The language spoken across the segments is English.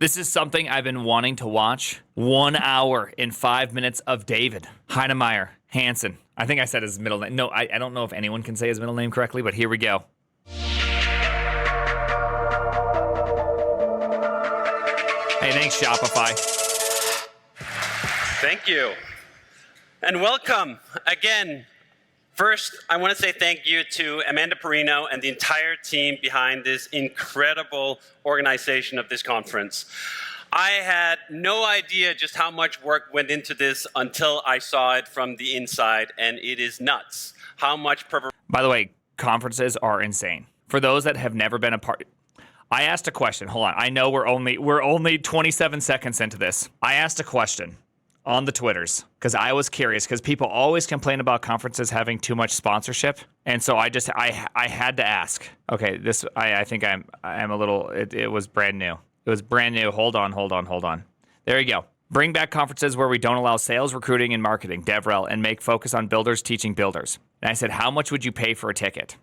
This is something I've been wanting to watch. 1 hour and 5 minutes of David Heinemeier Hansen. I think I said his middle name. No, I don't know if anyone can say his middle name correctly, but here we go. Hey, thanks, Shopify. Thank you. And welcome again. First, I want to say thank you to Amanda Perino and the entire team behind this incredible organization of this conference. I had no idea just how much work went into this until I saw it from the inside, and it is nuts how much By the way, conferences are insane. For those that have never been a part, I asked a question. Hold on. I know we're only 27 seconds into this. I asked a question on the Twitters because I was curious because people always complain about conferences having too much sponsorship, and so I had to ask. Okay, this I think I'm a little. It was brand new. It was brand new. Hold on. There you go. Bring back conferences where we don't allow sales, recruiting, and marketing, DevRel, and make focus on builders teaching builders. And I said, how much would you pay for a ticket?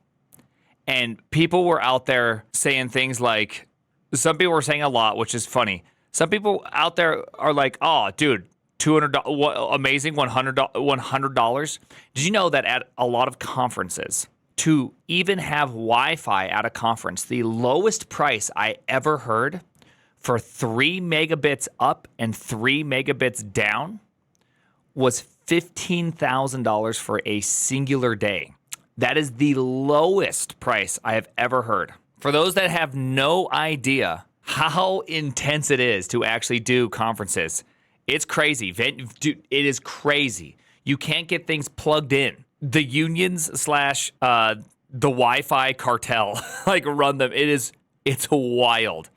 And people were out there saying things like, some people were saying a lot, which is funny. Some people out there are like, oh, dude, $200, amazing, $100. Did you know that at a lot of conferences, to even have Wi-Fi at a conference, the lowest price I ever heard for 3 megabits up and 3 megabits down was $15,000 for a singular day. That is the lowest price I have ever heard. For those that have no idea how intense it is to actually do conferences, it's crazy. Dude, it is crazy. You can't get things plugged in. The unions / the Wi-Fi cartel run them. It's wild.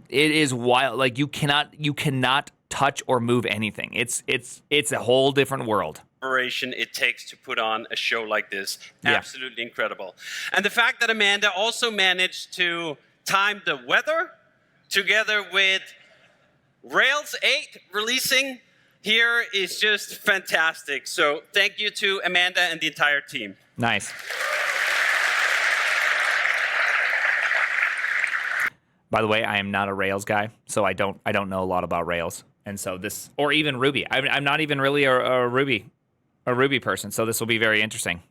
It is wild. Like you cannot touch or move anything. It's a whole different world. It takes to put on a show like this. Absolutely incredible. And the fact that Amanda also managed to time the weather together with Rails 8 releasing here is just fantastic. So thank you to Amanda and the entire team. Nice. By the way, I am not a Rails guy, so I don't know a lot about Rails. And so this, or even Ruby. I'm not even really a Ruby person, so this will be very interesting.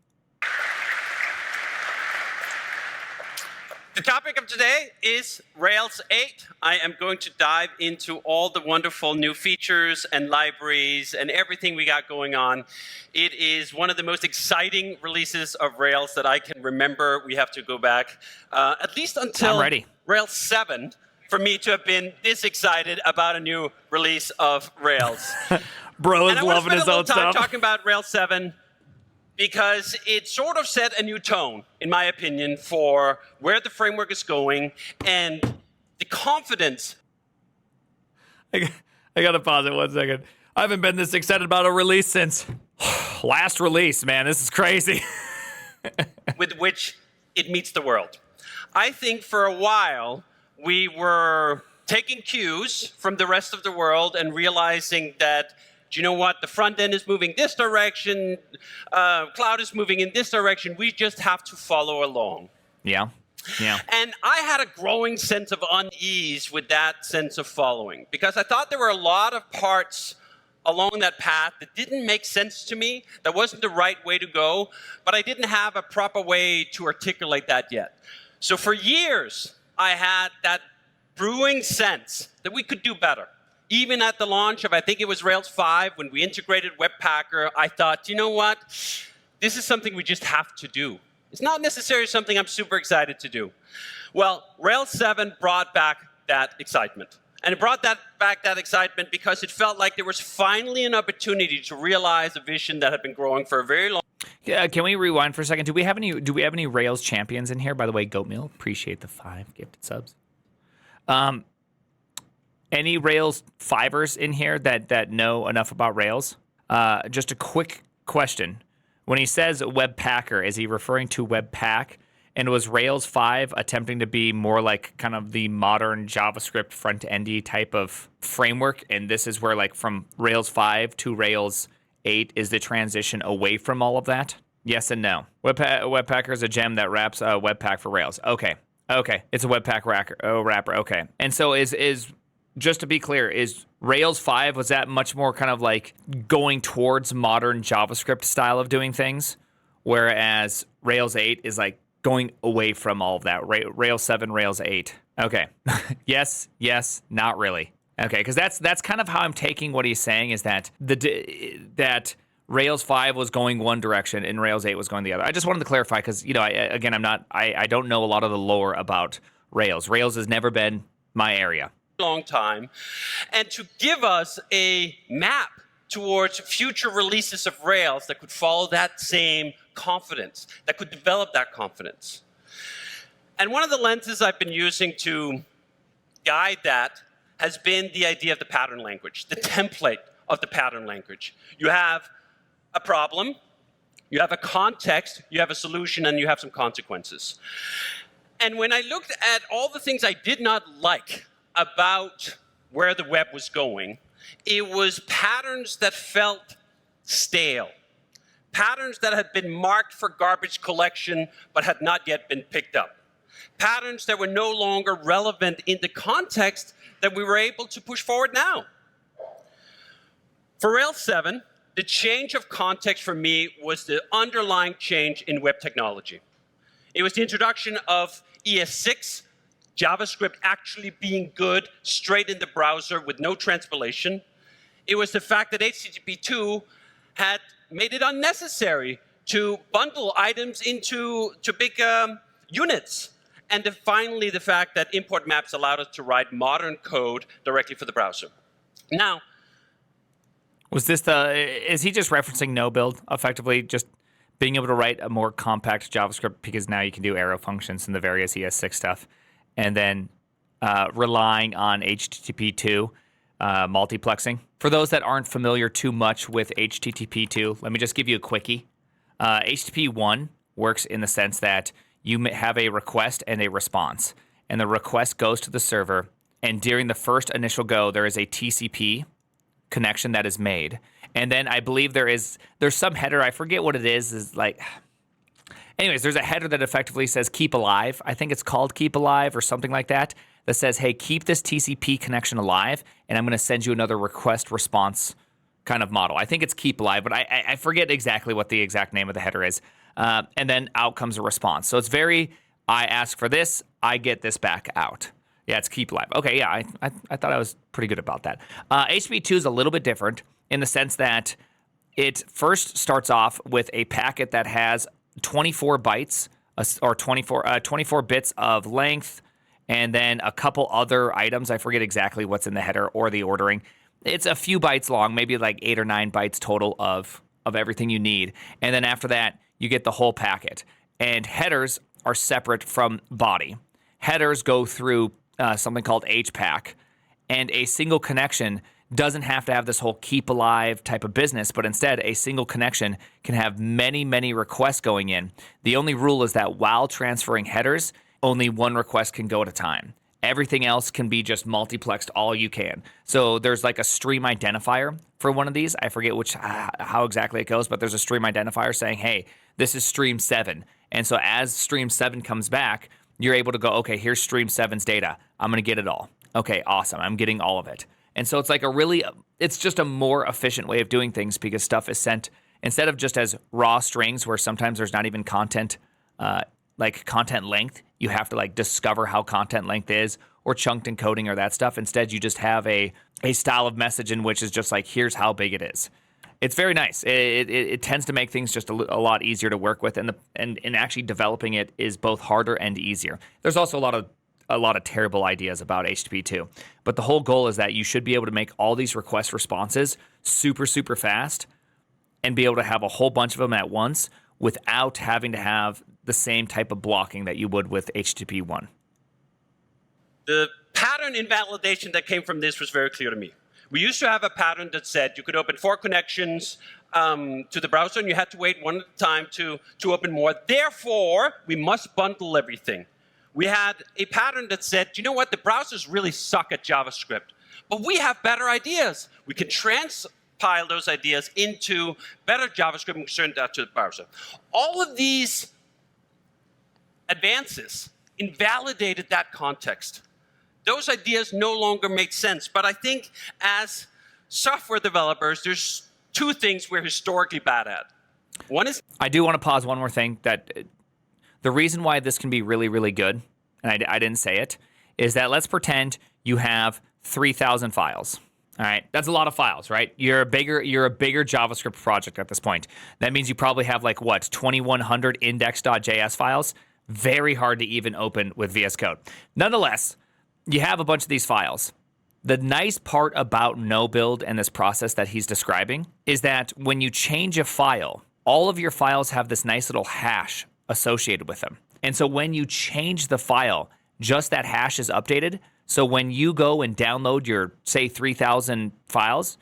The topic of today is Rails 8. I am going to dive into all the wonderful new features and libraries and everything we got going on. It is one of the most exciting releases of Rails that I can remember. We have to go back at least until Rails 7 for me to have been this excited about a new release of Rails. Bro is loving his own stuff. And I want to spend a little time talking about Rails 7 because it sort of set a new tone, in my opinion, for where the framework is going and the confidence. I got to pause it 1 second. I haven't been this excited about a release since last release, man. This is crazy. With which it meets the world. I think for a while, we were taking cues from the rest of the world and realizing that, do you know what? The front end is moving this direction. Cloud is moving in this direction. We just have to follow along. Yeah. And I had a growing sense of unease with that sense of following because I thought there were a lot of parts along that path that didn't make sense to me, that wasn't the right way to go, but I didn't have a proper way to articulate that yet. So for years, I had that brewing sense that we could do better. Even at the launch of, I think it was Rails 5, when we integrated Webpacker, I thought, you know what? This is something we just have to do. It's not necessarily something I'm super excited to do. Well, Rails 7 brought back that excitement. And it brought back that excitement because it felt like there was finally an opportunity to realize a vision that had been growing for a very long time. Yeah, can we rewind for a second? Do we have any Rails champions in here? By the way, Goatmeal, appreciate the 5 gifted subs. Any Rails 5ers in here that know enough about Rails? Just a quick question. When he says Webpacker, is he referring to Webpack? And was Rails 5 attempting to be more like kind of the modern JavaScript front-endy type of framework? And this is where, like, from Rails 5 to Rails 8 is the transition away from all of that? Yes and no. Webpacker is a gem that wraps Webpack for Rails. Okay. It's a Webpack wrapper. Okay. And so is just to be clear, is Rails 5, was that much more kind of like going towards modern JavaScript style of doing things? Whereas Rails 8 is like going away from all of that. Rails 7, Rails 8. Okay. yes, not really. Okay, because that's kind of how I'm taking what he's saying, is that that Rails 5 was going one direction and Rails 8 was going the other. I just wanted to clarify because, I don't know a lot of the lore about Rails. Rails has never been my area. Long time, and to give us a map towards future releases of Rails that could follow that same confidence, that could develop that confidence. And one of the lenses I've been using to guide that has been the idea of the pattern language, the template of the pattern language. You have a problem, you have a context, you have a solution, and you have some consequences. And when I looked at all the things I did not like about where the web was going, it was patterns that felt stale, patterns that had been marked for garbage collection but had not yet been picked up, patterns that were no longer relevant in the context that we were able to push forward now. For Rails 7, the change of context for me was the underlying change in web technology. It was the introduction of ES6, JavaScript actually being good straight in the browser with no transpilation. It was the fact that HTTP 2 had made it unnecessary to bundle items into big units. And finally, the fact that import maps allowed us to write modern code directly for the browser. Now, is he just referencing no build, effectively just being able to write a more compact JavaScript because now you can do arrow functions and the various ES6 stuff, and then relying on HTTP2 multiplexing? For those that aren't familiar too much with HTTP2, let me just give you a quickie. HTTP1 works in the sense that you have a request and a response, and the request goes to the server, and during the first initial go, there is a TCP connection that is made. And then I believe there's some header, I forget what it is like, anyways, there's a header that effectively says keep alive. I think it's called keep alive or something like that says, hey, keep this TCP connection alive, and I'm going to send you another request response kind of model. I think it's keep alive, but I forget exactly what the exact name of the header is. And then out comes a response. So it's very, I ask for this, I get this back out. Yeah, it's keep alive. Okay, yeah, I thought I was pretty good about that. HTTP2 is a little bit different in the sense that it first starts off with a packet that has 24 bytes or 24 bits of length, and then a couple other items. I forget exactly what's in the header or the ordering. It's a few bytes long, maybe like 8 or 9 bytes total of everything you need. And then after that, you get the whole packet. And headers are separate from body. Headers go through something called HPAC, and a single connection doesn't have to have this whole keep alive type of business, but instead a single connection can have many, many requests going in. The only rule is that while transferring headers, only one request can go at a time. Everything else can be just multiplexed all you can. So there's like a stream identifier for one of these. I forget how exactly it goes, but there's a stream identifier saying, hey, this is stream 7. And so as stream 7 comes back, you're able to go, okay, here's stream 7's data. I'm going to get it all. Okay, awesome. I'm getting all of it. And so it's like it's just a more efficient way of doing things because stuff is sent instead of just as raw strings where sometimes there's not even content, like content length. You have to like discover how content length is or chunked encoding or that stuff. Instead, you just have a style of message in which is just like, here's how big it is. It's very nice. It tends to make things just a lot easier to work with, and actually developing it is both harder and easier. There's also a lot of terrible ideas about HTTP2, but the whole goal is that you should be able to make all these request responses super, super fast and be able to have a whole bunch of them at once without having to have the same type of blocking that you would with HTTP1. The pattern invalidation that came from this was very clear to me. We used to have a pattern that said you could open 4 connections to the browser, and you had to wait one at a time to open more. Therefore, we must bundle everything. We had a pattern that said, you know what, the browsers really suck at JavaScript, but we have better ideas. We can transpile those ideas into better JavaScript and send that to the browser. All of these advances invalidated that context. those ideas no longer make sense. But I think as software developers, there's two things we're historically bad at. One is... I do want to pause one more thing, that the reason why this can be really, really good, and I didn't say it, is that let's pretend you have 3,000 files. All right, that's a lot of files, right? You're a bigger JavaScript project at this point. That means you probably have 2,100 index.js files. Very hard to even open with VS Code. Nonetheless, you have a bunch of these files. The nice part about no build and this process that he's describing is that when you change a file, all of your files have this nice little hash associated with them. And so when you change the file, just that hash is updated. So when you go and download your, say, 3,000 files,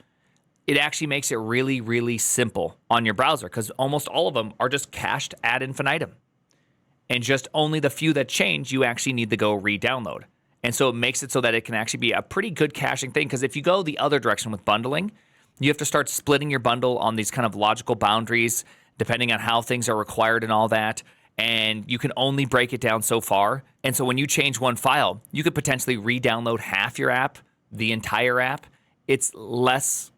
it actually makes it really, really simple on your browser, because almost all of them are just cached ad infinitum. And just only the few that change, you actually need to go re-download. And so it makes it so that it can actually be a pretty good caching thing, because if you go the other direction with bundling, you have to start splitting your bundle on these kind of logical boundaries, depending on how things are required and all that. And you can only break it down so far. And so when you change one file, you could potentially re-download half your app, the entire app. It's less,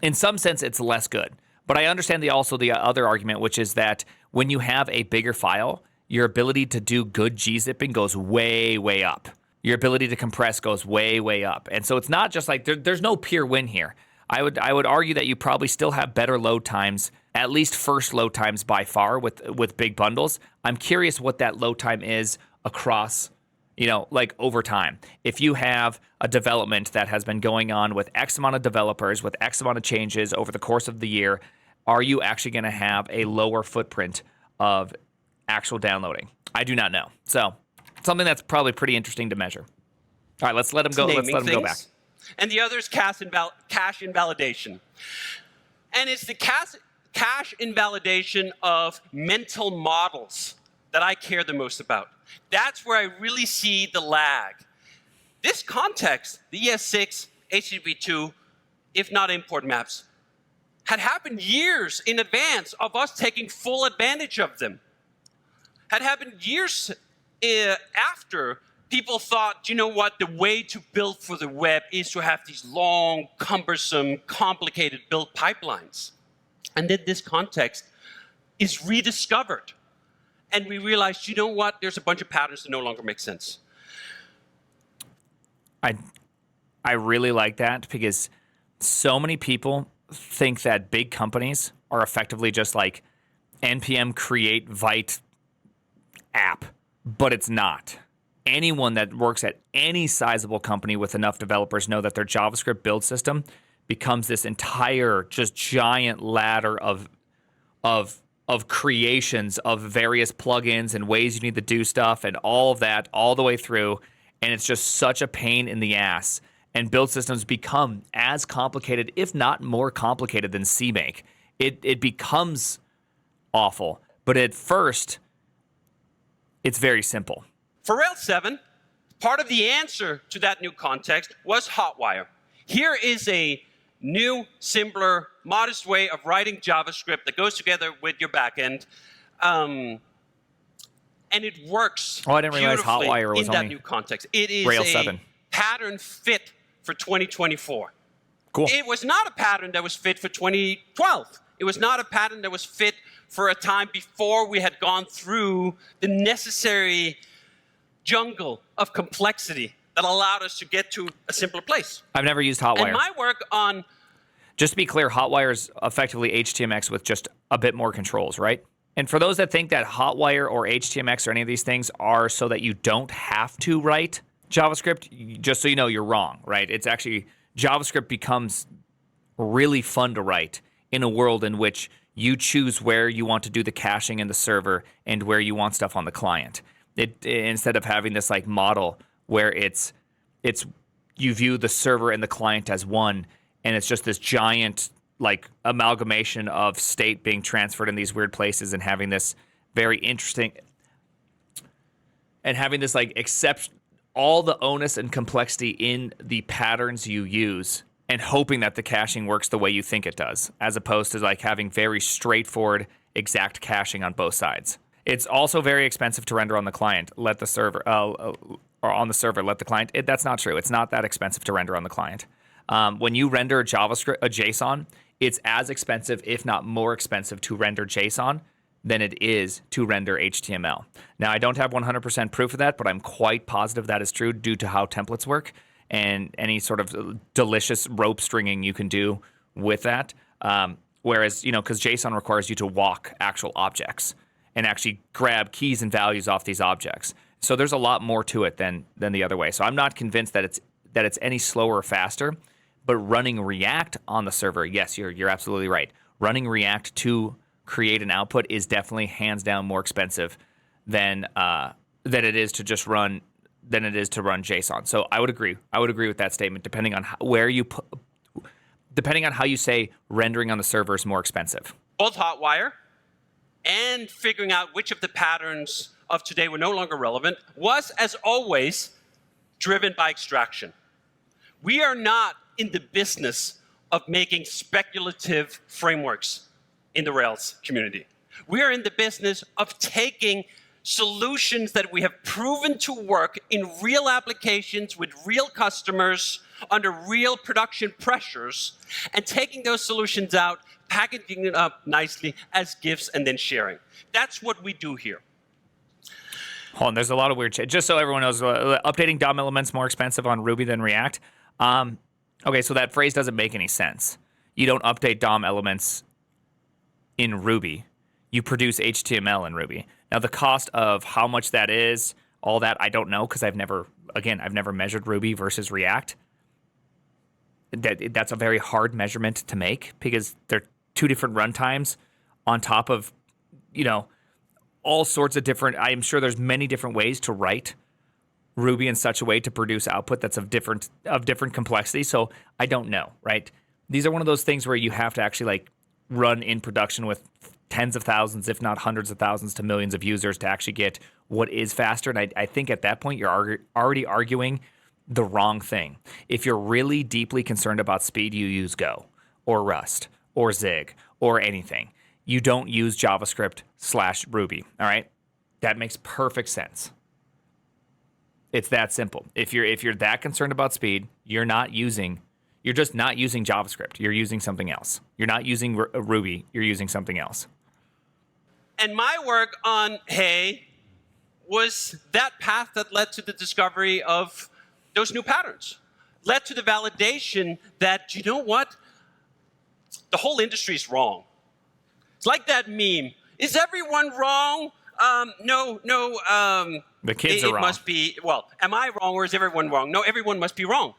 in some sense, it's less good. But I understand the other argument, which is that when you have a bigger file, your ability to do good gzipping goes way, way up. Your ability to compress goes way, way up. And so it's not just there's no pure win here. I would argue that you probably still have better load times, at least first load times by far with big bundles. I'm curious what that load time is across, over time. If you have a development that has been going on with X amount of developers, with X amount of changes over the course of the year, are you actually going to have a lower footprint of actual downloading? I do not know. So something that's probably pretty interesting to measure. All right, let's let him go. Let's let him go back. And the other is cache invalidation. And it's the cache invalidation of mental models that I care the most about. That's where I really see the lag. This context, the ES6, HTTP2, if not import maps, had happened years in advance of us taking full advantage of them. Had happened years after people thought, you know what, the way to build for the web is to have these long, cumbersome, complicated build pipelines. And then this context is rediscovered. And we realized, you know what, there's a bunch of patterns that no longer make sense. I really like that, because so many people think that big companies are effectively just like npm create vite app, but it's not. Anyone that works at any sizable company with enough developers know that their JavaScript build system becomes this entire just giant ladder of creations of various plugins and ways you need to do stuff and all of that all the way through. And it's just such a pain in the ass. And build systems become as complicated, if not more complicated than CMake. It becomes awful. But at first, it's very simple. For Rails 7, part of the answer to that new context was Hotwire. Here is a new, simpler, modest way of writing JavaScript that goes together with your backend. And it works I didn't realize Hotwire was in that only new context. It is Rails a 7. pattern fit for 2024. Cool. It was not a pattern that was fit for 2012. It was not a pattern that was fit for a time before we had gone through the necessary jungle of complexity that allowed us to get to a simpler place. I've never used Hotwire. And my work on... Just to be clear, Hotwire is effectively HTMX with just a bit more controls, right? And for those that think that Hotwire or HTMX or any of these things are so that you don't have to write JavaScript, just so you know, you're wrong, right? It's actually, JavaScript becomes really fun to write in a world in which you choose where you want to do the caching in the server and where you want stuff on the client. Instead of having this like model where it's you view the server and the client as one, and it's just this giant like amalgamation of state being transferred in these weird places, and having this very interesting and having this like accept all the onus and complexity in the patterns you use and hoping that the caching works the way you think it does, as opposed to like having very straightforward exact caching on both sides. It's also very expensive to render on the client. Let the server or on the server, let the client. That's not true. It's not that expensive to render on the client. When you render JavaScript, a JSON, it's as expensive, if not more expensive, to render JSON than it is to render HTML. Now, I don't have 100% proof of that, but I'm quite positive that is true due to how templates work and any sort of delicious rope stringing you can do with that. Whereas, because JSON requires you to walk actual objects and actually grab keys and values off these objects. So there's a lot more to it than the other way. So I'm not convinced that it's any slower or faster. But running React on the server, yes, you're absolutely right. Running React to create an output is definitely hands down more expensive than it is to just run JSON. So I would agree. I would agree with that statement. Depending on depending on how you say rendering on the server is more expensive. Both Hotwire and figuring out which of the patterns of today were no longer relevant was, as always, driven by extraction. We are not in the business of making speculative frameworks in the Rails community. We are in the business of taking solutions that we have proven to work in real applications with real customers under real production pressures and taking those solutions out, packaging it up nicely as GIFs and then sharing. That's what we do here. Hold on, there's a lot of weird shit. Just so everyone knows, updating DOM elements more expensive on Ruby than React. Okay, so that phrase doesn't make any sense. You don't update DOM elements in Ruby. You produce HTML in Ruby. Now, the cost of how much that is, all that, I don't know because I've never measured Ruby versus React. That's a very hard measurement to make because they're two different runtimes on top of, all sorts of different. I'm sure there's many different ways to write Ruby in such a way to produce output that's of different complexity. So I don't know, right? These are one of those things where you have to actually run in production with tens of thousands, if not hundreds of thousands to millions of users to actually get what is faster. And I think at that point, you're already arguing the wrong thing. If you're really deeply concerned about speed, you use Go or Rust or Zig or anything. You don't use JavaScript/Ruby, all right? That makes perfect sense. It's that simple. If you're that concerned about speed, you're just not using JavaScript. You're using something else. You're not using Ruby. You're using something else. And my work on Hey was that path that led to the discovery of those new patterns. Led to the validation that, you know what? The whole industry is wrong. It's like that meme. Is everyone wrong? No. The kids are wrong. It must be, am I wrong or is everyone wrong? No, everyone must be wrong.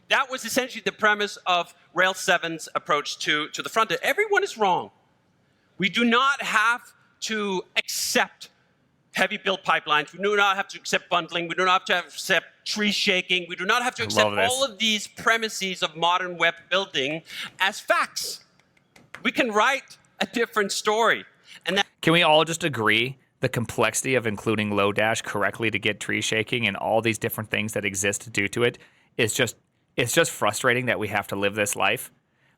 That was essentially the premise of Rails 7's approach to the front end. Everyone is wrong. We do not have to accept heavy build pipelines. We do not have to accept bundling. We do not have to accept tree shaking. We do not have to accept all of these premises of modern web building as facts. We can write a different story. And can we all just agree the complexity of including Lodash correctly to get tree shaking and all these different things that exist due to it is just frustrating that we have to live this life,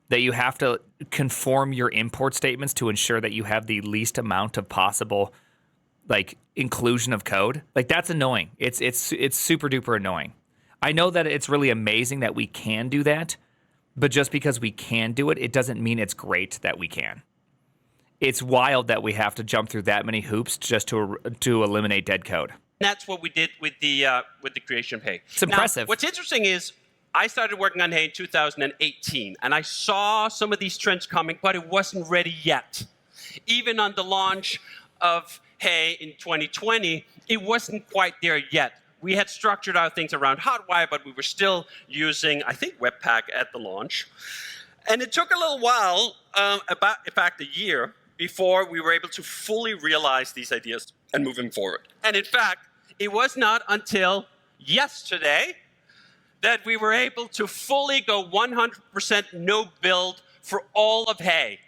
that you have to conform your import statements to ensure that you have the least amount of possible inclusion of code. That's annoying. It's super duper annoying. I know that it's really amazing that we can do that, but just because we can do it, it doesn't mean it's great that we can. It's wild that we have to jump through that many hoops just to eliminate dead code. That's what we did with the creation of Hey. It's impressive. Now, what's interesting is I started working on Hey in 2018, and I saw some of these trends coming, but it wasn't ready yet. Even on the launch of Hey in 2020, it wasn't quite there yet. We had structured our things around Hotwire, but we were still using, I think, Webpack at the launch. And it took a little while, in fact, a year, before we were able to fully realize these ideas and move them forward. And in fact, it was not until yesterday that we were able to fully go 100% no build for all of Hey.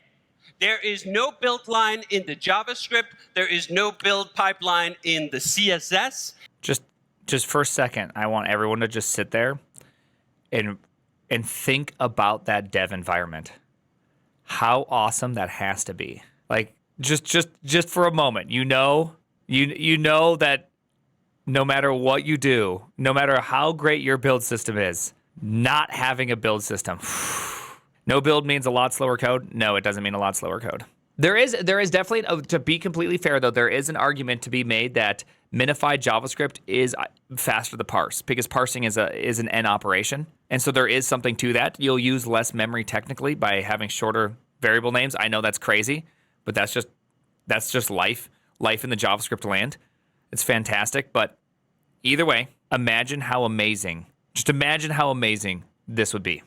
There is no build line in the JavaScript. There is no build pipeline in the CSS. Just for a second, I want everyone to just sit there and think about that dev environment. How awesome that has to be. Just for a moment, you know that no matter what you do, no matter how great your build system is, not having a build system. No build means a lot slower code. No, it doesn't mean a lot slower code. There is definitely, to be completely fair though, there is an argument to be made that minified JavaScript is faster to parse because parsing is an end operation. And so there is something to that. You'll use less memory technically by having shorter variable names. I know that's crazy, but that's just life in the JavaScript land. It's fantastic, but either way, imagine how amazing this would be.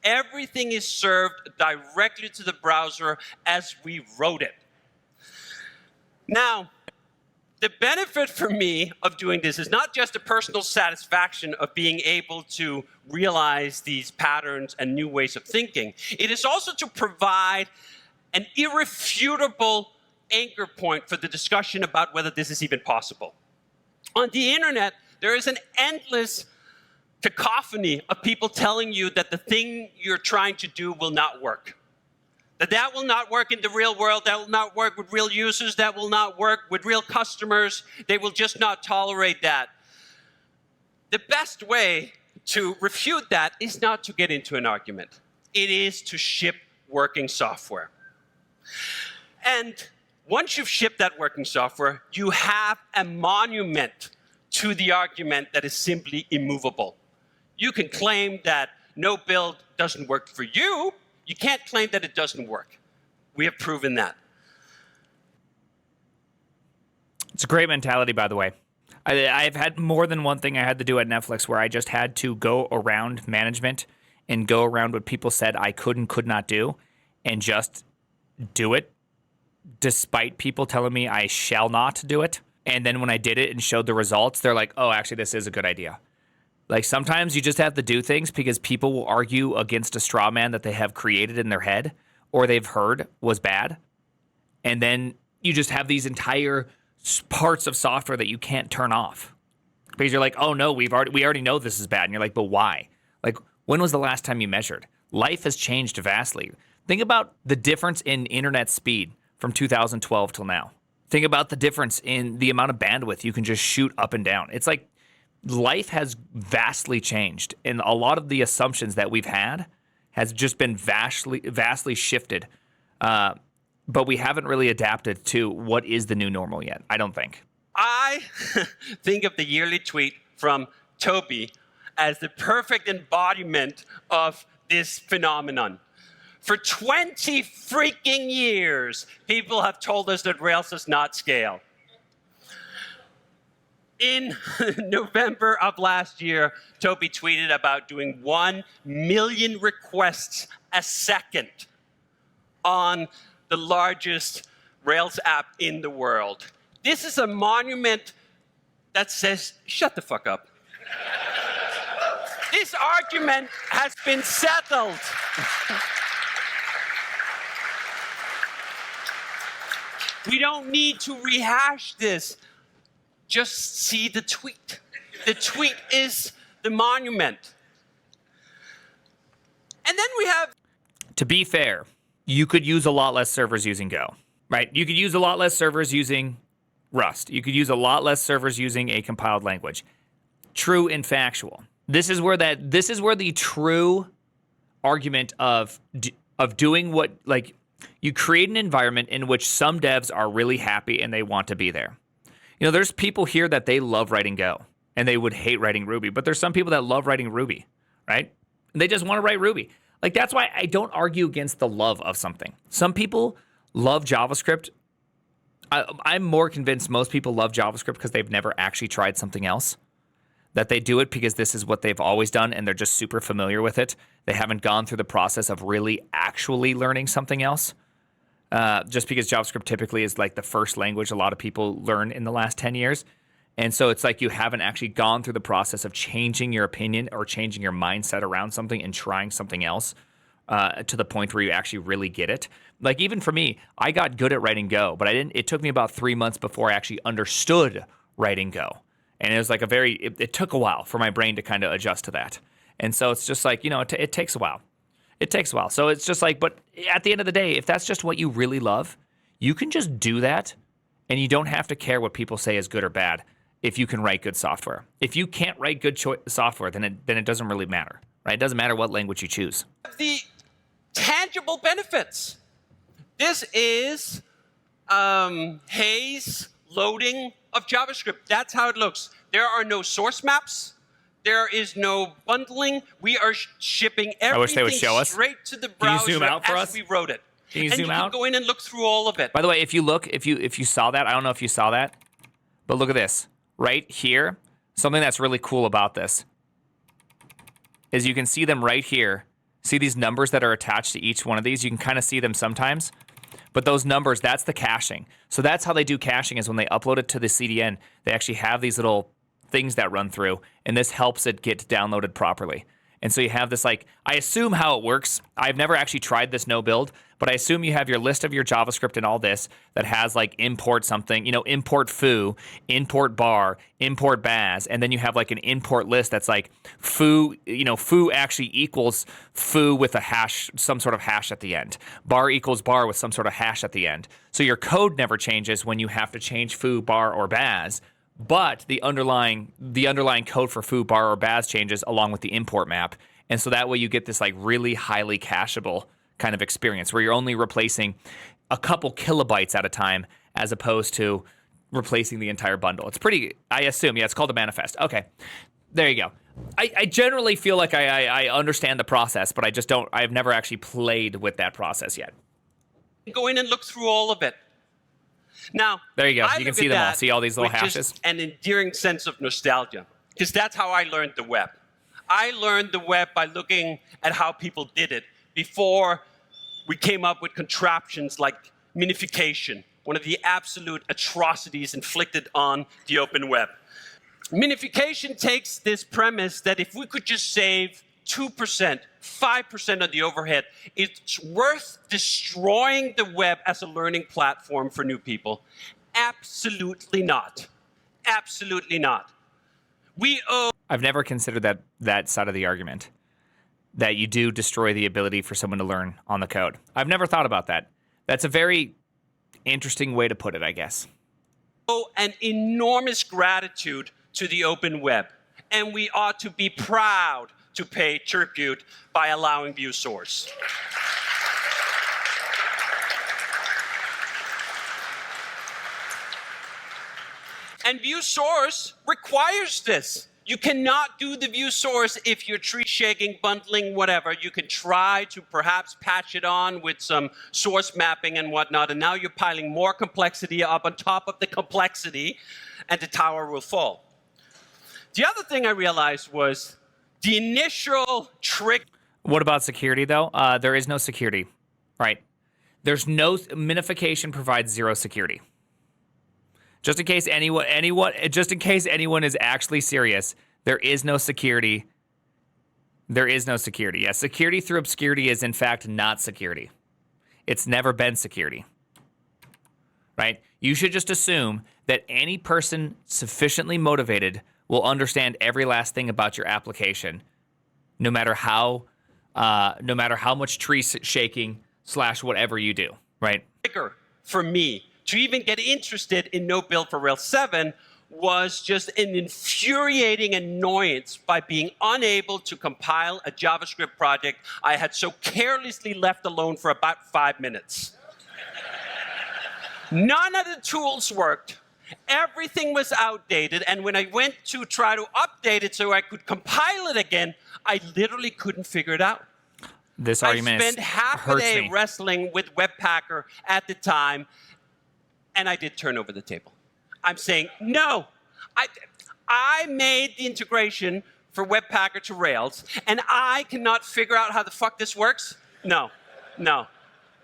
Everything is served directly to the browser as we wrote it. Now, the benefit for me of doing this is not just the personal satisfaction of being able to realize these patterns and new ways of thinking. It is also to provide an irrefutable anchor point for the discussion about whether this is even possible. On the internet, there is an endless cacophony of people telling you that the thing you're trying to do will not work. That will not work in the real world, that will not work with real users, that will not work with real customers, they will just not tolerate that. The best way to refute that is not to get into an argument. It is to ship working software. And once you've shipped that working software, you have a monument to the argument that is simply immovable. You can claim that no build doesn't work for you. You can't claim that it doesn't work. We have proven that. It's a great mentality, by the way. I've had more than one thing I had to do at Netflix where I just had to go around management and go around what people said I could not do and just do it despite people telling me I shall not do it. And then when I did it and showed the results, they're like, oh, actually, this is a good idea. Like sometimes you just have to do things because people will argue against a straw man that they have created in their head or they've heard was bad. And then you just have these entire parts of software that you can't turn off because you're like, oh no, we already know this is bad. And you're like, but why? Like, when was the last time you measured? Life has changed vastly. Think about the difference in internet speed from 2012 till now. Think about the difference in the amount of bandwidth you can just shoot up and down. It's like life has vastly changed, and a lot of the assumptions that we've had has just been vastly shifted. But we haven't really adapted to what is the new normal yet, I don't think. I think of the yearly tweet from Toby as the perfect embodiment of this phenomenon. For 20 freaking years, people have told us that Rails does not scale. In November of last year, Toby tweeted about doing 1 million requests a second on the largest Rails app in the world. This is a monument that says, shut the fuck up. This argument has been settled. We don't need to rehash this. Just see the tweet. The tweet is the monument. And then we have... To be fair, you could use a lot less servers using Go, right? You could use a lot less servers using Rust. You could use a lot less servers using a compiled language. True and factual. This is where the true argument of doing what, like, you create an environment in which some devs are really happy and they want to be there. You know, there's people here that they love writing Go and they would hate writing Ruby, but there's some people that love writing Ruby, right? And they just want to write Ruby. Like, that's why I don't argue against the love of something. Some people love JavaScript. I'm more convinced most people love JavaScript because they've never actually tried something else. That they do it because this is what they've always done and they're just super familiar with it. They haven't gone through the process of really actually learning something else. Just because JavaScript typically is like the first language a lot of people learn in the last 10 years. And so it's like you haven't actually gone through the process of changing your opinion or changing your mindset around something and trying something else to the point where you actually really get it. Like, even for me, I got good at writing Go, but it took me about 3 months before I actually understood writing Go. And it was like it took a while for my brain to kind of adjust to that. And so it's just like, you know, it takes a while. It takes a while. So it's just like, but at the end of the day, if that's just what you really love, you can just do that and you don't have to care what people say is good or bad. if you can write good software. If you can't write good software, then it doesn't really matter, right? It doesn't matter what language you choose. The tangible benefits. This is haze loading of JavaScript. That's how it looks. There are no source maps. There is no bundling. We are shipping everything straight to the browser. Can you zoom out for us? We wrote it. Can you zoom out? You can go in and look through all of it. By the way, if you look, if you saw that, I don't know if you saw that, but look at this. Right here, something that's really cool about this is you can see them right here. See these numbers that are attached to each one of these? You can kind of see them sometimes. But those numbers, that's the caching. So that's how they do caching, is when they upload it to the CDN, they actually have these little things that run through, and this helps it get downloaded properly. And so you have this, like, I assume how it works. I've never actually tried this no build, but I assume you have your list of your JavaScript and all this that has like import something, import foo, import bar, import baz, and then you have like an import list that's like foo, foo actually equals foo with a hash, some sort of hash at the end. Bar equals bar with some sort of hash at the end. So your code never changes when you have to change foo, bar, or baz. But the underlying code for foo, bar, or baz changes along with the import map. And so that way you get this like really highly cacheable kind of experience where you're only replacing a couple kilobytes at a time as opposed to replacing the entire bundle. It's pretty, I assume, it's called a manifest. Okay, there you go. I generally feel like I understand the process, but I've never actually played with that process yet. Go in and look through all of it. Now, there you go. You can see them all. See all these little hashes? Just an endearing sense of nostalgia, because that's how I learned the web. I learned the web by looking at how people did it before we came up with contraptions like minification, one of the absolute atrocities inflicted on the open web. Minification takes this premise that if we could just save 2%, 5% of the overhead, it's worth destroying the web as a learning platform for new people. Absolutely not. Absolutely not. I've never considered that side of the argument, that you do destroy the ability for someone to learn on the code. I've never thought about that. That's a very interesting way to put it, I guess. An enormous gratitude to the open web, and we ought to be proud to pay tribute by allowing view source. And view source requires this. You cannot do the view source if you're tree shaking, bundling, whatever. You can try to perhaps patch it on with some source mapping and whatnot, and now you're piling more complexity up on top of the complexity, and the tower will fall. The other thing I realized was the initial trick. What about security, though? There is no security, right? There's no minification provides zero security. Just in case anyone is actually serious, there is no security. There is no security. Yeah, security through obscurity is in fact not security. It's never been security. Right? You should just assume that any person sufficiently motivated will understand every last thing about your application, no matter how much tree shaking / whatever you do, right? For me to even get interested in No Build for Rails 7 was just an infuriating annoyance by being unable to compile a JavaScript project I had so carelessly left alone for about 5 minutes. None of the tools worked. Everything was outdated, and when I went to try to update it so I could compile it again, I literally couldn't figure it out. This argument I spent half a day wrestling with Webpacker at the time, and I did turn over the table. I'm saying, no, I made the integration for Webpacker to Rails, and I cannot figure out how the fuck this works? No.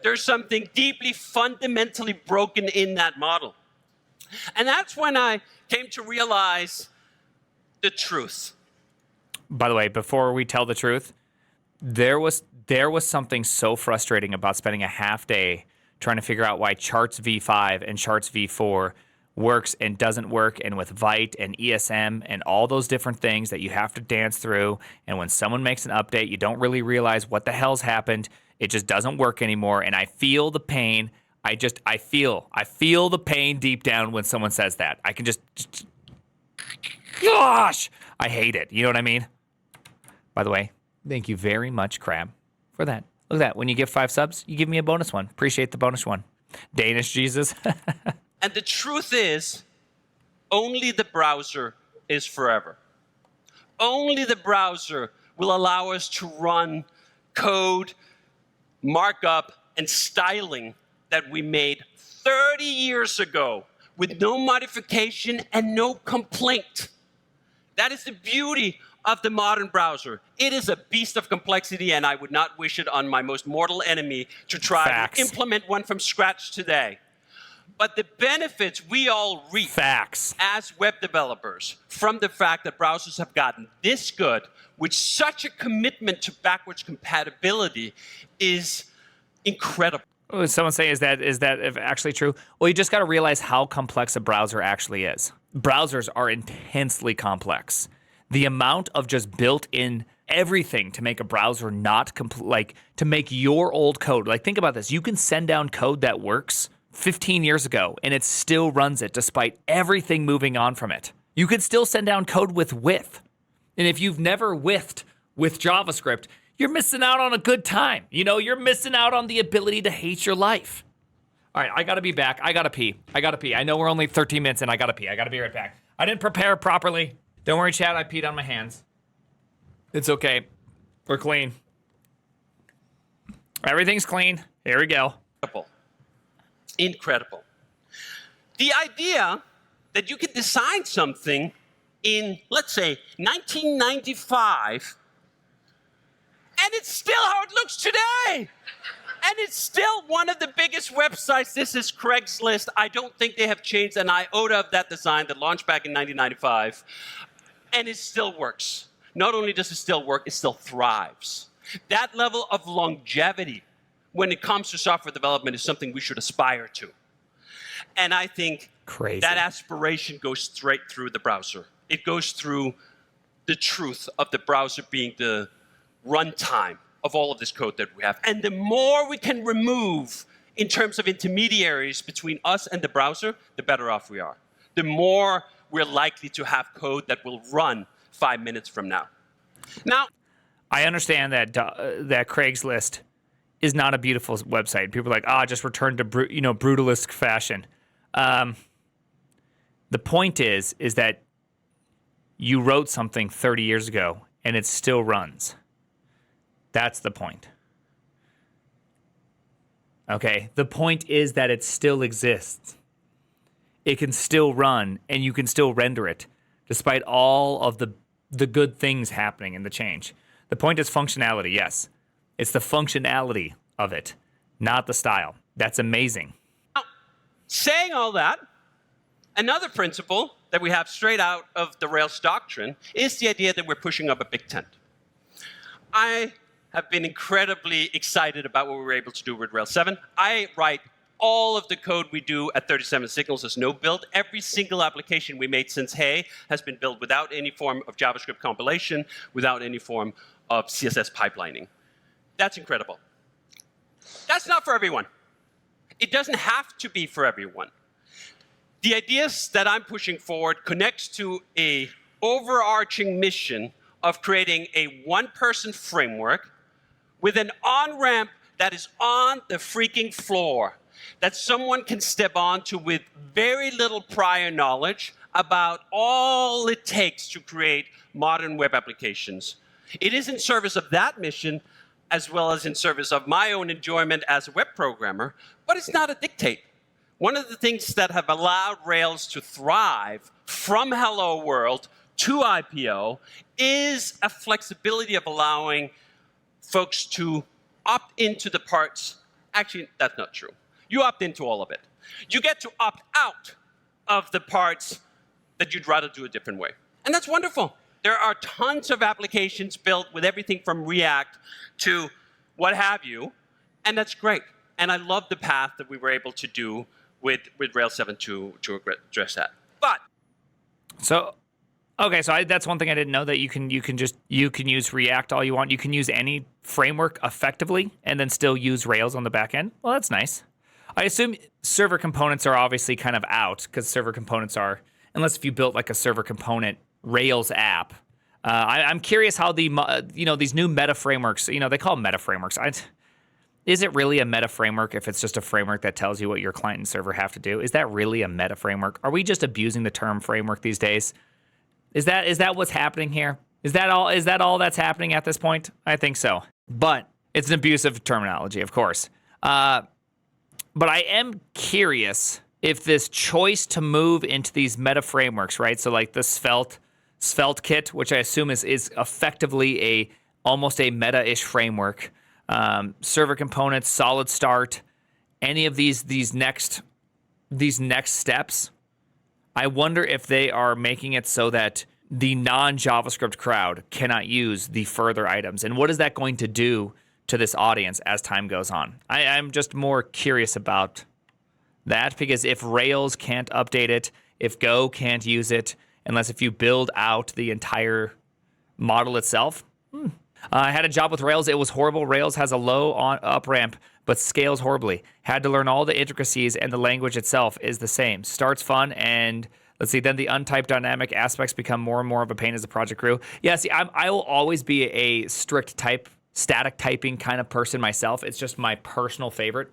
There's something deeply, fundamentally broken in that model. And that's when I came to realize the truth. By the way, before we tell the truth, there was something so frustrating about spending a half day trying to figure out why charts v5 and charts v4 works and doesn't work, and with Vite and ESM and all those different things that you have to dance through. And when someone makes an update, you don't really realize what the hell's happened. It just doesn't work anymore. And I feel the pain. I feel the pain deep down when someone says that. I can just gosh, I hate it. You know what I mean? By the way, thank you very much, Crab, for that. Look at that. When you give 5 subs, you give me a bonus one. Appreciate the bonus one. Danish Jesus. And the truth is, only the browser is forever. Only the browser will allow us to run code, markup, and styling that we made 30 years ago with no modification and no complaint. That is the beauty of the modern browser. It is a beast of complexity, and I would not wish it on my most mortal enemy to try Facts. to implement one from scratch today. But the benefits we all reap Facts. as web developers from the fact that browsers have gotten this good with such a commitment to backwards compatibility is incredible. Would someone say, is that actually true? Well, you just got to realize how complex a browser actually is. Browsers are intensely complex. The amount of just built-in everything to make a browser not to make your old code. Like, think about this. You can send down code that works 15 years ago, and it still runs it despite everything moving on from it. You could still send down code with width. And if you've never withed with JavaScript, you're missing out on a good time. You know, you're missing out on the ability to hate your life. All right, I got to be back. I got to pee. I know we're only 13 minutes in. I got to pee. I got to be right back. I didn't prepare properly. Don't worry, chat. I peed on my hands. It's okay. We're clean. Everything's clean. Here we go. Incredible. The idea that you can design something in, let's say, 1995, and it's still how it looks today. And it's still one of the biggest websites. This is Craigslist. I don't think they have changed an iota of that design that launched back in 1995. And it still works. Not only does it still work, it still thrives. That level of longevity when it comes to software development is something we should aspire to. And I think that aspiration goes straight through the browser. It goes through the truth of the browser being the runtime of all of this code that we have. And the more we can remove in terms of intermediaries between us and the browser, the better off we are. The more we're likely to have code that will run 5 minutes from now. Now, I understand that that Craigslist is not a beautiful website. People are like, just return to brutalist fashion. The point is that you wrote something 30 years ago and it still runs. That's the point. Okay? The point is that it still exists. It can still run, and you can still render it, despite all of the good things happening in the change. The point is functionality, yes. It's the functionality of it, not the style. That's amazing. Now, saying all that, another principle that we have straight out of the Rails doctrine is the idea that we're pushing up a big tent. I have been incredibly excited about what we were able to do with Rails 7. I write all of the code we do at 37 Signals as no build. Every single application we made since Hey has been built without any form of JavaScript compilation, without any form of CSS pipelining. That's incredible. That's not for everyone. It doesn't have to be for everyone. The ideas that I'm pushing forward connects to an overarching mission of creating a one-person framework with an on-ramp that is on the freaking floor, that someone can step onto with very little prior knowledge about all it takes to create modern web applications. It is in service of that mission, as well as in service of my own enjoyment as a web programmer, but it's not a dictate. One of the things that have allowed Rails to thrive from Hello World to IPO is a flexibility of allowing folks to opt into the parts. Actually, that's not true. You opt into all of it. You get to opt out of the parts that you'd rather do a different way. And that's wonderful. There are tons of applications built with everything from React to what have you, and that's great. And I love the path that we were able to do with Rails 7 to address that. But that's one thing I didn't know, that you can use React all you want. You can use any framework effectively and then still use Rails on the back end. Well, that's nice. I assume server components are obviously kind of out, because server components are, unless if you built like a server component Rails app. I'm curious how these new meta frameworks, they call them meta frameworks. Is it really a meta framework if it's just a framework that tells you what your client and server have to do? Is that really a meta framework? Are we just abusing the term framework these days? Is that what's happening here? Is that all that's happening at this point? I think so. But it's an abuse of terminology, of course. But I am curious if this choice to move into these meta frameworks, right? So like the Svelte kit, which I assume is effectively almost a meta-ish framework. Server components, solid start, any of these next steps. I wonder if they are making it so that the non-JavaScript crowd cannot use the further items. And what is that going to do to this audience as time goes on? I'm just more curious about that, because if Rails can't update it, if Go can't use it, unless if you build out the entire model itself. I had a job with Rails. It was horrible. Rails has a low up ramp, but scales horribly. Had to learn all the intricacies, and the language itself is the same. Starts fun, and let's see, then the untyped dynamic aspects become more and more of a pain as the project grew. Yeah, see, I will always be a strict static typing kind of person myself. It's just my personal favorite.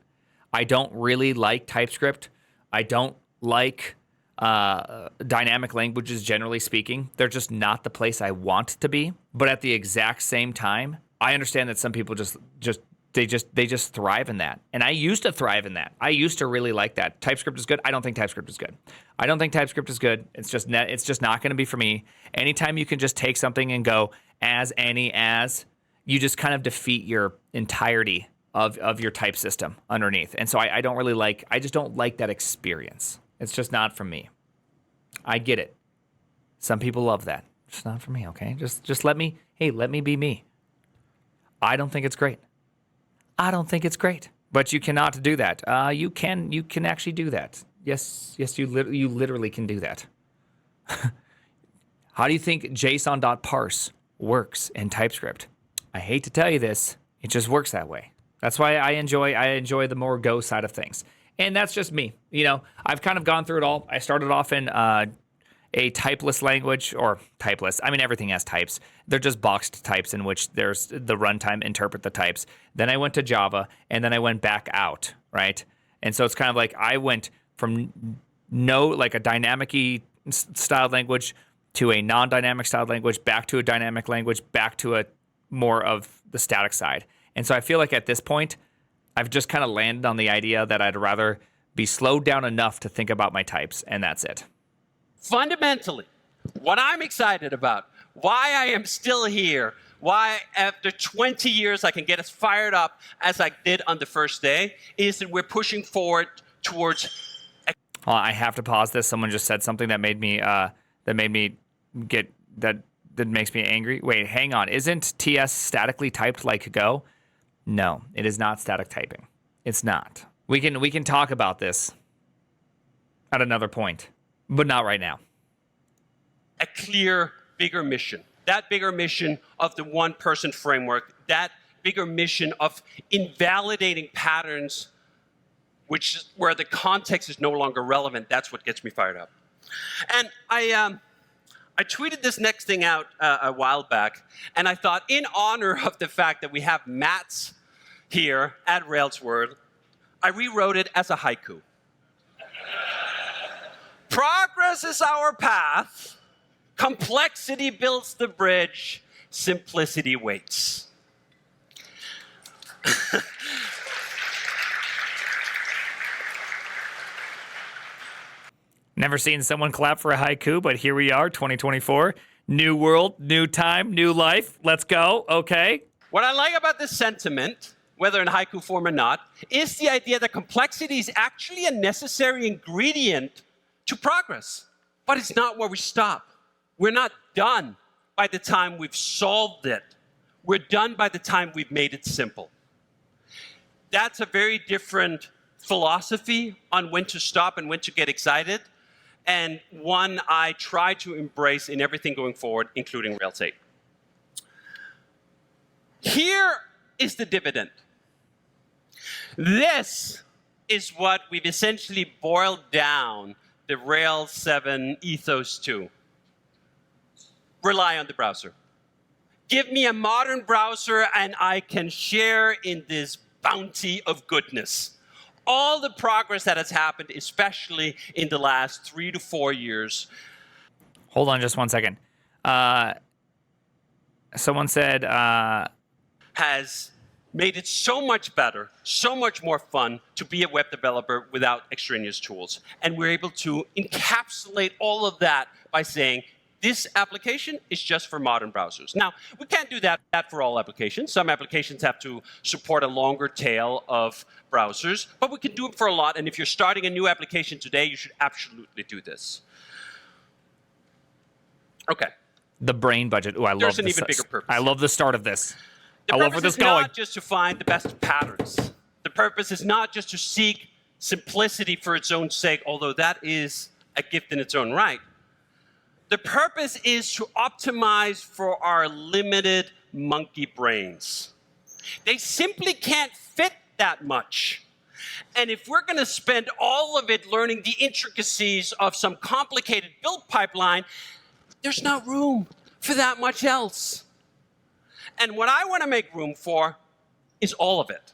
I don't really like TypeScript. I don't like dynamic languages, generally speaking. They're just not the place I want to be. But at the exact same time, I understand that some people just thrive in that. And I used to thrive in that. I used to really like that. TypeScript is good. I don't think TypeScript is good. I don't think TypeScript is good. It's just not going to be for me. Anytime you can just take something and go as, you just kind of defeat your entirety of your type system underneath. And so I just don't like that experience. It's just not for me. I get it. Some people love that. It's not for me, okay? Just let me be me. I don't think it's great. But you cannot do that. You can actually do that. Yes, you literally can do that. How do you think JSON.parse works in TypeScript? I hate to tell you this, it just works that way. That's why I enjoy the more Go side of things. And that's just me. I've kind of gone through it all. I started off in a typeless language, or typeless. I mean, everything has types. They're just boxed types in which there's the runtime interpret the types. Then I went to Java, and then I went back out, right? And so it's kind of like I went from a dynamic-y styled language to a non-dynamic styled language, back to a dynamic language, back to a more of the static side. And so I feel like at this point, I've just kind of landed on the idea that I'd rather be slowed down enough to think about my types, and that's it. Fundamentally, what I'm excited about, why I am still here, why after 20 years I can get as fired up as I did on the first day, is that we're pushing forward towards... I have to pause this. Someone just said something that makes me angry. Wait, hang on. Isn't TS statically typed like Go? No, it is not static typing. It's not. We can talk about this at another point, but not right now. A clear, bigger mission. That bigger mission of the one-person framework, that bigger mission of invalidating patterns where the context is no longer relevant, that's what gets me fired up. And I tweeted this next thing out a while back, and I thought, in honor of the fact that we have Mats here at Rails World, I rewrote it as a haiku. Progress is our path. Complexity builds the bridge. Simplicity waits. Never seen someone clap for a haiku, but here we are, 2024. New world, new time, new life. Let's go. Okay. What I like about this sentiment, whether in haiku form or not, is the idea that complexity is actually a necessary ingredient to progress. But it's not where we stop. We're not done by the time we've solved it. We're done by the time we've made it simple. That's a very different philosophy on when to stop and when to get excited, and one I try to embrace in everything going forward, including Rails 8. Here is the dividend. This is what we've essentially boiled down the Rails 7 ethos to. rely on the browser. Give me a modern browser and I can share in this bounty of goodness. All the progress that has happened, especially in the last 3 to 4 years. Hold on just one second. Someone said... has made it so much better, so much more fun to be a web developer without extraneous tools. And we're able to encapsulate all of that by saying, this application is just for modern browsers. Now, we can't do that for all applications. Some applications have to support a longer tail of browsers, but we can do it for a lot. And if you're starting a new application today, you should absolutely do this. Okay. The brain budget. Oh, I love this. There's an even bigger purpose. I love the start of this. The I love where this purpose is is going. not just to find the best patterns. The purpose is not just to seek simplicity for its own sake, although that is a gift in its own right. The purpose is to optimize for our limited monkey brains. They simply can't fit that much. And if we're going to spend all of it learning the intricacies of some complicated build pipeline, there's not room for that much else. And what I want to make room for is all of it.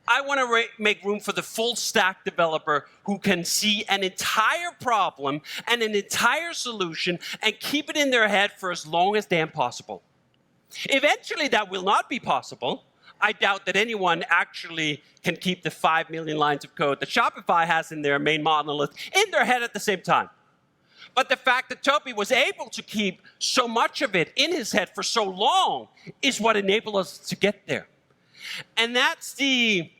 I want to make room for the full stack developer who can see an entire problem and an entire solution and keep it in their head for as long as damn possible. Eventually, that will not be possible. I doubt that anyone actually can keep the 5 million lines of code that Shopify has in their main monolith in their head at the same time. But the fact that Toby was able to keep so much of it in his head for so long is what enabled us to get there. And that's the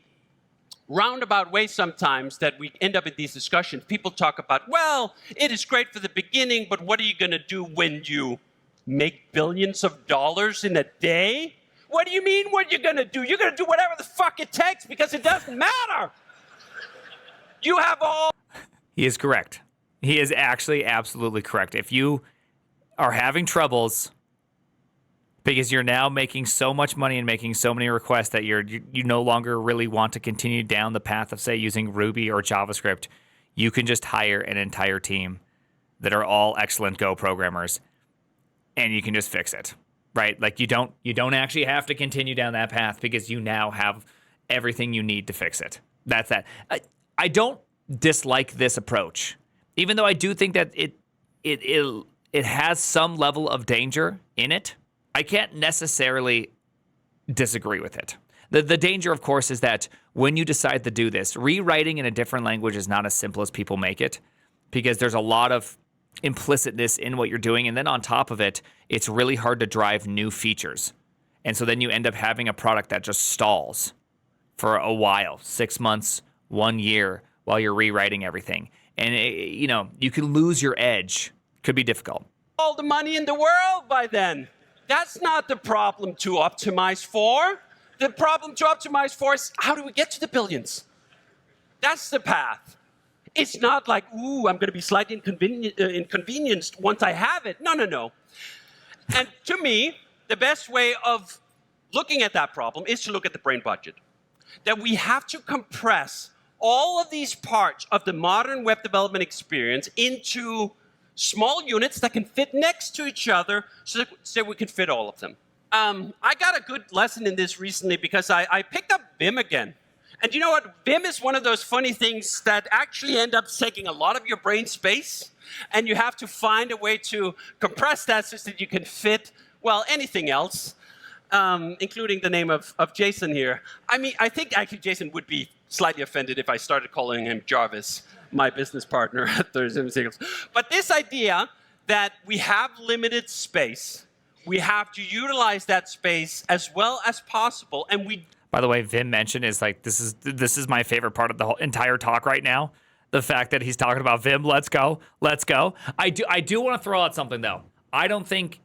roundabout way sometimes that we end up in these discussions. People talk about, well, it is great for the beginning, but what are you going to do when you make billions of dollars in a day? What do you mean what you're going to do? You're going to do whatever the fuck it takes because it doesn't matter. You have all... He is correct. He is actually absolutely correct. If you are having troubles because you're now making so much money and making so many requests that you no longer really want to continue down the path of, say, using Ruby or JavaScript, you can just hire an entire team that are all excellent Go programmers, and you can just fix it, right? Like you don't actually have to continue down that path because you now have everything you need to fix it. That's that. I don't dislike this approach. Even though I do think that it has some level of danger in it, I can't necessarily disagree with it. The danger, of course, is that when you decide to do this, rewriting in a different language is not as simple as people make it because there's a lot of implicitness in what you're doing. And then on top of it, it's really hard to drive new features. And so then you end up having a product that just stalls for a while, 6 months, 1 year, while you're rewriting everything. And, you can lose your edge. Could be difficult. All the money in the world by then. That's not the problem to optimize for. The problem to optimize for is how do we get to the billions? That's the path. It's not like, ooh, I'm going to be slightly inconvenienced once I have it. No. And to me, the best way of looking at that problem is to look at the brain budget. That we have to compress all of these parts of the modern web development experience into small units that can fit next to each other so we can fit all of them. I got a good lesson in this recently because I picked up Vim again. And you know what? Vim is one of those funny things that actually end up taking a lot of your brain space, and you have to find a way to compress that so that you can fit, well, anything else, including the name of Jason here. I mean, I think actually Jason would be slightly offended if I started calling him Jarvis, my business partner at Thursday Singles. But this idea that we have limited space, we have to utilize that space as well as possible, and we... By the way, Vim mentioned is like, this is my favorite part of the whole entire talk right now. The fact that he's talking about Vim, let's go. I do want to throw out something though. I don't think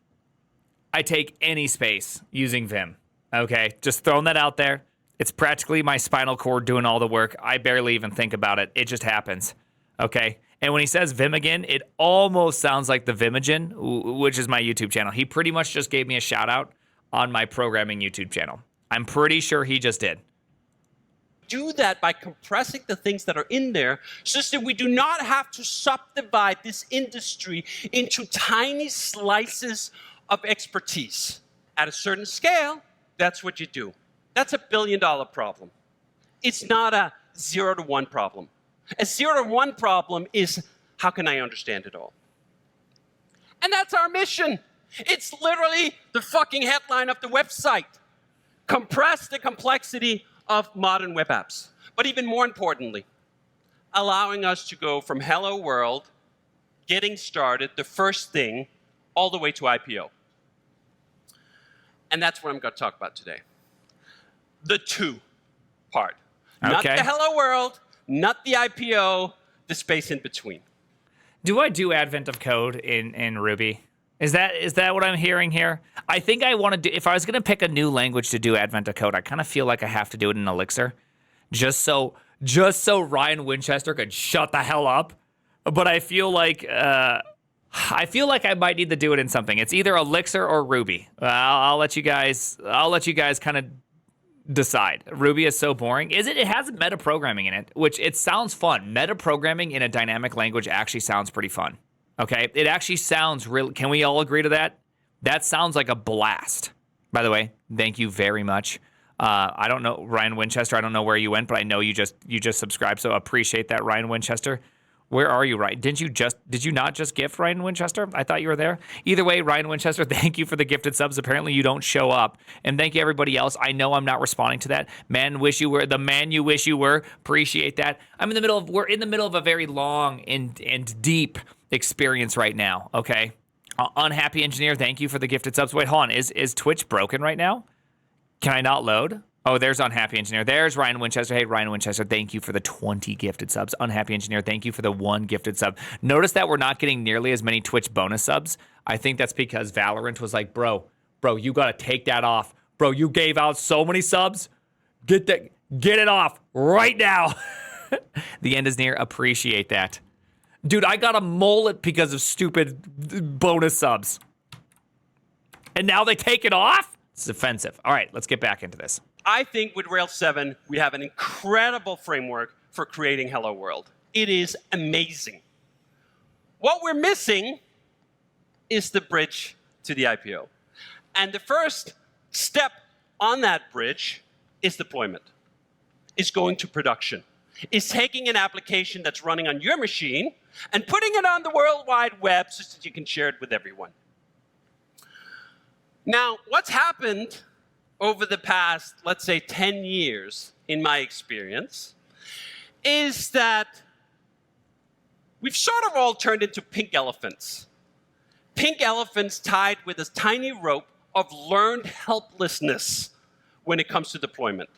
I take any space using Vim. Okay, just throwing that out there. It's practically my spinal cord doing all the work. I barely even think about it. It just happens. Okay. And when he says Vim again, it almost sounds like the Vimogen, which is my YouTube channel. He pretty much just gave me a shout out on my programming YouTube channel. I'm pretty sure he just did. Do that by compressing the things that are in there so that we do not have to subdivide this industry into tiny slices of expertise. At a certain scale, that's what you do. That's a billion-dollar problem. It's not a 0 to 1 problem. A 0 to 1 problem is, how can I understand it all? And that's our mission. It's literally the fucking headline of the website. Compress the complexity of modern web apps. But even more importantly, allowing us to go from hello world, getting started, the first thing, all the way to IPO. And that's what I'm going to talk about today. The two part. Not the hello world, not the IPO, the space in between. Do I do Advent of Code in Ruby? Is that what I'm hearing here? I think I want to do, if I was going to pick a new language to do Advent of Code, I kind of feel like I have to do it in Elixir. Just so Ryan Winchester could shut the hell up. But I feel like I might need to do it in something. It's either Elixir or Ruby. I'll let you guys kind of decide. Ruby is so boring. It has metaprogramming in it, which it sounds fun. Metaprogramming in a dynamic language actually sounds pretty fun. Okay? It actually sounds real. Can we all agree to that? That sounds like a blast. By the way, thank you very much. I don't know, Ryan Winchester, I don't know where you went, but I know you just subscribed, so appreciate that, Ryan Winchester. Where are you, Ryan? Did you not just gift Ryan Winchester? I thought you were there. Either way, Ryan Winchester, thank you for the gifted subs. Apparently you don't show up. And thank you everybody else. I know I'm not responding to that. Man, wish you were the man you wish you were. Appreciate that. We're in the middle of a very long and deep experience right now, okay? Unhappy Engineer, thank you for the gifted subs. Wait, hold on. Is Twitch broken right now? Can I not load? Oh, there's Unhappy Engineer. There's Ryan Winchester. Hey, Ryan Winchester, thank you for the 20 gifted subs. Unhappy Engineer, thank you for the 1 gifted sub. Notice that we're not getting nearly as many Twitch bonus subs. I think that's because Valorant was like, bro, you got to take that off. Bro, you gave out so many subs. Get it off right now. The end is near. Appreciate that. Dude, I got a mullet because of stupid bonus subs. And now they take it off? It's offensive. All right, let's get back into this. I think with Rails 7, we have an incredible framework for creating Hello World. It is amazing. What we're missing is the bridge to the IPO. And the first step on that bridge is deployment, is going to production, is taking an application that's running on your machine and putting it on the World Wide Web so that you can share it with everyone. Now, what's happened over the past, let's say, 10 years, in my experience, is that we've sort of all turned into pink elephants. Pink elephants tied with a tiny rope of learned helplessness when it comes to deployment.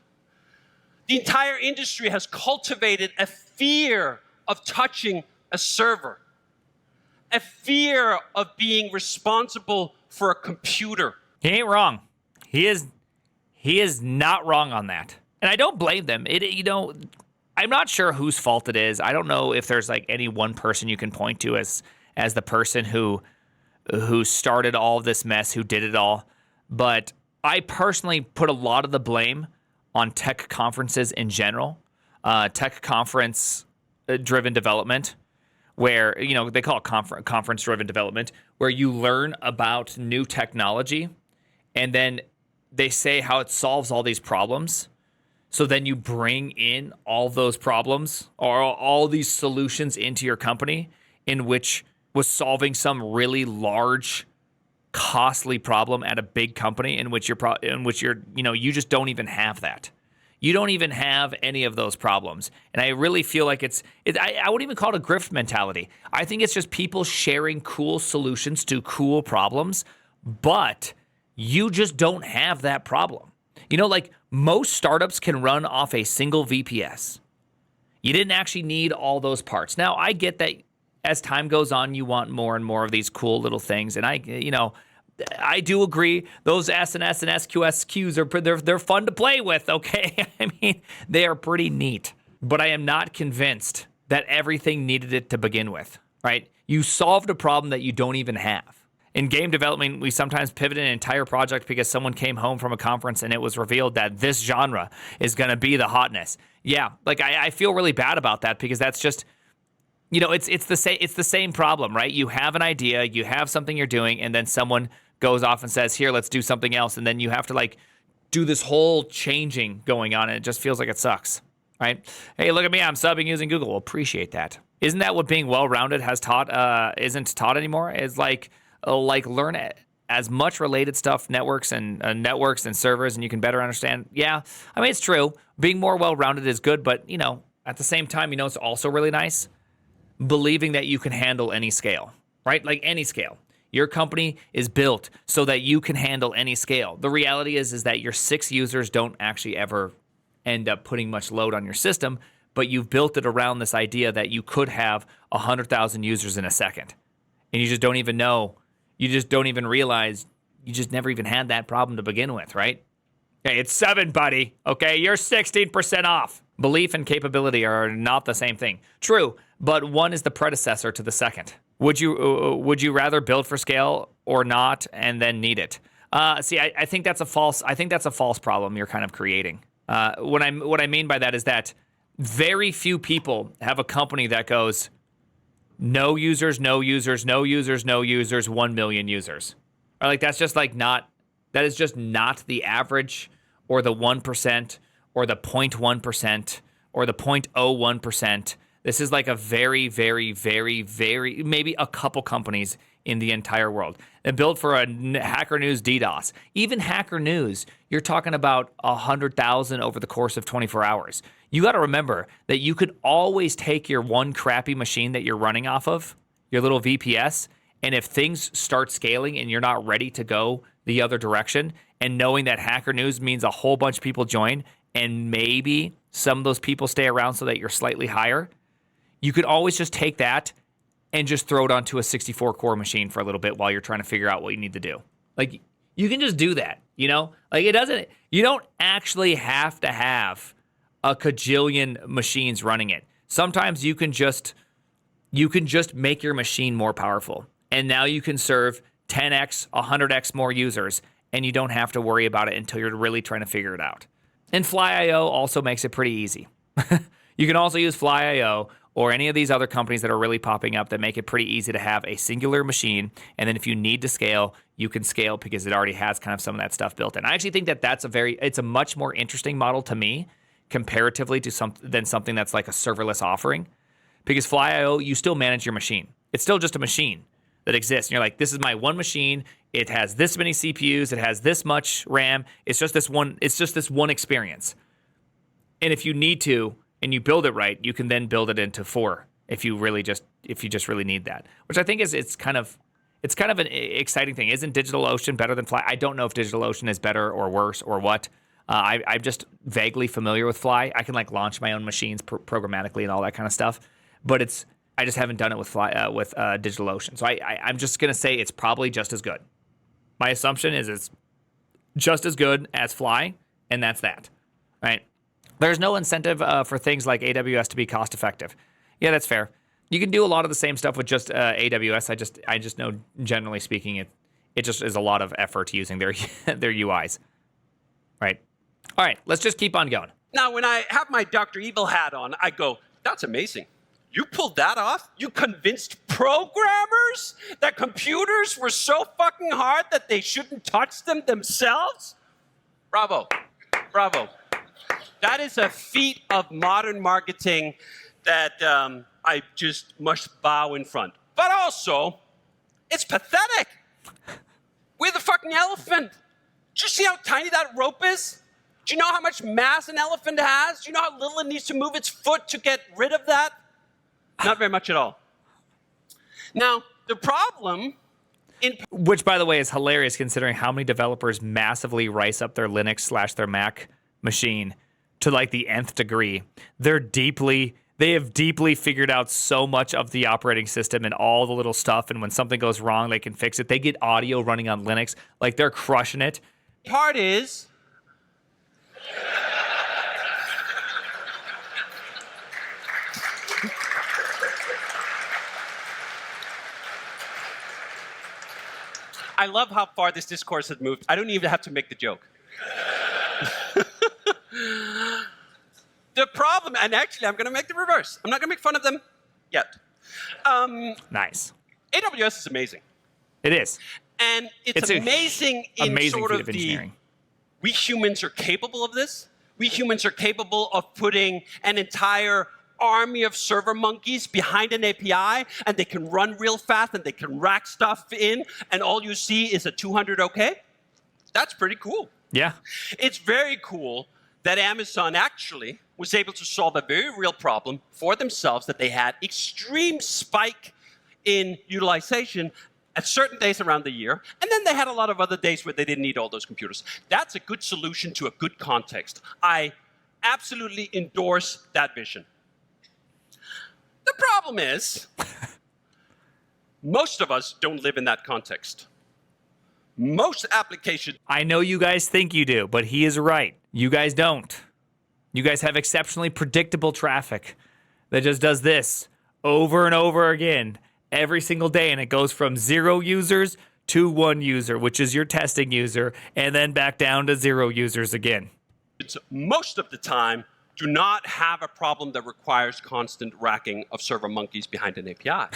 The entire industry has cultivated a fear of touching a server, a fear of being responsible for a computer. He ain't wrong. He is not wrong on that. And I don't blame them. I'm not sure whose fault it is. I don't know if there's like any one person you can point to as the person who started all of this mess, who did it all. But I personally put a lot of the blame on tech conferences in general, tech conference driven development, where, they call it conference driven development, where you learn about new technology and then they say how it solves all these problems. So then you bring in all those problems or all these solutions into your company, in which was solving some really large, costly problem at a big company, in which you just don't even have that. You don't even have any of those problems. And I really feel like I wouldn't even call it a grift mentality. I think it's just people sharing cool solutions to cool problems, but you just don't have that problem. Like most startups can run off a single VPS. You didn't actually need all those parts. Now, I get that as time goes on, you want more and more of these cool little things. And I do agree, those SNS and SQSQs they're fun to play with, okay? I mean, they are pretty neat. But I am not convinced that everything needed it to begin with, right? You solved a problem that you don't even have. In game development, we sometimes pivot an entire project because someone came home from a conference and it was revealed that this genre is going to be the hotness. Yeah, like I feel really bad about that, because that's just, it's the same problem, right? You have an idea, you have something you're doing, and then someone goes off and says, here, let's do something else. And then you have to like do this whole changing going on. And it just feels like it sucks, right? Hey, look at me. I'm subbing using Google. Well, appreciate that. Isn't that what being well-rounded has taught, isn't taught anymore? Is like learn it. As much related stuff, networks and servers, and you can better understand. Yeah, I mean, it's true. Being more well-rounded is good, but, you know, at the same time, you know, it's also really nice believing that you can handle any scale, right? Like any scale. Your company is built so that you can handle any scale. The reality is that your 6 users don't actually ever end up putting much load on your system, but you've built it around this idea that you could have 100,000 users in a second. And you just don't even know. You just don't even realize you just never even had that problem to begin with, right? Hey, it's 7, buddy. Okay, you're 16% off. Belief and capability are not the same thing. True, but one is the predecessor to the second. Would you rather build for scale or not, and then need it? See, I think that's a false. I think that's a false problem you're kind of creating. What I mean by that is that very few people have a company that goes no users, no users, no users, no users, 1 million users. Or like that's just like not. That is just not the average, or the 1%, or the 0.1%, or the 0.01%. This is like a very, very, very, very, maybe a couple companies in the entire world. And built for a Hacker News DDoS. Even Hacker News, you're talking about 100,000 over the course of 24 hours. You got to remember that you could always take your one crappy machine that you're running off of, your little VPS, and if things start scaling and you're not ready to go the other direction, and knowing that Hacker News means a whole bunch of people join, and maybe some of those people stay around so that you're slightly higher, you could always just take that and just throw it onto a 64-core machine for a little bit while you're trying to figure out what you need to do. Like, you can just do that, you know? Like, you don't actually have to have a cajillion machines running it. Sometimes you can just make your machine more powerful. And now you can serve 10x, 100x more users, and you don't have to worry about it until you're really trying to figure it out. And Flyio also makes it pretty easy. You can also use Flyio or any of these other companies that are really popping up that make it pretty easy to have a singular machine. And then if you need to scale, you can scale because it already has kind of some of that stuff built in. I actually think that it's a much more interesting model to me comparatively to than something that's like a serverless offering. Because Flyio, you still manage your machine. It's still just a machine that exists. And you're like, this is my one machine. It has this many CPUs. It has this much RAM. It's just this one experience. And if you need to, and you build it right, you can then build it into 4 if you just really need that. Which I think it's kind of an exciting thing. Isn't DigitalOcean better than Fly? I don't know if DigitalOcean is better or worse or what. I'm just vaguely familiar with Fly. I can like launch my own machines programmatically and all that kind of stuff. But I just haven't done it with DigitalOcean. So I'm just gonna say it's probably just as good. My assumption is it's just as good as Fly, and that's that, right? There's no incentive for things like AWS to be cost effective. Yeah, that's fair. You can do a lot of the same stuff with just AWS. I just know, generally speaking, it just is a lot of effort using their UIs, right? All right, let's just keep on going. Now, when I have my Dr. Evil hat on, I go, that's amazing. You pulled that off? You convinced programmers that computers were so fucking hard that they shouldn't touch them themselves? Bravo. Bravo. That is a feat of modern marketing that I just must bow in front. But also, it's pathetic. We're the fucking elephant. Do you see how tiny that rope is? Do you know how much mass an elephant has? Do you know how little it needs to move its foot to get rid of that? Not very much at all. Now, the problem which, by the way, is hilarious considering how many developers massively rice up their Linux / their Mac machine to like the nth degree. They have deeply figured out so much of the operating system and all the little stuff, and when something goes wrong, they can fix it. They get audio running on Linux, like they're crushing it. Part is I love how far this discourse has moved. I don't even have to make the joke. The problem, and actually I'm going to make the reverse. I'm not going to make fun of them yet. Nice. AWS is amazing. It is. And it's a amazing in amazing sort feat of of the engineering. we humans are capable of this. We humans are capable of putting an entire army of server monkeys behind an API, and they can run real fast, and they can rack stuff in, and all you see is a 200 OK. That's pretty cool. Yeah. It's very cool that Amazon actually was able to solve a very real problem for themselves, that they had extreme spike in utilization at certain days around the year, and then they had a lot of other days where they didn't need all those computers. That's a good solution to a good context. I absolutely endorse that vision. The problem is, most of us don't live in that context. Most applications. I know you guys think you do, but he is right. You guys don't. You guys have exceptionally predictable traffic that just does this over and over again every single day, and it goes from 0 users to 1 user, which is your testing user, and then back down to 0 users again. Most of the time do not have a problem that requires constant racking of server monkeys behind an API.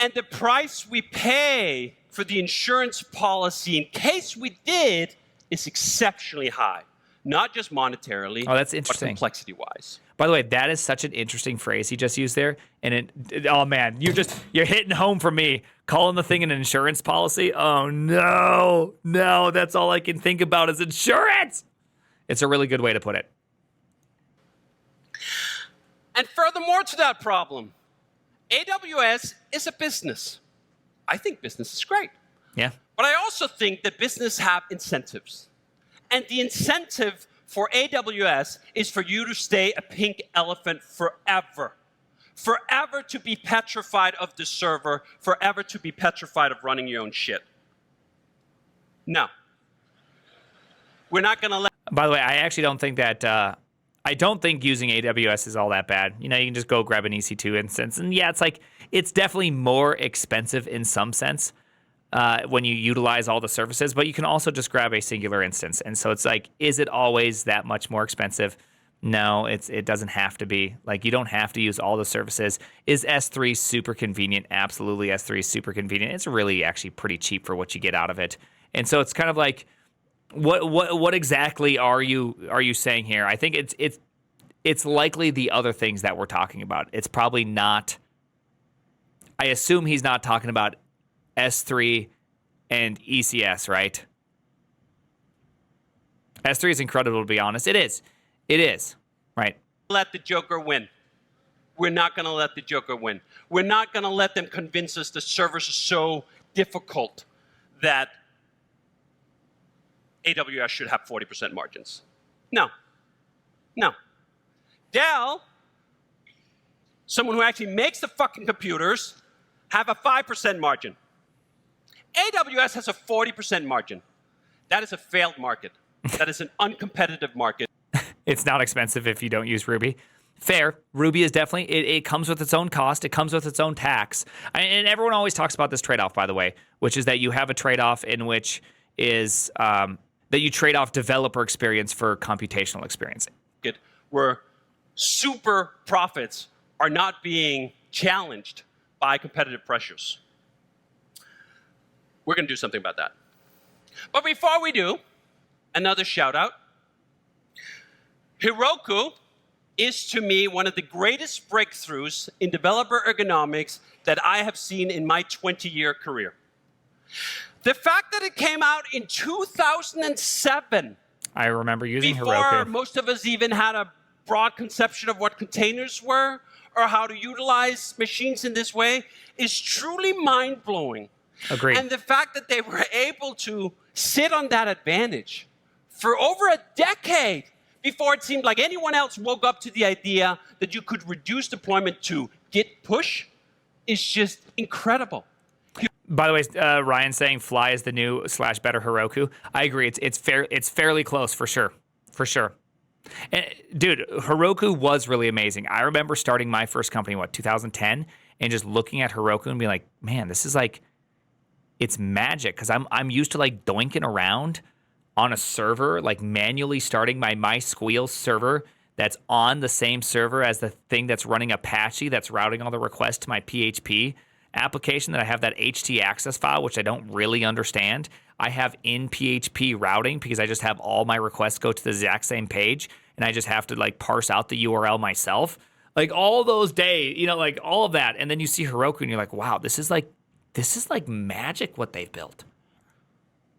And the price we pay for the insurance policy in case we did is exceptionally high, not just monetarily, Oh, that's but interesting. complexity-wise. By the way, that is such an interesting phrase he just used there. And oh man, you're hitting home for me. Calling the thing an insurance policy. Oh no, that's all I can think about is insurance. It's a really good way to put it. And furthermore to that problem, AWS is a business. I think business is great. Yeah. But I also think that business have incentives. And the incentive for AWS is for you to stay a pink elephant forever. Forever to be petrified of the server, forever to be petrified of running your own shit. No. We're not going to let... By the way, I actually don't think that... I don't think using AWS is all that bad. You know, you can just go grab an EC2 instance. And yeah, it's definitely more expensive in some sense when you utilize all the services, but you can also just grab a singular instance. And so it's like, is it always that much more expensive? No, it doesn't have to be. Like, you don't have to use all the services. Is S3 super convenient? Absolutely, S3 is super convenient. It's really actually pretty cheap for what you get out of it. And so it's kind of like, what exactly are you saying here? I think it's likely the other things that we're talking about. It's probably not. I assume he's not talking about S3 and ECS, right? S3 is incredible, to be honest. It is, right? Let the Joker win. We're not going to let the Joker win. We're not going to let them convince us the servers are so difficult that AWS should have 40% margins. No. Dell, someone who actually makes the fucking computers, have a 5% margin. AWS has a 40% margin. That is a failed market. That is an uncompetitive market. It's not expensive if you don't use Ruby. Fair. Ruby is definitely, it comes with its own cost. It comes with its own tax. And everyone always talks about this trade-off, by the way, which is that you have a trade-off in which is that you trade off developer experience for computational experience. Where super profits are not being challenged by competitive pressures. We're going to do something about that. But before we do, another shout out. Heroku is, to me, one of the greatest breakthroughs in developer ergonomics that I have seen in my 20-year career. The fact that it came out in 2007, I remember using before Heroku. most of us even had a broad conception of what containers were or how to utilize machines in this way, is truly mind-blowing. Agreed. And the fact that they were able to sit on that advantage for over a decade before it seemed like anyone else woke up to the idea that you could reduce deployment to Git push is just incredible. By the way, Ryan's saying Fly is the new / better Heroku. I agree. It's fairly close for sure. And, dude, Heroku was really amazing. I remember starting my first company, 2010, and just looking at Heroku and being like, man, this is like, it's magic, because I'm used to like doinking around on a server, like manually starting my MySQL server that's on the same server as the thing that's running Apache that's routing all the requests to my PHP. application that I have that HT access file, which I don't really understand. I have in PHP routing because I just have all my requests go to the exact same page, and I just have to like parse out the URL myself. Like all those days, you know, like all of that. And then you see Heroku and you're like, wow, this is like magic what they've built.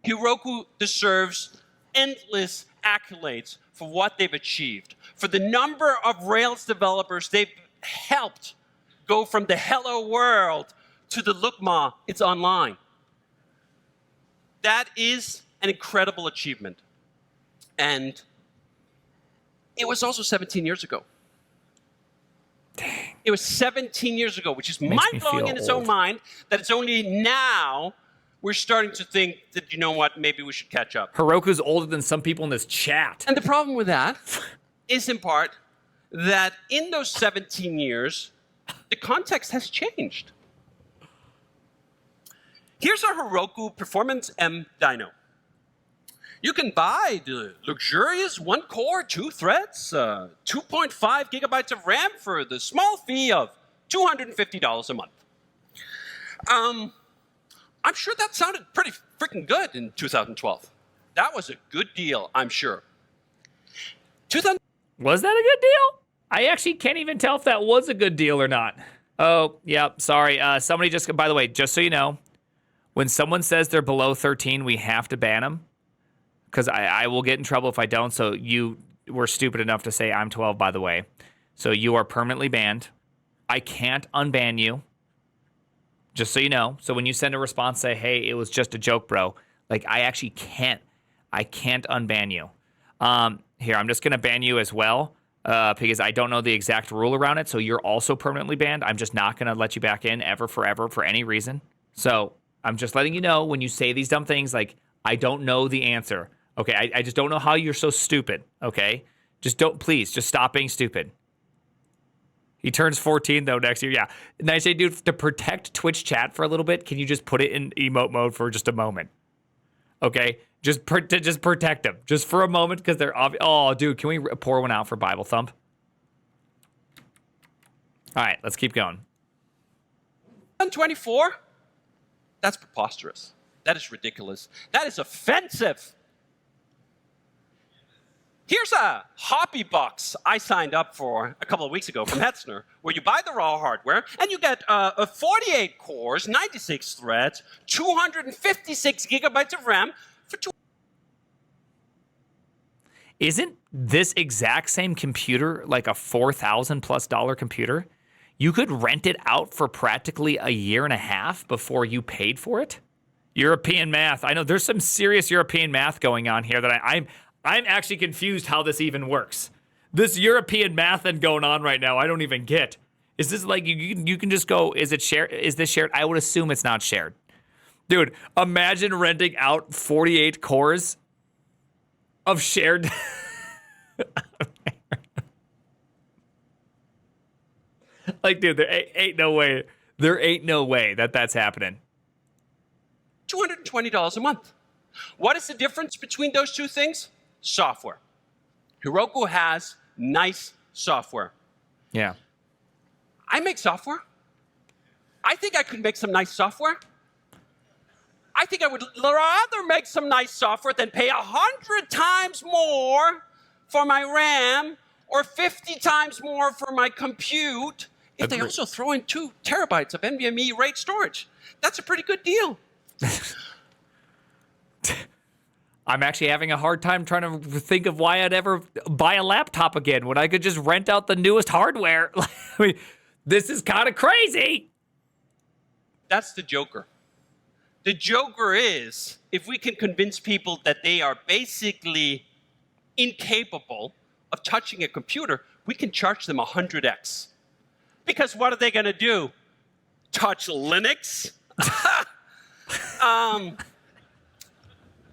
Heroku deserves endless accolades for what they've achieved, for the number of Rails developers they've helped go from the hello world to the look ma, it's online. That is an incredible achievement. And it was also 17 years ago. Dang. It was 17 years ago, which is Makes me mind-blowing feel in its old. own mind, that it's only now we're starting to think that, you know what, maybe we should catch up. Heroku's older than some people in this chat. And the problem with that is in part that in those 17 years, the context has changed. Here's our Heroku Performance M Dyno. You can buy the luxurious 1-core, 2 threads, 2.5 gigabytes of RAM for the small fee of $250 a month. I'm sure that sounded pretty freaking good in 2012. That was a good deal, I'm sure. Was that a good deal? I actually can't even tell if that was a good deal or not. Oh, yeah, sorry. Somebody just, by the way, just so you know, when someone says they're below 13, we have to ban them. Because I will get in trouble if I don't. So you were stupid enough to say I'm 12, by the way. So you are permanently banned. I can't unban you. Just so you know. So when you send a response, say, hey, it was just a joke, bro. Like, I actually can't. I can't unban you. Here, I'm just going to ban you as well. Because I don't know the exact rule around it. So you're also permanently banned. I'm just not going to let you back in ever, forever, for any reason. So I'm just letting you know when you say these dumb things, like, I don't know the answer. Okay, I just don't know how you're so stupid, okay? Please, just stop being stupid. He turns 14, though, next year, yeah. And I say, dude, to protect Twitch chat for a little bit, can you just put it in emote mode for just a moment? Okay? Just protect them, just for a moment, because they're obvious. Oh, dude, can we pour one out for Bible Thump? All right, let's keep going. 24? That's preposterous. That is ridiculous. That is offensive. Here's a hobby box I signed up for a couple of weeks ago from Hetzner, where you buy the raw hardware and you get 48 cores, 96 threads, 256 gigabytes of RAM for Isn't this exact same computer like a $4,000+ computer? You could rent it out for practically a year and a half before you paid for it? European math. I know there's some serious European math going on here that I'm actually confused how this even works. This European math that's going on right now, I don't even get. Is this like you can just go, is it shared? Is this shared? I would assume it's not shared. Dude, imagine renting out 48 cores of shared. Like, dude, there ain't no way. There ain't no way that that's happening. $220 a month. What is the difference between those two things? Software. Heroku has nice software. Yeah. I make software. I think I could make some nice software. I think I would rather make some nice software than pay 100 times more for my RAM or 50 times more for my compute if they also throw in 2 terabytes of NVMe RAID storage. That's a pretty good deal. I'm actually having a hard time trying to think of why I'd ever buy a laptop again when I could just rent out the newest hardware. I mean, this is kind of crazy. That's the joker. The joker is if we can convince people that they are basically incapable of touching a computer, we can charge them 100x. Because what are they going to do? Touch Linux?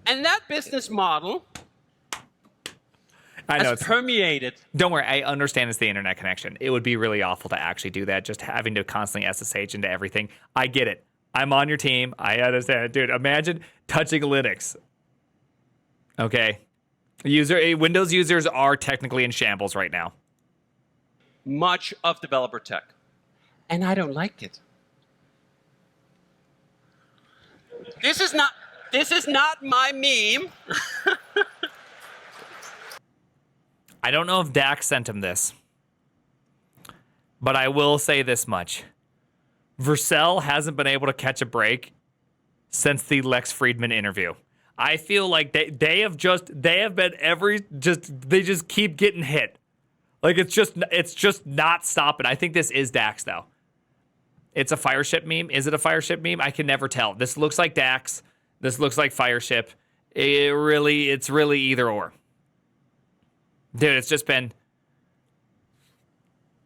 And that business model has permeated. Don't worry, I understand it's the internet connection. It would be really awful to actually do that, just having to constantly SSH into everything. I get it. I'm on your team. I understand it. Dude, imagine touching Linux. Okay. Windows users are technically in shambles right now. Much of developer tech. And I don't like it. This is not my meme. I don't know if Dax sent him this, but I will say this much. Vercel hasn't been able to catch a break since the Lex Friedman interview. I feel like they just keep getting hit. Like it's just not stopping. I think this is Dax though. It's a Fireship meme. Is it a Fireship meme? I can never tell. This looks like Dax. This looks like Fireship. It's really either or. Dude, it's just been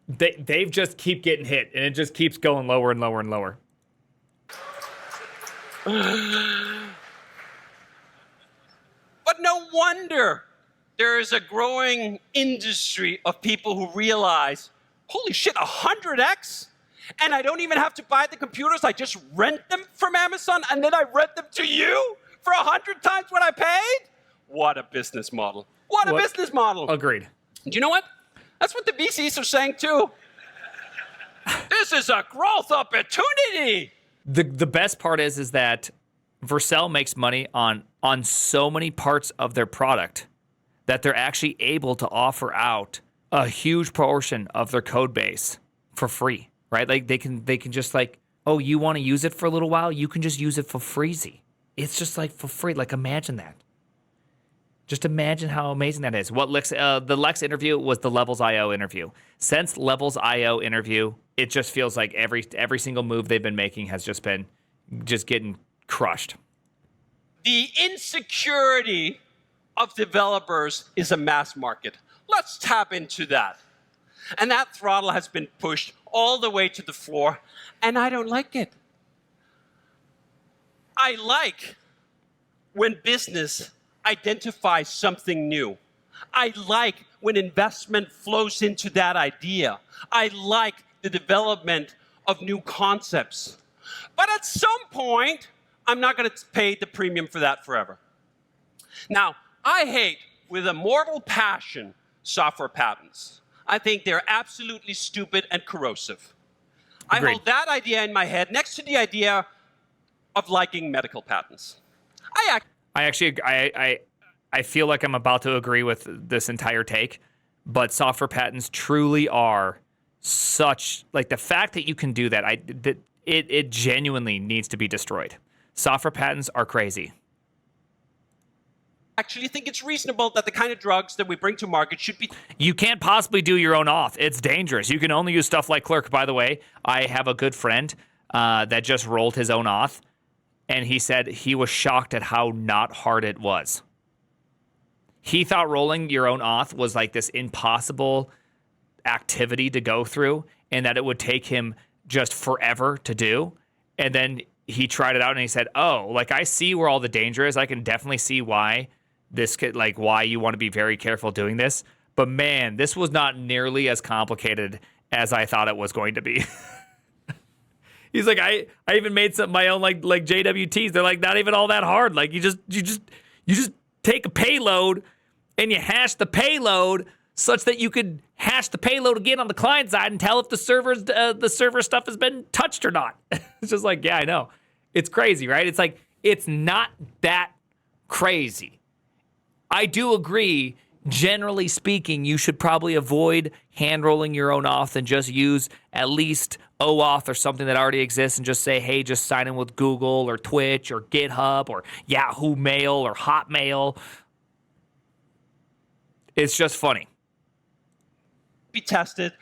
they've just keep getting hit and it just keeps going lower and lower and lower. But no wonder there is a growing industry of people who realize, holy shit, 100x? And I don't even have to buy the computers. I just rent them from Amazon and then I rent them to you for 100 times what I paid? What a business model. What a business model. Agreed. Do you know what? That's what the VCs are saying too. This is a growth opportunity. The best part is that Vercel makes money on so many parts of their product that they're actually able to offer out a huge portion of their code base for free, right? Like they can just like, oh, you want to use it for a little while? You can just use it for freezy. It's just like for free. Like imagine that. Just imagine how amazing that is. The Lex interview was the Levels.io interview. Since Levels.io interview, it just feels like every single move they've been making has just been getting crushed. The insecurity of developers is a mass market. Let's tap into that. And that throttle has been pushed all the way to the floor, and I don't like it. I like when business identifies something new. I like when investment flows into that idea. I like the development of new concepts. But at some point, I'm not going to pay the premium for that forever. Now, I hate with a mortal passion software patents. I think they're absolutely stupid and corrosive. Agreed. I hold that idea in my head next to the idea of liking medical patents. I feel like I'm about to agree with this entire take, but software patents truly are such, like the fact that you can do that, it genuinely needs to be destroyed. Software patents are crazy. I actually think it's reasonable that the kind of drugs that we bring to market should be... You can't possibly do your own auth. It's dangerous. You can only use stuff like Clerk. By the way, I have a good friend that just rolled his own auth, and he said he was shocked at how not hard it was. He thought rolling your own auth was like this impossible activity to go through and that it would take him just forever to do. And then he tried it out and he said, oh, like I see where all the danger is. I can definitely see why this could, like why you want to be very careful doing this. But man, this was not nearly as complicated as I thought it was going to be. He's like, I even made my own like JWTs. They're like not even all that hard. Like you just take a payload and you hash the payload such that you could hash the payload again on the client side and tell if the server stuff has been touched or not. It's just like, yeah, I know. It's crazy, right? It's like, it's not that crazy. I do agree, generally speaking, you should probably avoid hand-rolling your own auth and just use at least OAuth or something that already exists and just say, hey, just sign in with Google or Twitch or GitHub or Yahoo Mail or Hotmail. It's just funny. Be tested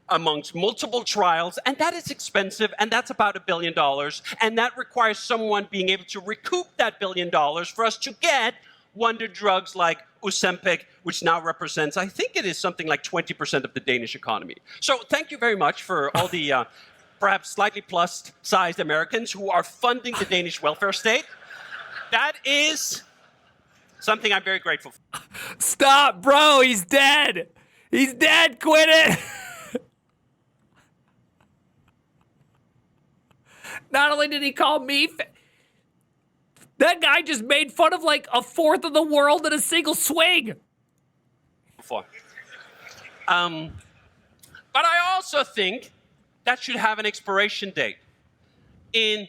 amongst multiple trials, and that is expensive, and that's about $1 billion, and that requires someone being able to recoup that $1 billion for us to get wonder drugs like Ozempic, which now represents, I think it is something like 20% of the Danish economy. So thank you very much for all the perhaps slightly plus-sized Americans who are funding the Danish welfare state. That is something I'm very grateful for. Stop, bro. He's dead. He's dead. Quit it. Not only did he call me, that guy just made fun of like a fourth of the world in a single swing. But I also think that should have an expiration date. In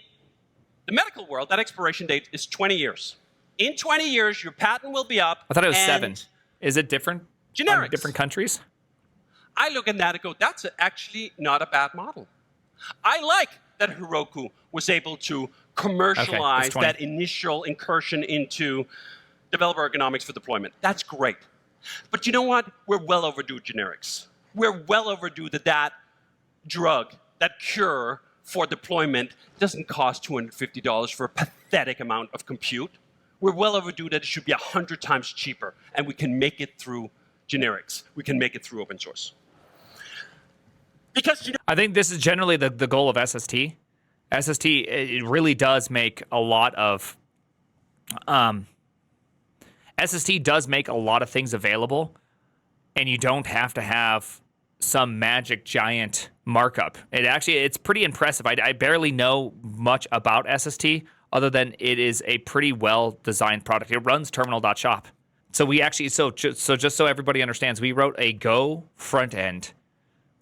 The medical world, that expiration date is 20 years. In 20 years, your patent will be up. I thought it was and 7. Is it different? Generics. On different countries? I look at that and go, that's actually not a bad model. I like that Heroku was able to commercialize that initial incursion into developer ergonomics for deployment. That's great. But you know what? We're well overdue generics. We're well overdue that drug, that cure for deployment doesn't cost $250 for a pathetic amount of compute. We're well overdue that it should be 100 times cheaper, and we can make it through generics. We can make it through open source. Because I think this is generally the goal of SST. SST, it really does make a lot of SST does make a lot of things available, and you don't have to have some magic giant markup. It's pretty impressive. I barely know much about SST other than it is a pretty well designed product. It runs terminal.shop. So we actually so just so everybody understands, we wrote a Go front end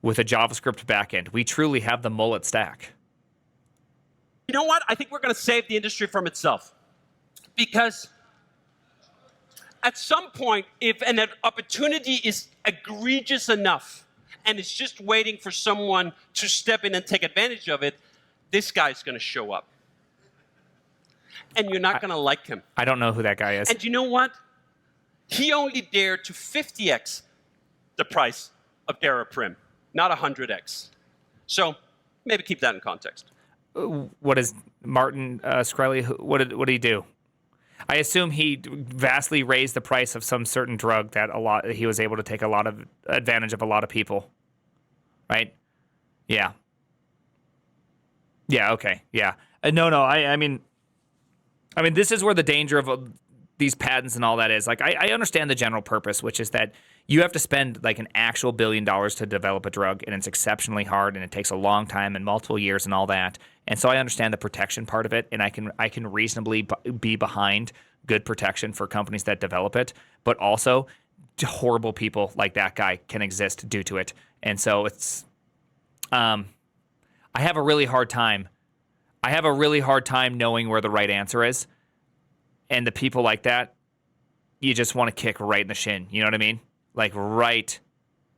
with a JavaScript backend. We truly have the mullet stack. You know what? I think we're going to save the industry from itself. Because at some point, if an opportunity is egregious enough and it's just waiting for someone to step in and take advantage of it, this guy's going to show up. And you're not going to like him. I don't know who that guy is. And you know what? He only dared to 50x the price of Daraprim, not 100x. So maybe keep that in context. What is Martin Shkreli? What did he do? I assume he vastly raised the price of some certain drug that he was able to take a lot of advantage of a lot of people, right? Yeah. Yeah. Okay. Yeah. No. I mean, this is where the danger of these patents and all that is. Like, I understand the general purpose, which is that you have to spend like an actual $1 billion to develop a drug, and it's exceptionally hard, and it takes a long time and multiple years and all that. And so I understand the protection part of it, and I can reasonably be behind good protection for companies that develop it. But also, horrible people like that guy can exist due to it. And so it's, I have a really hard time. I have a really hard time knowing where the right answer is. And the people like that, you just want to kick right in the shin. You know what I mean? Like right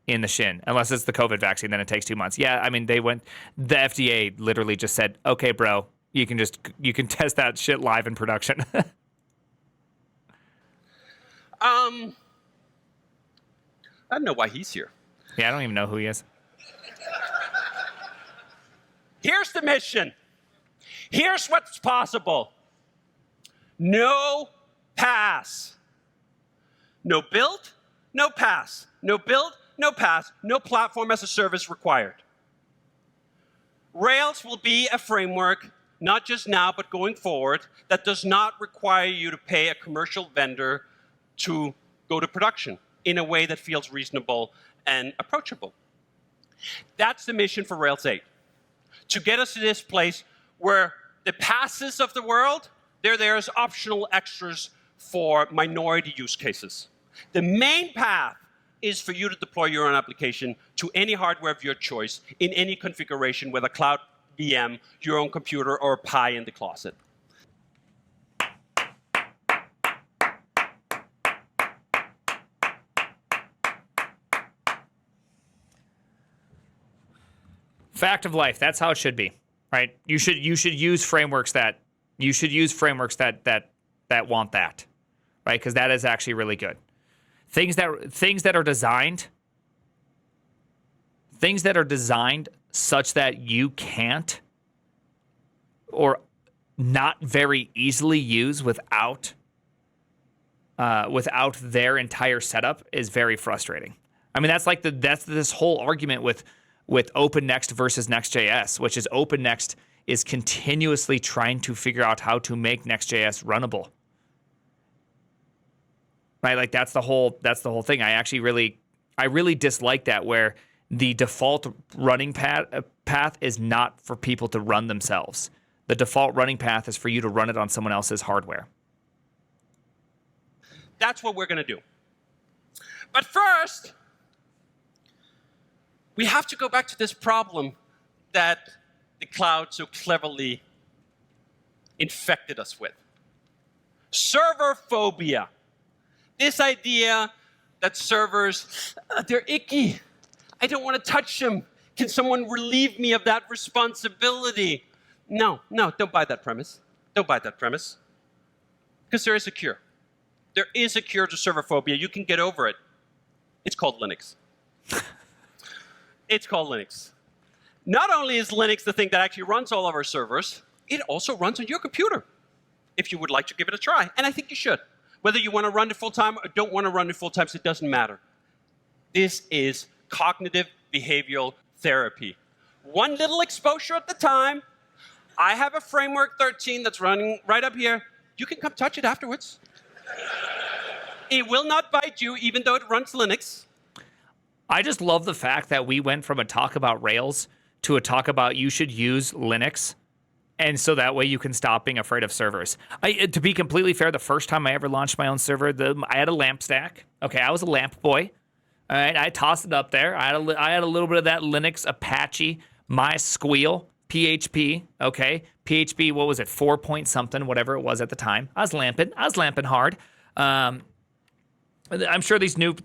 in the shin. Unless it's the COVID vaccine, then it takes 2 months. Yeah, I mean, the FDA literally just said, okay, bro, you can test that shit live in production. I don't know why he's here. Yeah, I don't even know who he is. Here's the mission. Here's what's possible. No pass. No build, no pass. No build, no pass. No platform as a service required. Rails will be a framework, not just now, but going forward, that does not require you to pay a commercial vendor to go to production in a way that feels reasonable and approachable. That's the mission for Rails 8. To get us to this place where the passes of the world, they're there as optional extras for minority use cases. The main path is for you to deploy your own application to any hardware of your choice in any configuration, whether cloud VM, your own computer, or a Pi in the closet. Fact of life. That's how it should be, right? You should use frameworks that want that, right? Because that is actually really good. Things that are designed such that you can't or not very easily use without their entire setup is very frustrating. I mean, that's this whole argument with OpenNext versus Next.js, which is OpenNext is continuously trying to figure out how to make Next.js runnable. Right? Like that's the whole thing. I really dislike that, where the default running path is not for people to run themselves. The default running path is for you to run it on someone else's hardware. That's what we're going to do. But first, we have to go back to this problem that the cloud so cleverly infected us with. Server phobia. This idea that servers, they're icky. I don't want to touch them. Can someone relieve me of that responsibility? No, don't buy that premise. Don't buy that premise. Because there is a cure. There is a cure to server phobia. You can get over it. It's called Linux. It's called Linux. Not only is Linux the thing that actually runs all of our servers, it also runs on your computer, if you would like to give it a try. And I think you should. Whether you want to run it full-time or don't want to run it full-time, it doesn't matter. This is cognitive behavioral therapy. One little exposure at the time. I have a Framework 13 that's running right up here. You can come touch it afterwards. It will not bite you, even though it runs Linux. I just love the fact that we went from a talk about Rails to a talk about you should use Linux, and so that way you can stop being afraid of servers. To be completely fair, the first time I ever launched my own server, I had a lamp stack. Okay, I was a lamp boy. All right, I tossed it up there. I had a little bit of that Linux, Apache, MySqueal, PHP. Okay, PHP. What was it? 4 point something, whatever it was at the time. I was lamping hard. I'm sure these new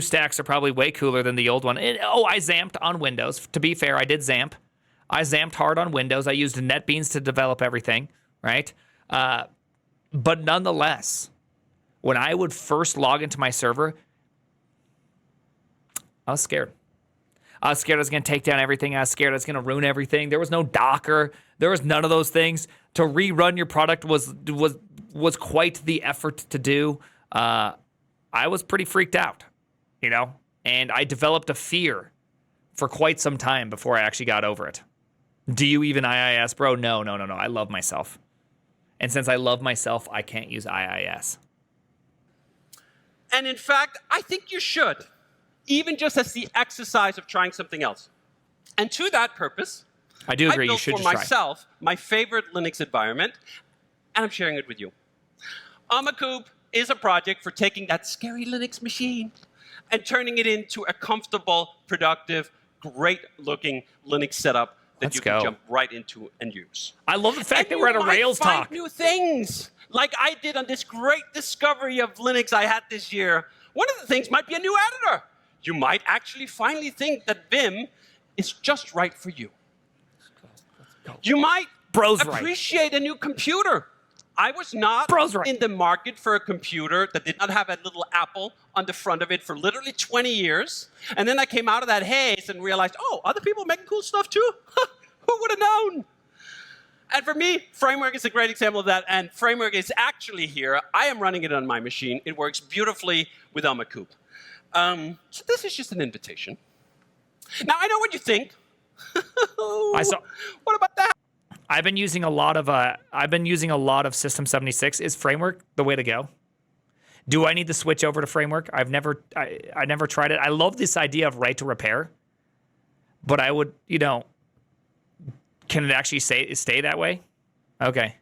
stacks are probably way cooler than the old one. I zamped on Windows. To be fair, I did zamp. I zamped hard on Windows. I used NetBeans to develop everything, right? But nonetheless, when I would first log into my server, I was scared. I was scared I was going to take down everything. I was scared I was going to ruin everything. There was no Docker. There was none of those things. To rerun your product was quite the effort to do. I was pretty freaked out, and I developed a fear for quite some time before I actually got over it. Do you even IIS, bro? No. I love myself. And since I love myself, I can't use IIS. And in fact, I think you should, even just as the exercise of trying something else. And to that purpose, I do agree. I built you should for just try. myself my favorite Linux environment, and I'm sharing it with you. Amacoup is a project for taking that scary Linux machine and turning it into a comfortable, productive, great-looking Linux setup that you can jump right into and use. I love the fact that we're at a Rails talk. New things, like I did on this great discovery of Linux I had this year. One of the things might be a new editor. You might actually finally think that Vim is just right for you. You might appreciate a new computer. I was not in the market for a computer that did not have a little Apple on the front of it for literally 20 years. And then I came out of that haze and realized, other people making cool stuff too? Who would have known? And for me, Framework is a great example of that. And Framework is actually here. I am running it on my machine. It works beautifully with Amacoup. So this is just an invitation. Now, I know what you think. What about that? I've been using a lot of System 76. Is Framework the way to go? Do I need to switch over to Framework? I never tried it. I love this idea of right to repair, but I would, can it actually stay that way? Okay.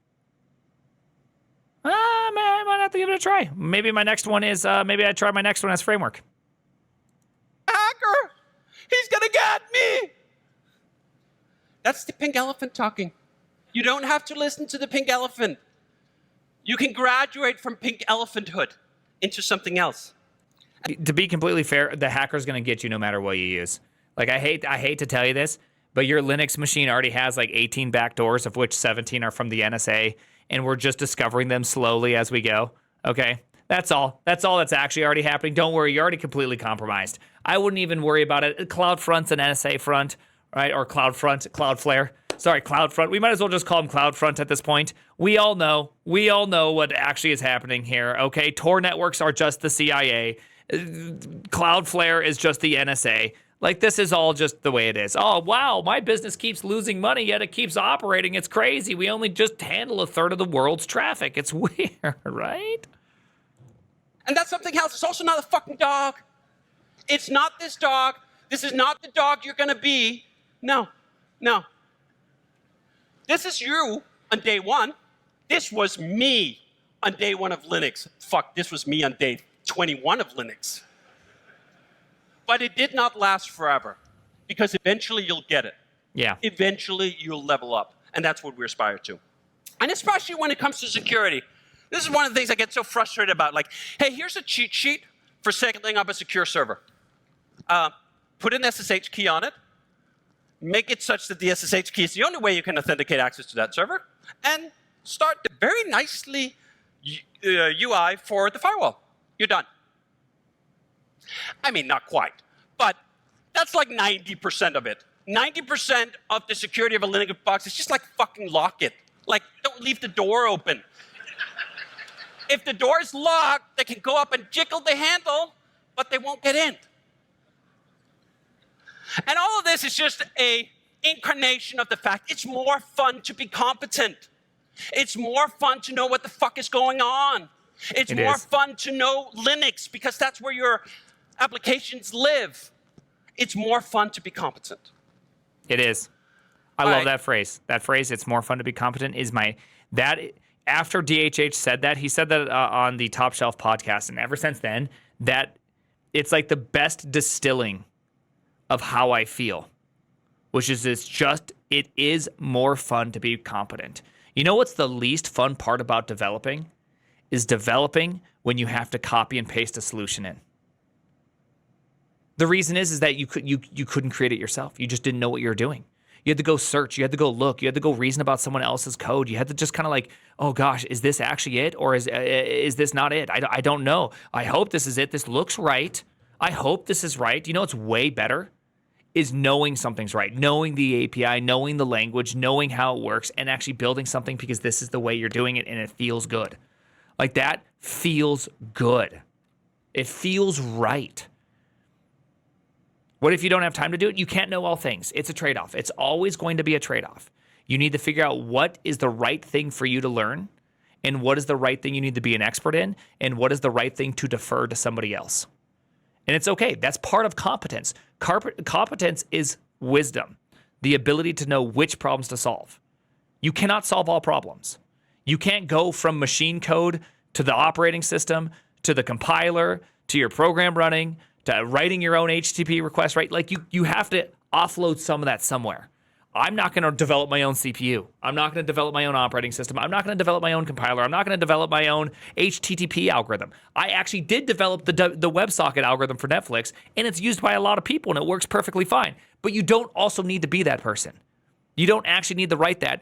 I might have to give it a try. Maybe my next one is maybe I try my next one as Framework. Hacker, he's gonna get me. That's the pink elephant talking. You don't have to listen to the pink elephant. You can graduate from pink elephanthood into something else. To be completely fair, the hacker's going to get you no matter what you use. Like, I hate to tell you this, but your Linux machine already has like 18 backdoors, of which 17 are from the NSA, and we're just discovering them slowly as we go. Okay? That's all. That's all that's actually already happening. Don't worry, you're already completely compromised. I wouldn't even worry about it. CloudFront's an NSA front, right? Or Cloudflare. Sorry, CloudFront. We might as well just call them CloudFront at this point. We all know what actually is happening here, okay? Tor networks are just the CIA. Cloudflare is just the NSA. Like, this is all just the way it is. Oh, wow, my business keeps losing money, yet it keeps operating. It's crazy. We only just handle a third of the world's traffic. It's weird, right? And that's something else. It's also not a fucking dog. It's not this dog. This is not the dog you're going to be. No. This is you on day one. This was me on day one of Linux. Fuck, this was me on day 21 of Linux. But it did not last forever, because eventually you'll get it. Yeah. Eventually you'll level up. And that's what we aspire to. And especially when it comes to security. This is one of the things I get so frustrated about. Like, hey, here's a cheat sheet for setting up a secure server. Put an SSH key on it. Make it such that the SSH key is the only way you can authenticate access to that server. And start the very nicely UI for the firewall. You're done. I mean, not quite. But that's like 90% of it. 90% of the security of a Linux box is just like fucking lock it. Like, don't leave the door open. If the door is locked, they can go up and jiggle the handle, but they won't get in. And all of this is just an incarnation of the fact it's more fun to be competent. It's more fun to know what the fuck is going on. It's more fun to know Linux because that's where your applications live. It's more fun to be competent. It is. I love that phrase. That phrase, it's more fun to be competent, is after DHH said that, he said that on the Top Shelf podcast, and ever since then, that it's like the best distilling of how I feel, which is it is more fun to be competent. You know what's the least fun part about developing? Is developing when you have to copy and paste a solution in. The reason is that you couldn't create it yourself. You just didn't know what you were doing. You had to go search. You had to go look. You had to go reason about someone else's code. You had to just kind of like, oh gosh, is this actually it, or is this not it? I don't know. I hope this is it. This looks right. I hope this is right. You know what's way better is knowing something's right, knowing the API, knowing the language, knowing how it works, and actually building something because this is the way you're doing it and it feels good. Like that feels good. It feels right. What if you don't have time to do it? You can't know all things. It's a trade-off. It's always going to be a trade-off. You need to figure out what is the right thing for you to learn, and what is the right thing you need to be an expert in, and what is the right thing to defer to somebody else. And it's okay. That's part of competence. Competence is wisdom, the ability to know which problems to solve. You cannot solve all problems. You can't go from machine code to the operating system, to the compiler, to your program running, to writing your own HTTP request, right? Like you have to offload some of that somewhere. I'm not going to develop my own CPU. I'm not going to develop my own operating system. I'm not going to develop my own compiler. I'm not going to develop my own HTTP algorithm. I actually did develop the WebSocket algorithm for Netflix, and it's used by a lot of people, and it works perfectly fine. But you don't also need to be that person. You don't actually need to write that.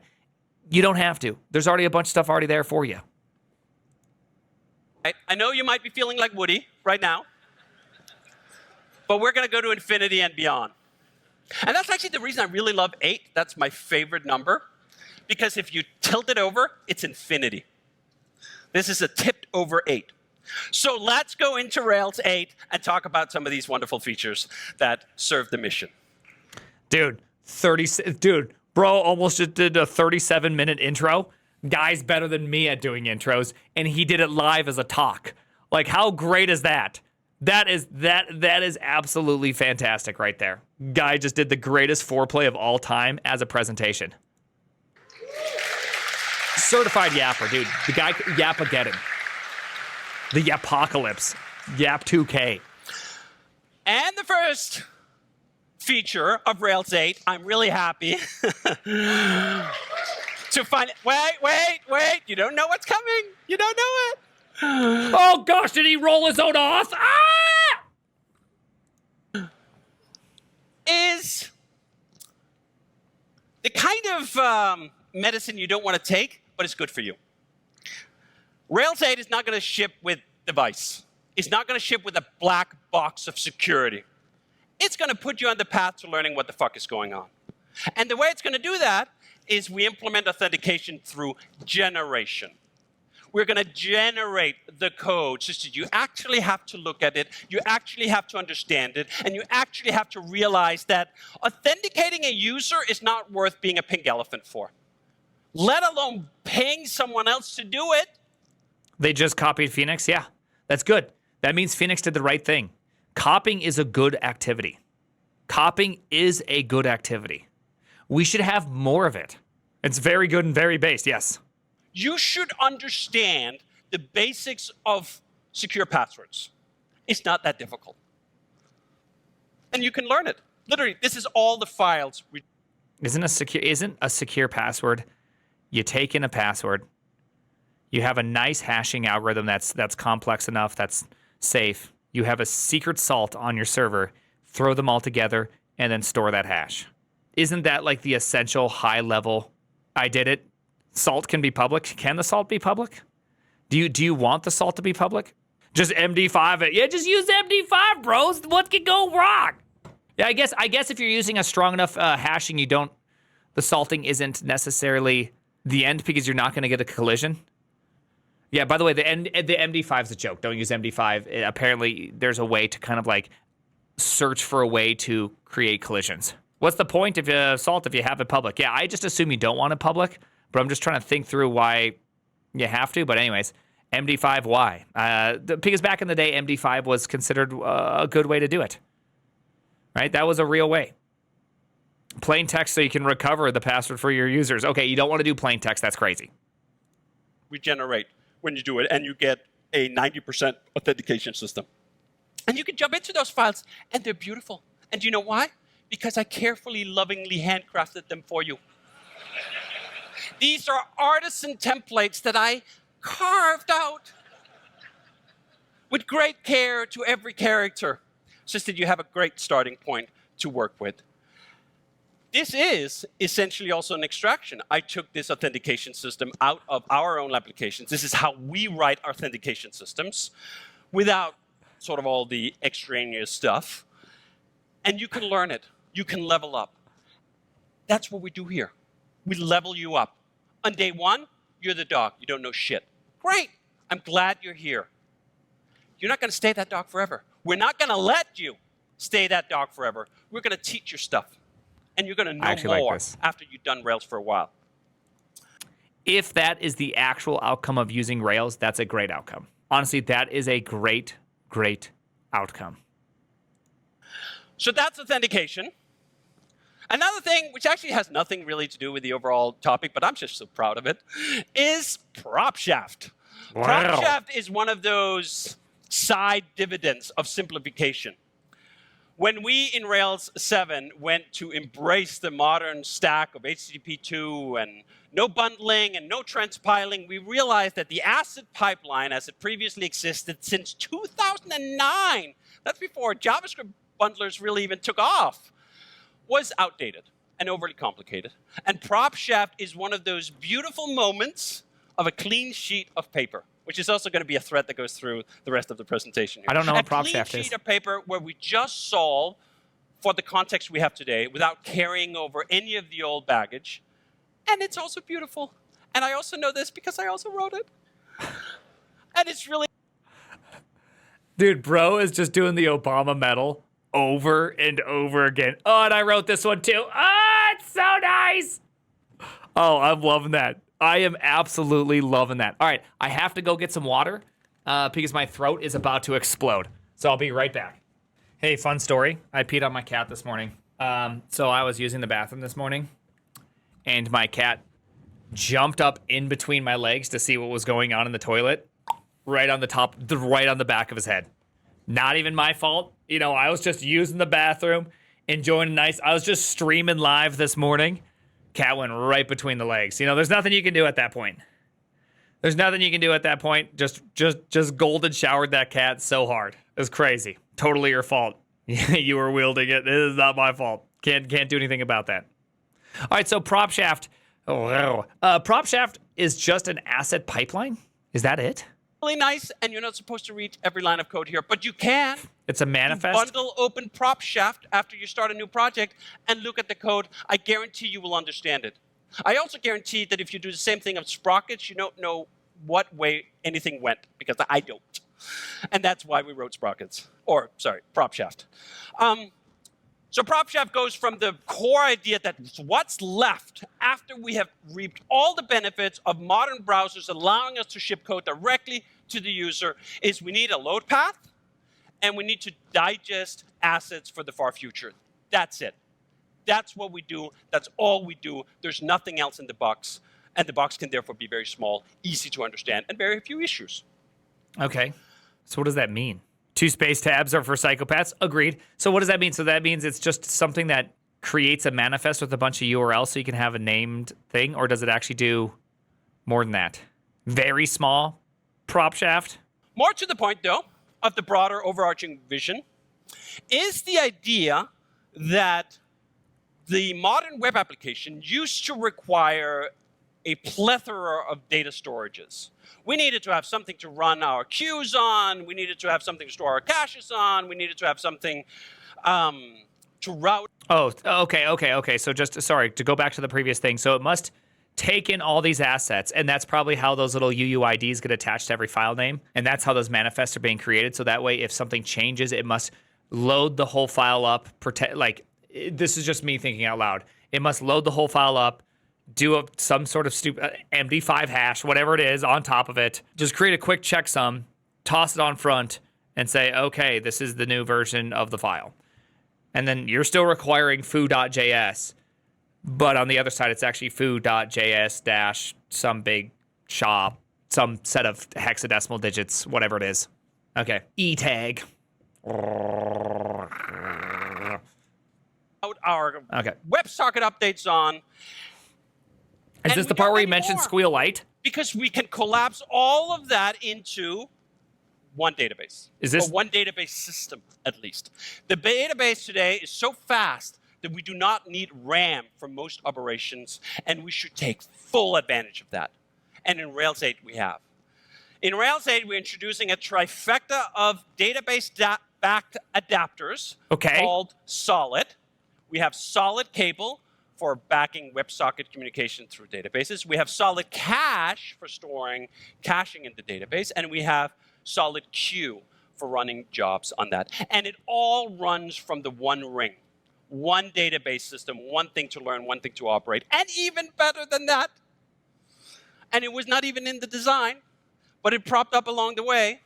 You don't have to. There's already a bunch of stuff already there for you. I know you might be feeling like Woody right now, but we're going to go to infinity and beyond. And that's actually the reason I really love 8. That's my favorite number. Because if you tilt it over, it's infinity. This is a tipped over 8. So let's go into Rails 8 and talk about some of these wonderful features that serve the mission. Dude, bro almost just did a 37-minute intro. Guy's better than me at doing intros, and he did it live as a talk. Like, how great is that? That is absolutely fantastic right there. Guy just did the greatest foreplay of all time as a presentation. Certified yapper, dude. The guy Yapageddon. The Yapocalypse. Yap 2K. And the first feature of Rails 8, I'm really happy to find. Wait. You don't know what's coming. You don't know it. Oh gosh, did he roll his own off? Is the kind of medicine you don't want to take, but it's good for you. Rails 8 is not going to ship with device. It's not going to ship with a black box of security. It's going to put you on the path to learning what the fuck is going on. And the way it's going to do that is we implement authentication through generation. We're going to generate the code so that you actually have to look at it, you actually have to understand it, and you actually have to realize that authenticating a user is not worth being a pink elephant for, let alone paying someone else to do it. They just copied Phoenix? Yeah, that's good. That means Phoenix did the right thing. Copying is a good activity. Copying is a good activity. We should have more of it. It's very good and very based, yes. You should understand the basics of secure passwords. It's not that difficult. And you can learn it. Literally, this is all the files. Isn't a secure password? You take in a password. You have a nice hashing algorithm that's complex enough, that's safe. You have a secret salt on your server. Throw them all together and then store that hash. Isn't that like the essential high level? I did it. Salt can be public. Can the salt be public? Do you want the salt to be public? Just MD5 it. Yeah, just use MD5, bros. What could go wrong? Yeah, I guess if you're using a strong enough hashing, the salting isn't necessarily the end because you're not going to get a collision. Yeah, by the way, the MD5 is a joke. Don't use MD5. Apparently, there's a way to kind of like search for a way to create collisions. What's the point if you have it public? Yeah, I just assume you don't want it public, but I'm just trying to think through why you have to. But anyways, MD5, why? Because back in the day, MD5 was considered a good way to do it. Right? That was a real way. Plain text so you can recover the password for your users. Okay, you don't want to do plain text. That's crazy. Regenerate when you do it, and you get a 90% authentication system. And you can jump into those files, and they're beautiful. And do you know why? Because I carefully, lovingly handcrafted them for you. These are artisan templates that I carved out with great care to every character, so that you have a great starting point to work with. This is essentially also an extraction. I took this authentication system out of our own applications. This is how we write authentication systems without sort of all the extraneous stuff. And you can learn it. You can level up. That's what we do here. We level you up. On day one, you're the dog. You don't know shit. Great. I'm glad you're here. You're not going to stay that dog forever. We're not going to let you stay that dog forever. We're going to teach you stuff. And you're going to know more after you've done Rails for a while. If that is the actual outcome of using Rails, that's a great outcome. Honestly, that is a great, great outcome. So that's authentication. Another thing, which actually has nothing really to do with the overall topic, but I'm just so proud of it, is PropShaft. Wow. PropShaft is one of those side dividends of simplification. When we in Rails 7 went to embrace the modern stack of HTTP2 and no bundling and no transpiling, we realized that the asset pipeline as it previously existed since 2009, that's before JavaScript bundlers really even took off, was outdated and overly complicated. And PropShaft is one of those beautiful moments of a clean sheet of paper, which is also going to be a thread that goes through the rest of the presentation here. I don't know what PropShaft is. A clean sheet of paper where we just solve for the context we have today without carrying over any of the old baggage. And it's also beautiful. And I also know this because I also wrote it. And it's really... Dude, bro is just doing the Obama medal over and over again. Oh, and I wrote this one too. Oh, it's so nice. Oh, I'm loving that. I am absolutely loving that. All right, I have to go get some water because my throat is about to explode. So I'll be right back. Hey, fun story. I peed on my cat this morning. So I was using the bathroom this morning, and my cat jumped up in between my legs to see what was going on in the toilet, right on the back of his head. Not even my fault. You know, I was just using the bathroom, enjoying I was just streaming live this morning. Cat went right between the legs. You know, there's nothing you can do at that point. Just golden showered that cat so hard. It was crazy. Totally your fault. You were wielding it. It is not my fault. Can't do anything about that. All right, so PropShaft. PropShaft is just an asset pipeline? Is that it? Really nice, and you're not supposed to read every line of code here, but you can. It's a manifest? Bundle open PropShaft after you start a new project and look at the code. I guarantee you will understand it. I also guarantee that if you do the same thing of Sprockets, you don't know what way anything went, because I don't. And that's why we wrote Sprockets. Or, sorry, PropShaft. So PropShaft goes from the core idea that what's left after we have reaped all the benefits of modern browsers allowing us to ship code directly to the user is we need a load path, and we need to digest assets for the far future. That's it. That's what we do. That's all we do. There's nothing else in the box, and the box can therefore be very small, easy to understand, and very few issues. Okay. So what does that mean? 2 space tabs are for psychopaths? Agreed. So what does that mean? So that means it's just something that creates a manifest with a bunch of URLs so you can have a named thing, or does it actually do more than that? Very small prop shaft? More to the point, though, of the broader overarching vision is the idea that the modern web application used to require a plethora of data storages. We needed to have something to run our queues on. We needed to have something to store our caches on. We needed to have something to route. Oh, okay. So just, sorry, to go back to the previous thing. So it must take in all these assets, and that's probably how those little UUIDs get attached to every file name, and that's how those manifests are being created. So that way, if something changes, it must load the whole file up, this is just me thinking out loud. It must load the whole file up, do some sort of stupid MD5 hash, whatever it is, on top of it. Just create a quick checksum, toss it on front, and say, okay, this is the new version of the file. And then you're still requiring foo.js, but on the other side, it's actually foo.js dash some big SHA, some set of hexadecimal digits, whatever it is. Okay, E-tag. Our Okay. WebSocket updates on. Is this the part where you mentioned SQLite? Because we can collapse all of that into one database. Is this or one database system, at least? The database today is so fast that we do not need RAM for most operations, and we should take full advantage of that. And in Rails 8, we have. In Rails 8, we're introducing a trifecta of database-backed adapters called Solid. We have Solid Cable for backing WebSocket communication through databases. We have Solid Cache for storing caching in the database. And we have Solid Queue for running jobs on that. And it all runs from the one ring. One database system, one thing to learn, one thing to operate. And even better than that, and it was not even in the design, but it propped up along the way,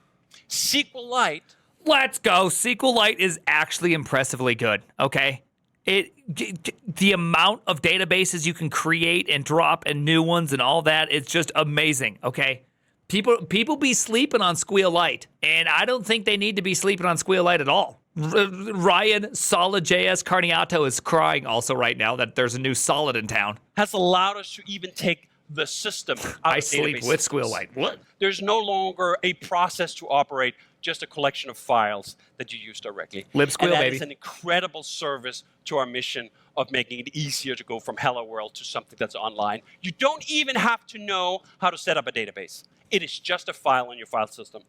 SQLite. Let's go. SQLite is actually impressively good, okay? The amount of databases you can create and drop and new ones and all that, it's just amazing, okay? People be sleeping on SQLite, and I don't think they need to be sleeping on SQLite at all. Ryan, Solid.js Carniato is crying also right now that there's a new Solid in town. Has allowed us to even take the system out of sleep with SQLite. What? There's no longer a process to operate, just a collection of files that you use directly. LibSqueal, and that baby. is an incredible service to our mission of making it easier to go from hello world to something that's online. You don't even have to know how to set up a database. It is just a file on your file system.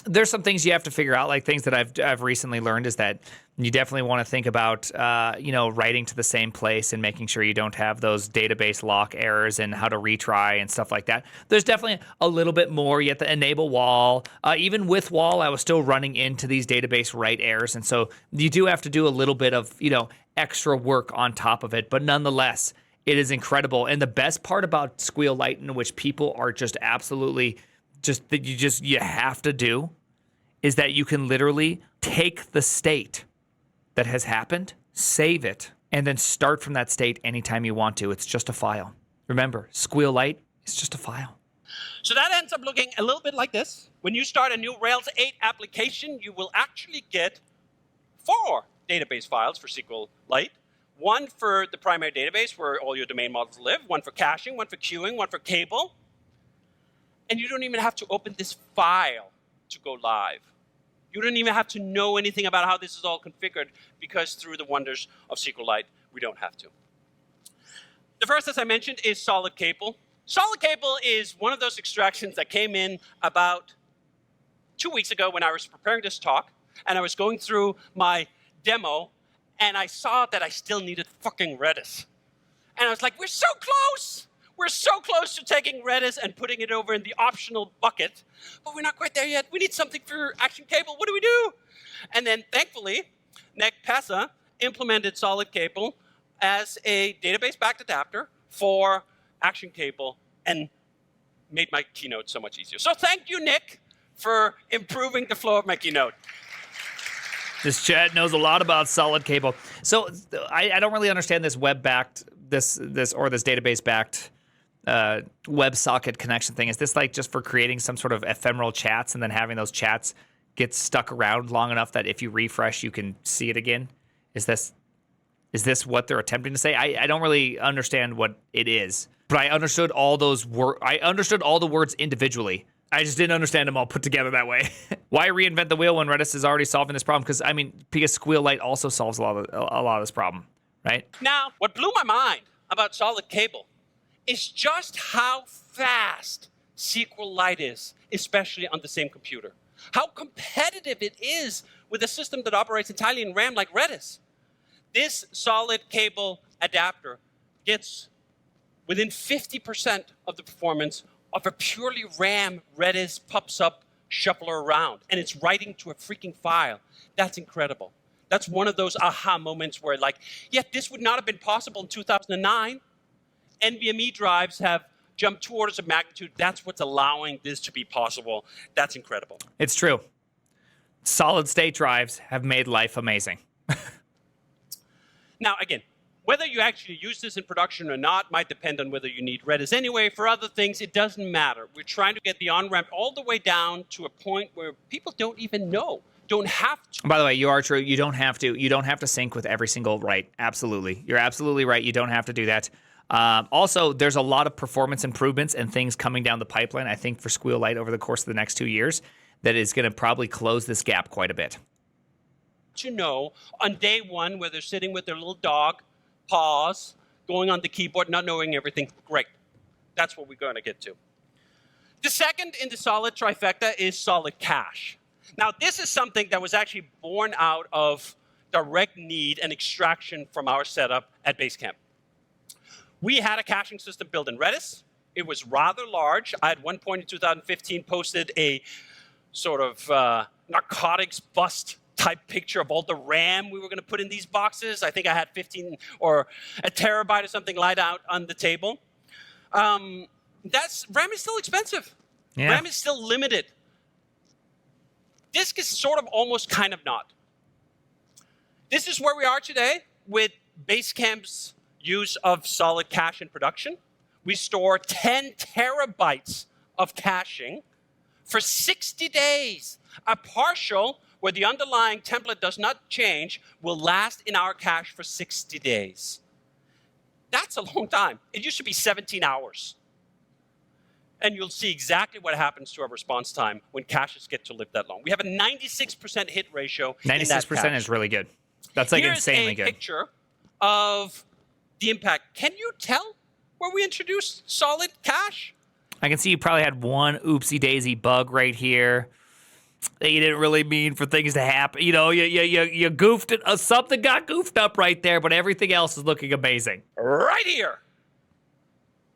There's some things you have to figure out, like things that I've recently learned is that you definitely want to think about, writing to the same place and making sure you don't have those database lock errors and how to retry and stuff like that. There's definitely a little bit more. You have to enable wall. Even with wall, I was still running into these database write errors. And so you do have to do a little bit of, extra work on top of it. But nonetheless, it is incredible. And the best part about SQLite, in which people are just absolutely you have to do, is that you can literally take the state that has happened, save it, and then start from that state anytime you want to. It's just a file. Remember, SQLite is just a file. So that ends up looking a little bit like this. When you start a new Rails 8 application, you will actually get 4 database files for SQLite. One for the primary database where all your domain models live, one for caching, one for queuing, one for cable. And you don't even have to open this file to go live. You don't even have to know anything about how this is all configured, because through the wonders of SQLite, we don't have to. The first, as I mentioned, is Solid Cable. Solid Cable is one of those extractions that came in about 2 weeks ago when I was preparing this talk, and I was going through my demo, and I saw that I still needed fucking Redis. And I was like, we're so close! We're so close to taking Redis and putting it over in the optional bucket, but we're not quite there yet. We need something for Action Cable. What do we do? And then, thankfully, NecPesa implemented Solid Cable as a database-backed adapter for Action Cable and made my keynote so much easier. So thank you, Nick, for improving the flow of my keynote. This chat knows a lot about Solid Cable. So I don't really understand this web-backed, this database-backed WebSocket connection thing. Is this like just for creating some sort of ephemeral chats and then having those chats get stuck around long enough that if you refresh, you can see it again? Is this Is this what they're attempting to say? I don't really understand what it is, but I understood all those I understood all the words individually. I just didn't understand them all put together that way. Why reinvent the wheel when Redis is already solving this problem? Because SquealLite also solves a lot of this problem, right? Now, what blew my mind about Solid Cable is just how fast SQLite is, especially on the same computer. How competitive it is with a system that operates entirely in RAM like Redis. This Solid Cable adapter gets within 50% of the performance of a purely RAM Redis PubSub shuffler around, and it's writing to a freaking file. That's incredible. That's one of those aha moments where, like, yeah, this would not have been possible in 2009. NVMe drives have jumped 2 orders of magnitude. That's what's allowing this to be possible. That's incredible. It's true. Solid state drives have made life amazing. Now, again, whether you actually use this in production or not might depend on whether you need Redis anyway. For other things, it doesn't matter. We're trying to get the on-ramp all the way down to a point where people don't even know, don't have to. By the way, you are true. You don't have to. You don't have to sync with every single write. Absolutely. You're absolutely right. You don't have to do that. Also, there's a lot of performance improvements and things coming down the pipeline, I think, for SquealLite over the course of the next 2 years that is going to probably close this gap quite a bit. To know on day one where they're sitting with their little dog, paws, going on the keyboard, not knowing everything. Great. That's what we're going to get to. The second in the solid trifecta is solid cache. Now, this is something that was actually born out of direct need and extraction from our setup at Basecamp. We had a caching system built in Redis. It was rather large. I, at one point in 2015, posted a sort of narcotics bust type picture of all the RAM we were going to put in these boxes. I think I had 15 or a terabyte or something laid out on the table. RAM is still expensive. Yeah. RAM is still limited. Disk is sort of almost kind of not. This is where we are today with Basecamp's use of solid cache in production. We store 10 terabytes of caching for 60 days. A partial, where the underlying template does not change, will last in our cache for 60 days. That's a long time. It used to be 17 hours. And you'll see exactly what happens to our response time when caches get to live that long. We have a 96% hit ratio. 96% is really good. That's like insanely good. Here's a picture of the impact. Can you tell where we introduced solid cache? I can see you probably had one oopsie daisy bug right here that you didn't really mean for things to happen. You know, you goofed it. Something got goofed up right there, but everything else is looking amazing. Right here.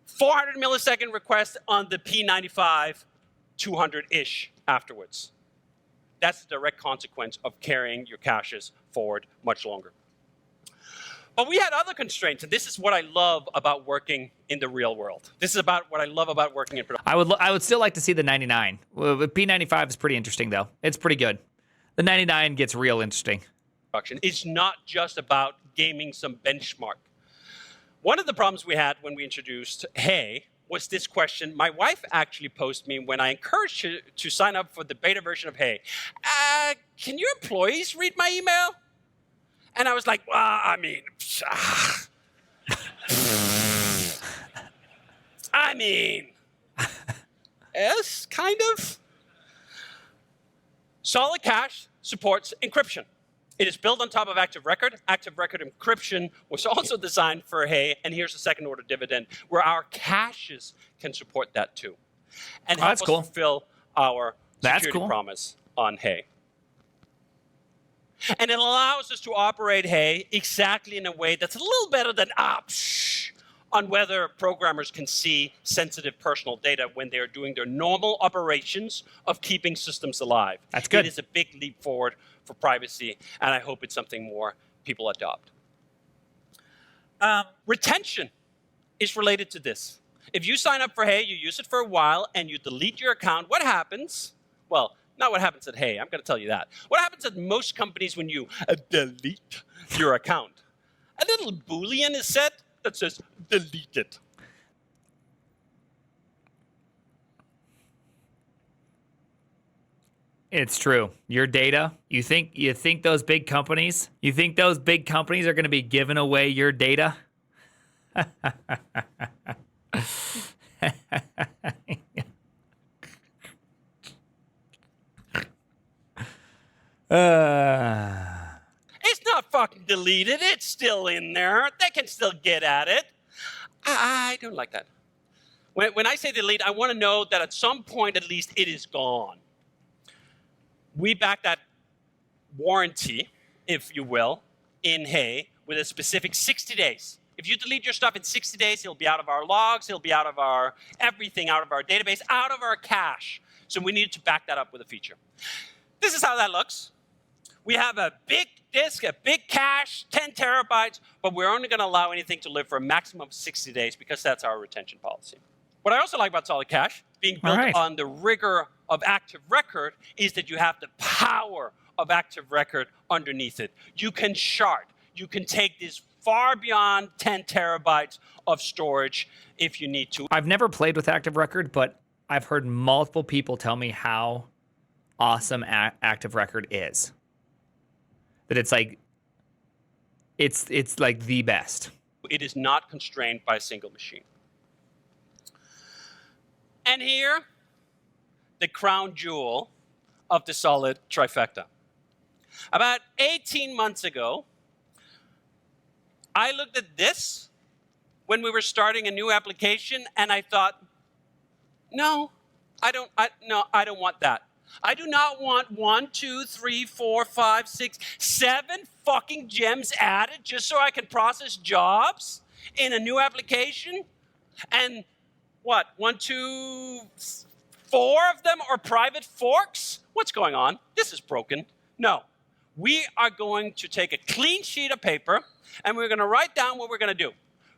400 millisecond request on the P95, 200-ish afterwards. That's the direct consequence of carrying your caches forward much longer. But we had other constraints, and this is what I love about working in the real world. This is about what I love about working in production. I would still like to see the 99. Well, the P95 is pretty interesting, though. It's pretty good. The 99 gets real interesting. It's not just about gaming some benchmark. One of the problems we had when we introduced Hey was this question. My wife actually posed me when I encouraged her to sign up for the beta version of Hey. Can your employees read my email? And I was like, well, I mean, yes, kind of. Solid Cache supports encryption. It is built on top of Active Record. Active Record encryption was also designed for Hey, and here's a second order dividend where our caches can support that too. And help us fulfill our security promise on Hey. And it allows us to operate Hey exactly in a way that's a little better than on whether programmers can see sensitive personal data when they're doing their normal operations of keeping systems alive. That's good. It is a big leap forward for privacy, and I hope it's something more people adopt. Retention is related to this. If you sign up for Hey, you use it for a while, and you delete your account, what happens? Well, not what happens at Hey, I'm going to tell you that. What happens at most companies when you delete your account? A little Boolean is set that says delete it. It's true. Your data. You think those big companies? You think those big companies are going to be giving away your data? It's not fucking deleted. It's still in there. They can still get at it. I don't like that. When I say delete, I want to know that at some point, at least, it is gone. We back that warranty, if you will, in Hey with a specific 60 days. If you delete your stuff in 60 days, it'll be out of our logs, it'll be out of our everything, out of our database, out of our cache. So we need to back that up with a feature. This is how that looks. We have a big disk, a big cache, 10 terabytes, but we're only going to allow anything to live for a maximum of 60 days because that's our retention policy. What I also like about solid cache, being built on the rigor of Active Record, is that you have the power of Active Record underneath it. You can shard. You can take this far beyond 10 terabytes of storage if you need to. I've never played with Active Record, but I've heard multiple people tell me how awesome Active Record is. That it's like the best. It is not constrained by a single machine. And here, the crown jewel of the solid trifecta. About 18 months ago, I looked at this when we were starting a new application, and I thought, no, I don't want that. I do not want 1, 2, 3, 4, 5, 6, 7 fucking gems added just so I can process jobs in a new application. And what, 1, 2, 4 of them are private forks? What's going on? This is broken. No, we are going to take a clean sheet of paper and we're going to write down what we're going to do.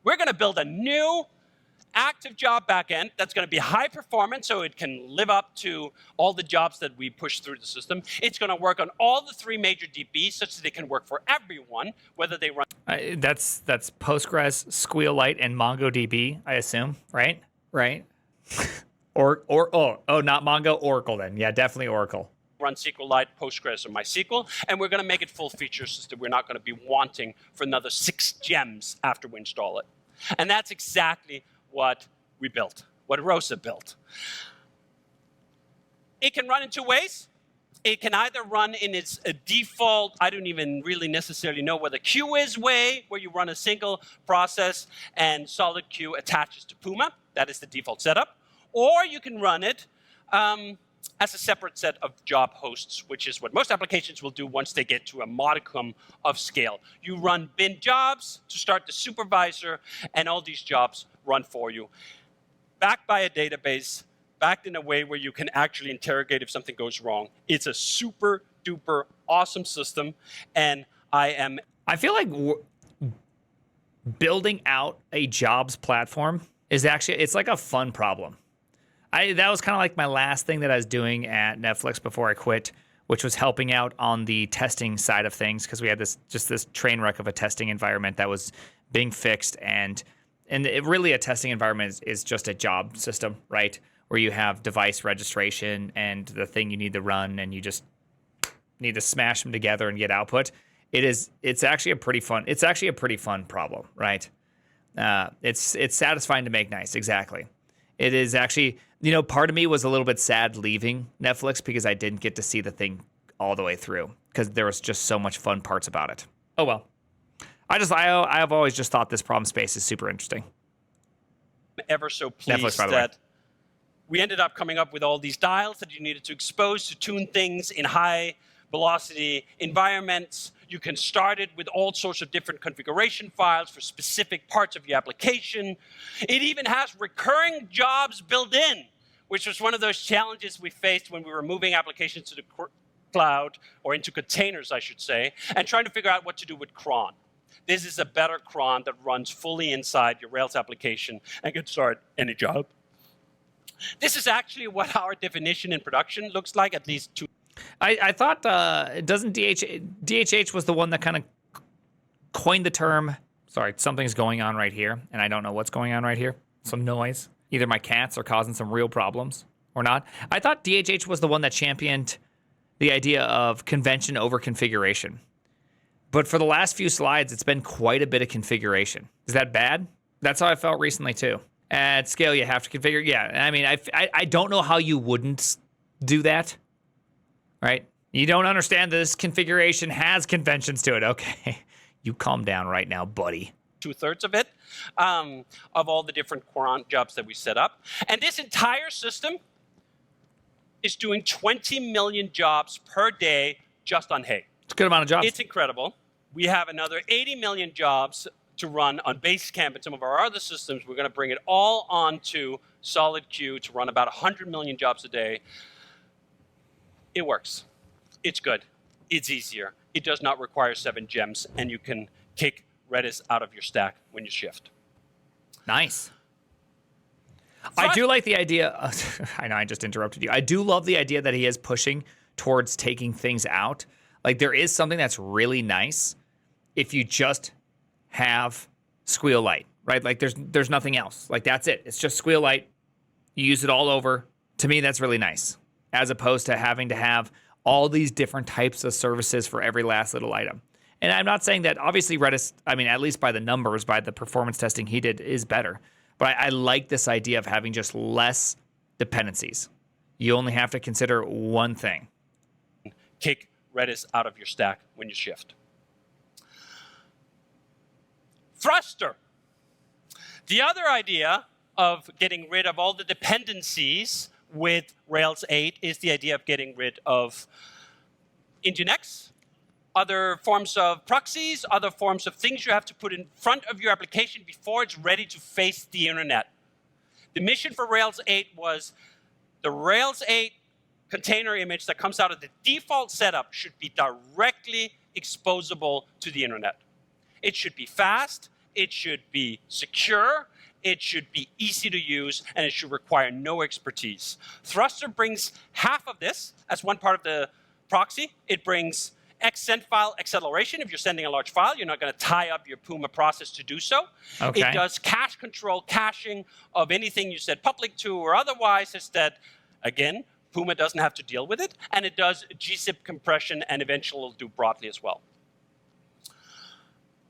We're going to build a new active job backend that's going to be high performance so it can live up to all the jobs that we push through the system. It's going to work on all the 3 major DBs such that it can work for everyone, whether they run. That's Postgres, SQLite, and MongoDB, I assume, right? Right. Not Mongo, Oracle then. Yeah, definitely Oracle. Run SQLite, Postgres, or MySQL, and we're going to make it full features so that we're not going to be wanting for another 6 gems after we install it. And that's exactly what we built, what Rosa built. It can run in 2 ways. It can either run in its default, I don't even really necessarily know what the queue is way, where you run a single process and solid queue attaches to Puma. That is the default setup. Or you can run it as a separate set of job hosts, which is what most applications will do once they get to a modicum of scale. You run bin jobs to start the supervisor, and all these jobs run for you. Backed by a database, backed in a way where you can actually interrogate if something goes wrong. It's a super duper awesome system, and I feel like building out a jobs platform is actually, it's like a fun problem. That was kind of like my last thing that I was doing at Netflix before I quit, which was helping out on the testing side of things, because we had this train wreck of a testing environment that was being fixed, and really a testing environment is just a job system, right? Where you have device registration and the thing you need to run, and you just need to smash them together and get output. It's actually a pretty fun problem, right? It's satisfying to make nice, exactly. It is actually, part of me was a little bit sad leaving Netflix because I didn't get to see the thing all the way through because there was just so much fun parts about it. Oh well. I have always just thought this problem space is super interesting. Ever so pleased Netflix, by the that way. We ended up coming up with all these dials that you needed to expose to tune things in high velocity environments. You can start it with all sorts of different configuration files for specific parts of your application. It even has recurring jobs built in, which was one of those challenges we faced when we were moving applications to the cloud, or into containers, I should say, and trying to figure out what to do with cron. This is a better cron that runs fully inside your Rails application and can start any job. This is actually what our definition in production looks like, at least 2. I thought, doesn't DHH was the one that kind of coined the term, sorry, something's going on right here, and I don't know what's going on right here. Some noise. Either my cats are causing some real problems or not. I thought DHH was the one that championed the idea of convention over configuration. But for the last few slides, it's been quite a bit of configuration. Is that bad? That's how I felt recently too. At scale, you have to configure. Yeah, I mean, I don't know how you wouldn't do that, right? You don't understand that this configuration has conventions to it. Okay, you calm down right now, buddy. 2/3 of it, of all the different cron jobs that we set up. And this entire system is doing 20 million jobs per day just on Hay. It's a good amount of jobs. It's incredible. We have another 80 million jobs to run on Basecamp and some of our other systems. We're going to bring it all onto SolidQ to run about 100 million jobs a day. It works. It's good. It's easier. It does not require 7 gems, and you can kick Redis out of your stack when you shift. Nice. I do like the idea. I know I just interrupted you. I do love the idea that he is pushing towards taking things out. Like, there is something that's really nice if you just have SquealLite, right? Like, there's nothing else. Like, that's it. It's just SquealLite. You use it all over. To me, that's really nice, as opposed to having to have all these different types of services for every last little item. And I'm not saying that, obviously, Redis, I mean, at least by the numbers, by the performance testing he did, is better. But I like this idea of having just less dependencies. You only have to consider one thing. Kick Redis out of your stack when you shift. Thruster. The other idea of getting rid of all the dependencies with Rails 8 is the idea of getting rid of Nginx, other forms of proxies, other forms of things you have to put in front of your application before it's ready to face the internet. The mission for Rails 8 was the Rails 8 container image that comes out of the default setup should be directly exposable to the internet. It should be fast, it should be secure, it should be easy to use, and it should require no expertise. Thruster brings half of this as one part of the proxy. It brings send file acceleration. If you're sending a large file, you're not going to tie up your Puma process to do so. Okay. It does cache control, caching of anything you said public to or otherwise, is that, again, Puma doesn't have to deal with it. And it does gzip compression, and eventually will do broadly as well.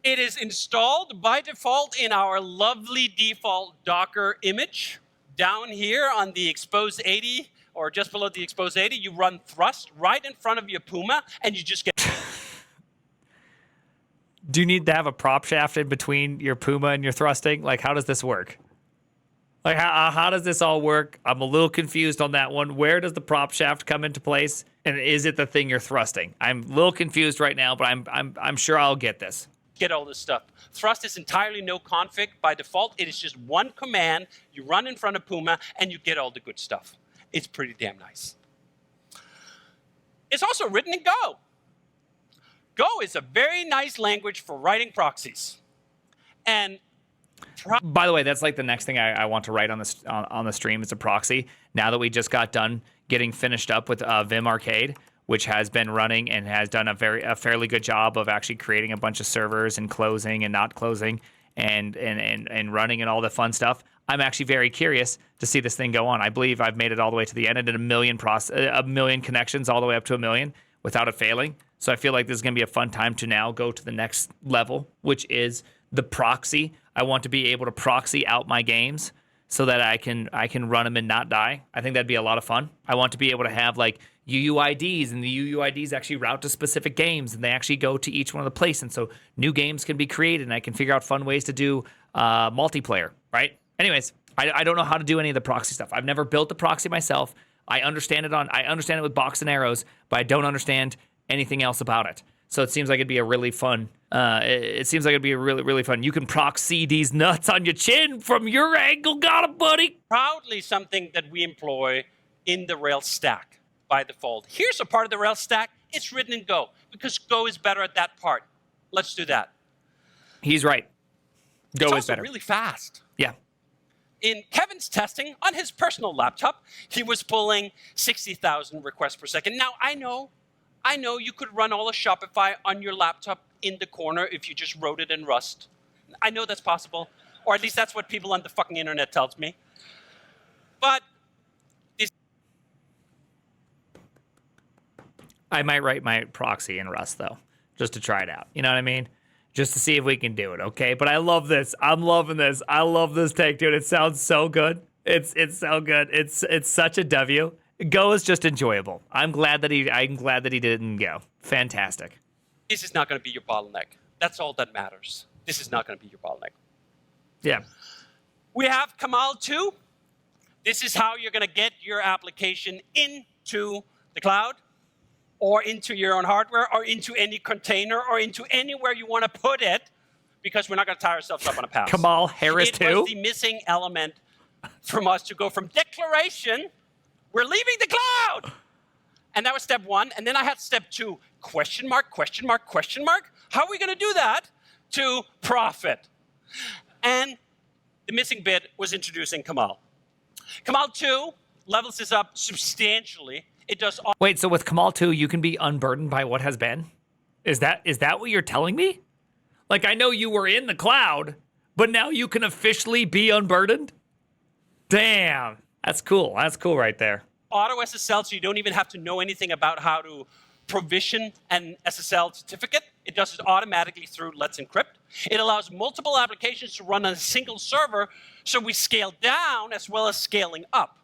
It is installed by default in our lovely default Docker image. Down here on the expose 80, or just below the expose 80, you run thrust right in front of your Puma, and you just get... Do you need to have a prop shaft in between your Puma and your thrusting? Like, how does this work? Like, how does this all work? I'm a little confused on that one. Where does the prop shaft come into place? And is it the thing you're thrusting? I'm a little confused right now, but I'm sure I'll get this. Get all this stuff. Thrust is entirely no config by default. It is just one command. You run in front of Puma, and you get all the good stuff. It's pretty damn nice. It's also written in Go. Go is a very nice language for writing proxies. And by the way, that's like the next thing I want to write on this on the stream. It's a proxy. Now that we just got done getting finished up with Vim Arcade, which has been running and has done a fairly good job of actually creating a bunch of servers and closing and not closing and running and all the fun stuff. I'm actually very curious to see this thing go on. I believe I've made it all the way to the end. I did a million connections all the way up to 1 million without it failing. So I feel like this is going to be a fun time to now go to the next level, which is the proxy. I want to be able to proxy out my games so that I can run them and not die. I think that'd be a lot of fun. I want to be able to have like UUIDs, and the UUIDs actually route to specific games, and they actually go to each one of the places. And so new games can be created, and I can figure out fun ways to do multiplayer, right? Anyways, I don't know how to do any of the proxy stuff. I've never built the proxy myself. I understand it with box and arrows, but I don't understand anything else about it. So it seems like it'd be a really fun. It seems like it'd be a really, really fun. You can proxy these nuts on your chin from your angle. Got it, buddy. Proudly something that we employ in the Rails stack by default. Here's a part of the Rails stack. It's written in Go because Go is better at that part. Let's do that. He's right. Go is better. It's really fast. Yeah. In Kevin's testing on his personal laptop, he was pulling 60,000 requests per second. Now, I know you could run all of Shopify on your laptop in the corner if you just wrote it in Rust. I know that's possible, or at least that's what people on the fucking internet tells me. But I might write my proxy in Rust, though, just to try it out. You know what I mean? Just to see if we can do it, okay? But I love this. I'm loving this. I love this take, dude. It sounds so good. It's so good. It's such a W. Go is just enjoyable. I'm glad that he didn't go. Fantastic. This is not going to be your bottleneck. That's all that matters. This is not going to be your bottleneck. Yeah. We have Kamal 2. This is how you're going to get your application into the cloud, or into your own hardware, or into any container, or into anywhere you want to put it, because we're not going to tie ourselves up on a pass. Kamal Harris 2? It was the missing element from us to go from declaration, we're leaving the cloud! And that was step 1. And then I had step 2, question mark, question mark, question mark. How are we going to do that? To profit. And the missing bit was introducing Kamal. Kamal 2 levels this up substantially. It does all. Wait, so with Kamal 2, you can be unburdened by what has been? Is that what you're telling me? Like, I know you were in the cloud, but now you can officially be unburdened? Damn. That's cool. That's cool right there. Auto SSL, so you don't even have to know anything about how to provision an SSL certificate. It does it automatically through Let's Encrypt. It allows multiple applications to run on a single server, so we scale down as well as scaling up.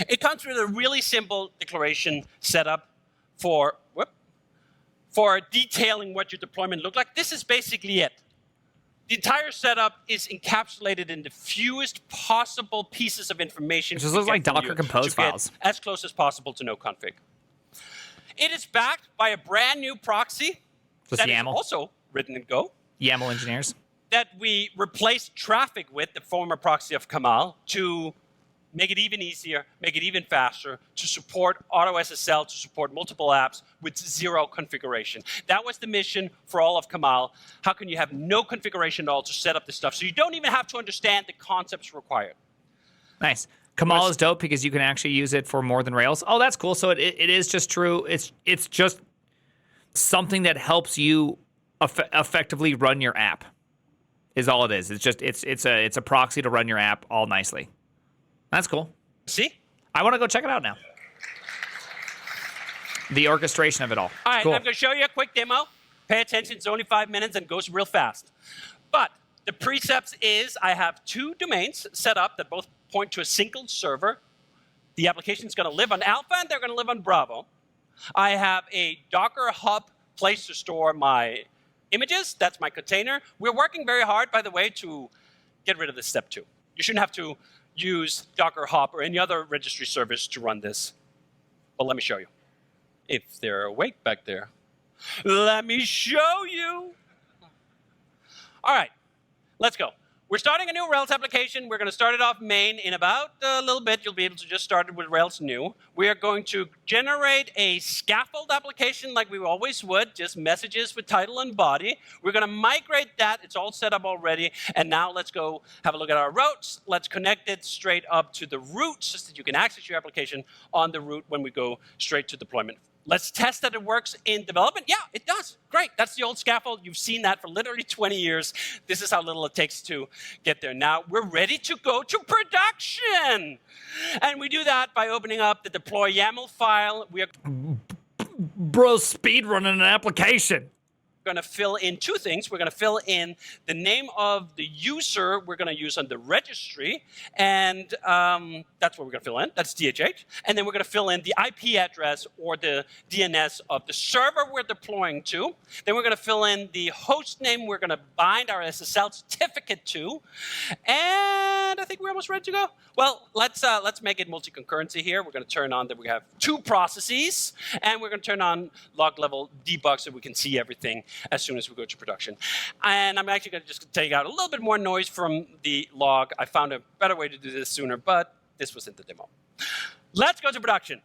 It comes with a really simple declaration setup for detailing what your deployment looked like. This is basically it. The entire setup is encapsulated in the fewest possible pieces of information. It just looks like Docker Compose files. As close as possible to no config. It is backed by a brand new proxy that is also written in Go. YAML engineers. That we replaced traffic with, the former proxy of Kamal, to make it even easier, make it even faster, to support auto SSL, to support multiple apps with zero configuration. That was the mission for all of Kamal. How can you have no configuration at all to set up this stuff, so you don't even have to understand the concepts required? Nice. Kamal is dope because you can actually use it for more than Rails. Oh, that's cool. So it is just true. It's just something that helps you effectively run your app. Is all it is. It's just it's a proxy to run your app all nicely. That's cool. See? I want to go check it out now. The orchestration of it all. All right, cool. I'm going to show you a quick demo. Pay attention. It's only 5 minutes and it goes real fast. But the precepts is I have 2 domains set up that both point to a single server. The application is going to live on Alpha and they're going to live on Bravo. I have a Docker Hub place to store my images. That's my container. We're working very hard, by the way, to get rid of this step 2. You shouldn't have to use Docker Hub or any other registry service to run this. But let me show you. If they're awake back there. Let me show you. All right, let's go. We're starting a new Rails application. We're going to start it off main in about a little bit. You'll be able to just start it with Rails new. We are going to generate a scaffold application like we always would, just messages with title and body. We're going to migrate that. It's all set up already. And now let's go have a look at our routes. Let's connect it straight up to the root so that you can access your application on the root when we go straight to deployment. Let's test that it works in development. Yeah, it does. Great. That's the old scaffold. You've seen that for literally 20 years. This is how little it takes to get there. Now we're ready to go to production. And we do that by opening up the deploy YAML file. We are speed running an application. going to fill in 2 things. We're going to fill in the name of the user we're going to use on the registry, and that's what we're going to fill in. That's DHH. And then we're going to fill in the IP address or the DNS of the server we're deploying to. Then we're going to fill in the host name we're going to bind our SSL certificate to. And I think we're almost ready to go. Well, let's make it multi-concurrency here. We're going to turn on that we have 2 processes, and we're going to turn on log level debug so we can see everything as soon as we go to production. And I'm actually going to just take out a little bit more noise from the log. I found a better way to do this sooner, but this was in the demo. Let's go to production.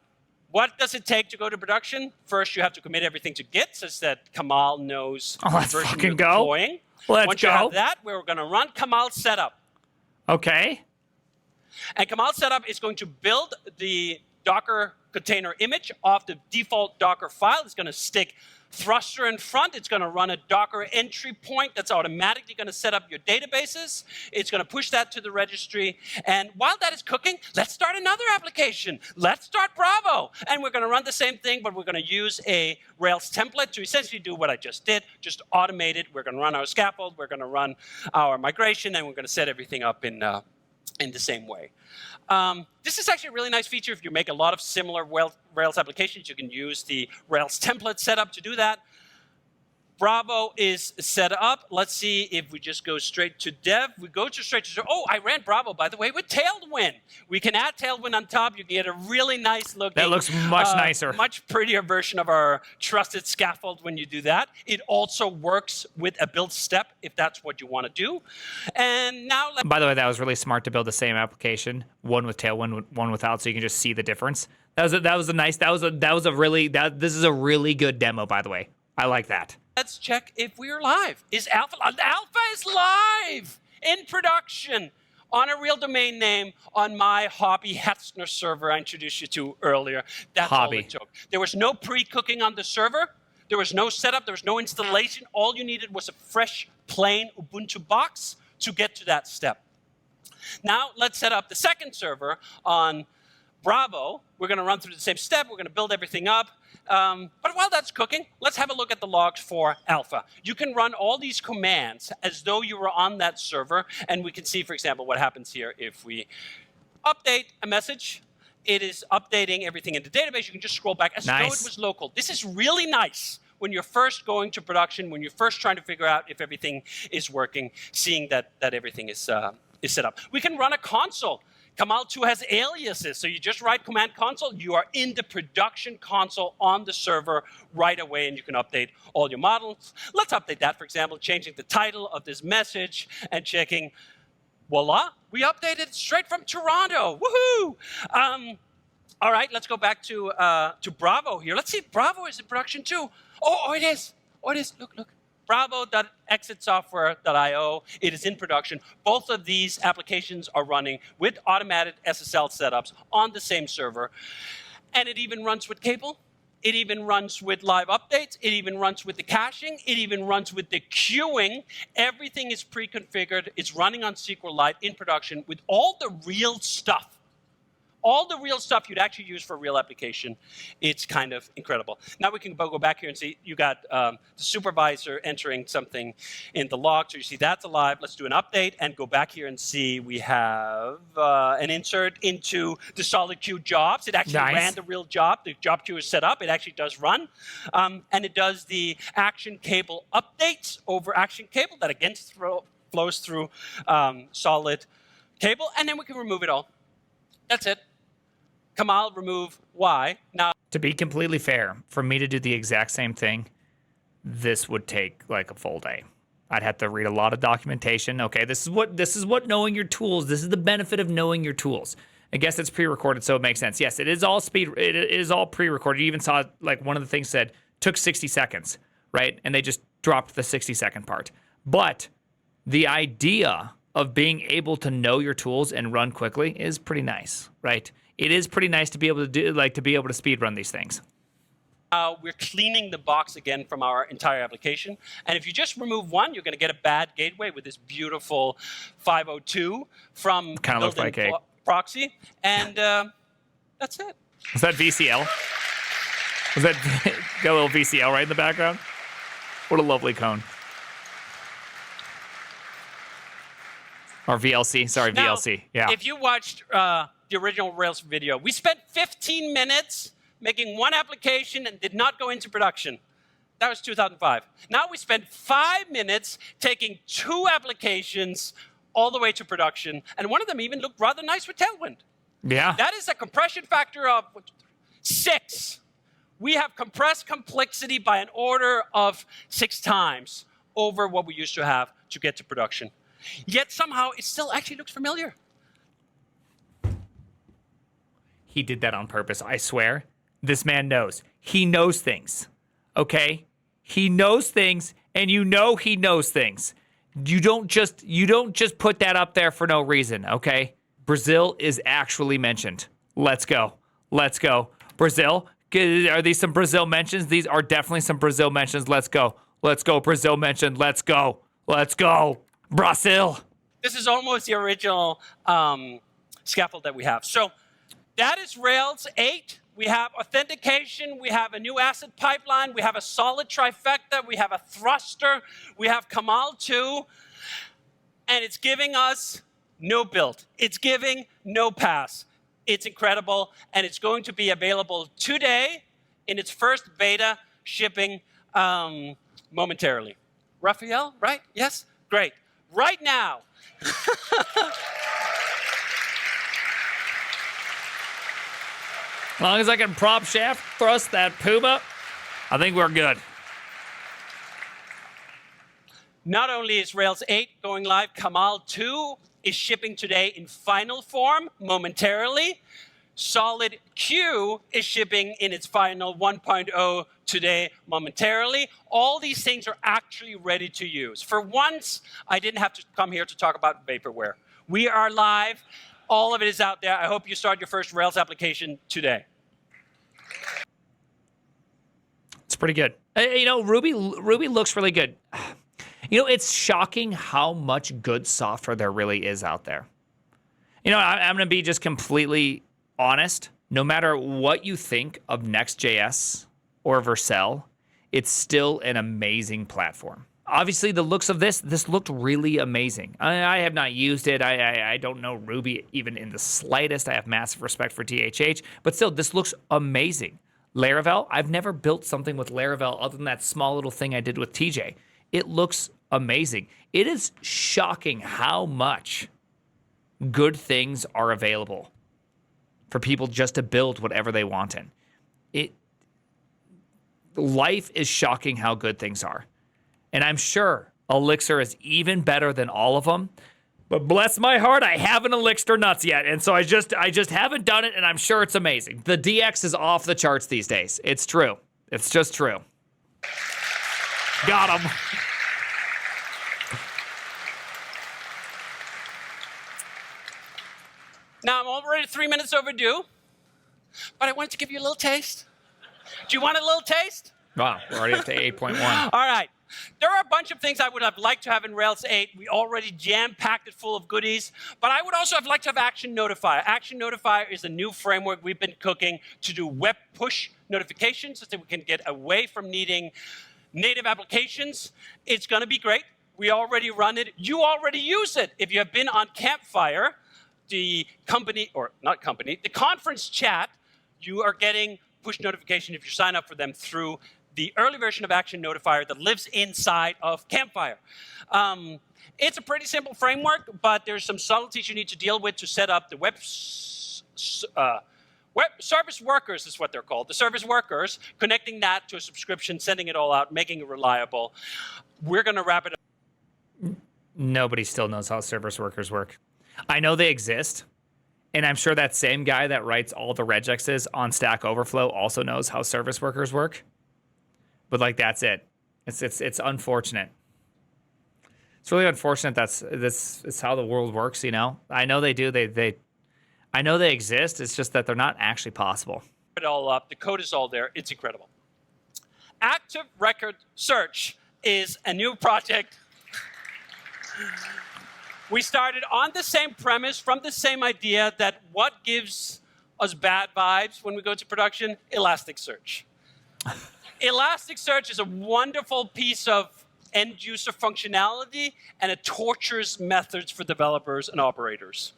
What does it take to go to production? First, you have to commit everything to Git such that Kamal knows the version you're deploying. Once you have that, we're going to run Kamal setup. Okay. And Kamal setup is going to build the Docker container image off the default Docker file. It's going to stick thruster in front. It's going to run a Docker entry point that's automatically going to set up your databases. It's going to push that to the registry. And while that is cooking, let's start another application. Let's start Bravo. And we're going to run the same thing, but we're going to use a Rails template to essentially do what I just did, just automate it. We're going to run our scaffold. We're going to run our migration, and we're going to set everything up in the same way. This is actually a really nice feature. If you make a lot of similar Rails applications, you can use the Rails template setup to do that. Bravo is set up. Let's see if we just go straight to dev. We go to straight to, oh, I ran Bravo, by the way, with Tailwind. We can add Tailwind on top. You can get a really nice looking. That looks much nicer. Much prettier version of our trusted scaffold when you do that. It also works with a build step if that's what you want to do. And now, by the way, that was really smart to build the same application, one with Tailwind, one without, so you can just see the difference. This is a really good demo, by the way. I like that. Let's check if we are live. Is Alpha? Alpha is live in production on a real domain name on my hobby Hetzner server I introduced you to earlier. That's all it took. There was no pre-cooking on the server. There was no setup. There was no installation. All you needed was a fresh, plain Ubuntu box to get to that step. Now let's set up the second server on Bravo. We're going to run through the same step. We're going to build everything up. But while that's cooking, let's have a look at the logs for Alpha. You can run all these commands as though you were on that server, and we can see, for example, what happens here if we update a message. It is updating everything in the database. You can just scroll back as though it was local. This is really nice when you're first going to production, when you're first trying to figure out if everything is working, seeing that everything is set up. We can run a console. Kamal 2 has aliases, so you just write command console, you are in the production console on the server right away, and you can update all your models. Let's update that, for example, changing the title of this message and checking, voila, we updated it straight from Toronto, woohoo! All right, let's go back to Bravo here. Let's see if Bravo is in production too. Oh, it is, look. Bravo.exitsoftware.io. It is in production. Both of these applications are running with automated SSL setups on the same server. And it even runs with cable. It even runs with live updates. It even runs with the caching. It even runs with the queuing. Everything is pre-configured. It's running on SQLite in production with all the real stuff. All the real stuff you'd actually use for a real application. It's kind of incredible. Now we can go back here and see you got the supervisor entering something in the log. So you see that's alive. Let's do an update and go back here and see we have an insert into the solid queue jobs. It actually ran the real job. The job queue is set up. It actually does run. And it does the action cable updates over action cable that again flows through solid cable. And then we can remove it all. That's it. Kamal, remove Y. Now, to be completely fair, for me to do the exact same thing, this would take like a full day. I'd have to read a lot of documentation. Okay, this is what knowing your tools. This is the benefit of knowing your tools. I guess it's pre-recorded, so it makes sense. Yes, it is all It is all pre-recorded. You even saw like one of the things said took 60 seconds, right? And they just dropped the 60-second part. But the idea of being able to know your tools and run quickly is pretty nice, right? It is pretty nice to be able to speed run these things. We're cleaning the box again from our entire application. And if you just remove one, you're going to get a bad gateway with this beautiful 502 from kind of looks like a proxy. And that's it. Was that VCL? Was that got a little VCL right in the background? What a lovely cone. Or VLC, sorry, now, VLC, yeah. If you watched the original Rails video, we spent 15 minutes making one application and did not go into production. That was 2005. Now we spend 5 minutes taking 2 applications all the way to production, and one of them even looked rather nice with Tailwind. Yeah. That is a compression factor of 6. We have compressed complexity by an order of 6 times over what we used to have to get to production. Yet somehow it still actually looks familiar. He did that on purpose, I swear. This man knows. He knows things, okay? He knows things, and you know he knows things. You don't just put that up there for no reason, okay? Brazil is actually mentioned. Let's go. Brazil, Are these some Brazil mentions? These are definitely some Brazil mentions. Let's go. Let's go, Brazil mentioned. Let's go. Let's go. Brazil. This is almost the original scaffold that we have. So that is Rails 8. We have authentication. We have a new asset pipeline. We have a solid trifecta. We have a thruster. We have Kamal 2. And it's giving us no build. It's giving no pass. It's incredible. And it's going to be available today in its first beta shipping momentarily. Raphael, right? Yes? Great. Right now. As long as I can prop shaft thrust that Puma, I think we're good. Not only is Rails 8 going live, Kamal 2 is shipping today in final form momentarily. Solid Q is shipping in its final 1.0 today momentarily. All these things are actually ready to use. For once, I didn't have to come here to talk about vaporware. We are live. All of it is out there. I hope you start your first Rails application today. It's pretty good. You know, Ruby looks really good. You know, it's shocking how much good software there really is out there. You know, I'm going to be just completely honest. No matter what you think of Next.js or Vercel, it's still an amazing platform. Obviously, the looks of this looked really amazing. I have not used it. I don't know Ruby even in the slightest. I have massive respect for THH, but still, this looks amazing. Laravel, I've never built something with Laravel other than that small little thing I did with TJ. It looks amazing. It is shocking how much good things are available for people just to build whatever they want in. Life is shocking how good things are. And I'm sure Elixir is even better than all of them. But bless my heart, I haven't Elixir nuts yet. And so I just haven't done it, and I'm sure it's amazing. The DX is off the charts these days. It's true. It's just true. Got him. Now, I'm already 3 minutes overdue, but I wanted to give you a little taste. Do you want a little taste? Wow, we're already up to 8.1. All right. There are a bunch of things I would have liked to have in Rails 8. We already jam-packed it full of goodies. But I would also have liked to have Action Notifier. Action Notifier is a new framework we've been cooking to do web push notifications so that we can get away from needing native applications. It's going to be great. We already run it. You already use it. If you have been on Campfire, the company, or not company, the conference chat, you are getting push notification if you sign up for them through the early version of Action Notifier that lives inside of Campfire. It's a pretty simple framework, but there's some subtleties you need to deal with to set up the web service workers is what they're called. The service workers, connecting that to a subscription, sending it all out, making it reliable. We're going to wrap it up. Nobody still knows how service workers work. I know they exist, and I'm sure that same guy that writes all the regexes on Stack Overflow also knows how service workers work. But like that's it. It's unfortunate. It's really unfortunate. It's how the world works. You know. I know they do. I know they exist. It's just that they're not actually possible. It all up. The code is all there. It's incredible. Active Record Search is a new project. We started on the same premise, from the same idea that what gives us bad vibes when we go to production? Elasticsearch. Elasticsearch is a wonderful piece of end-user functionality, and it tortures methods for developers and operators.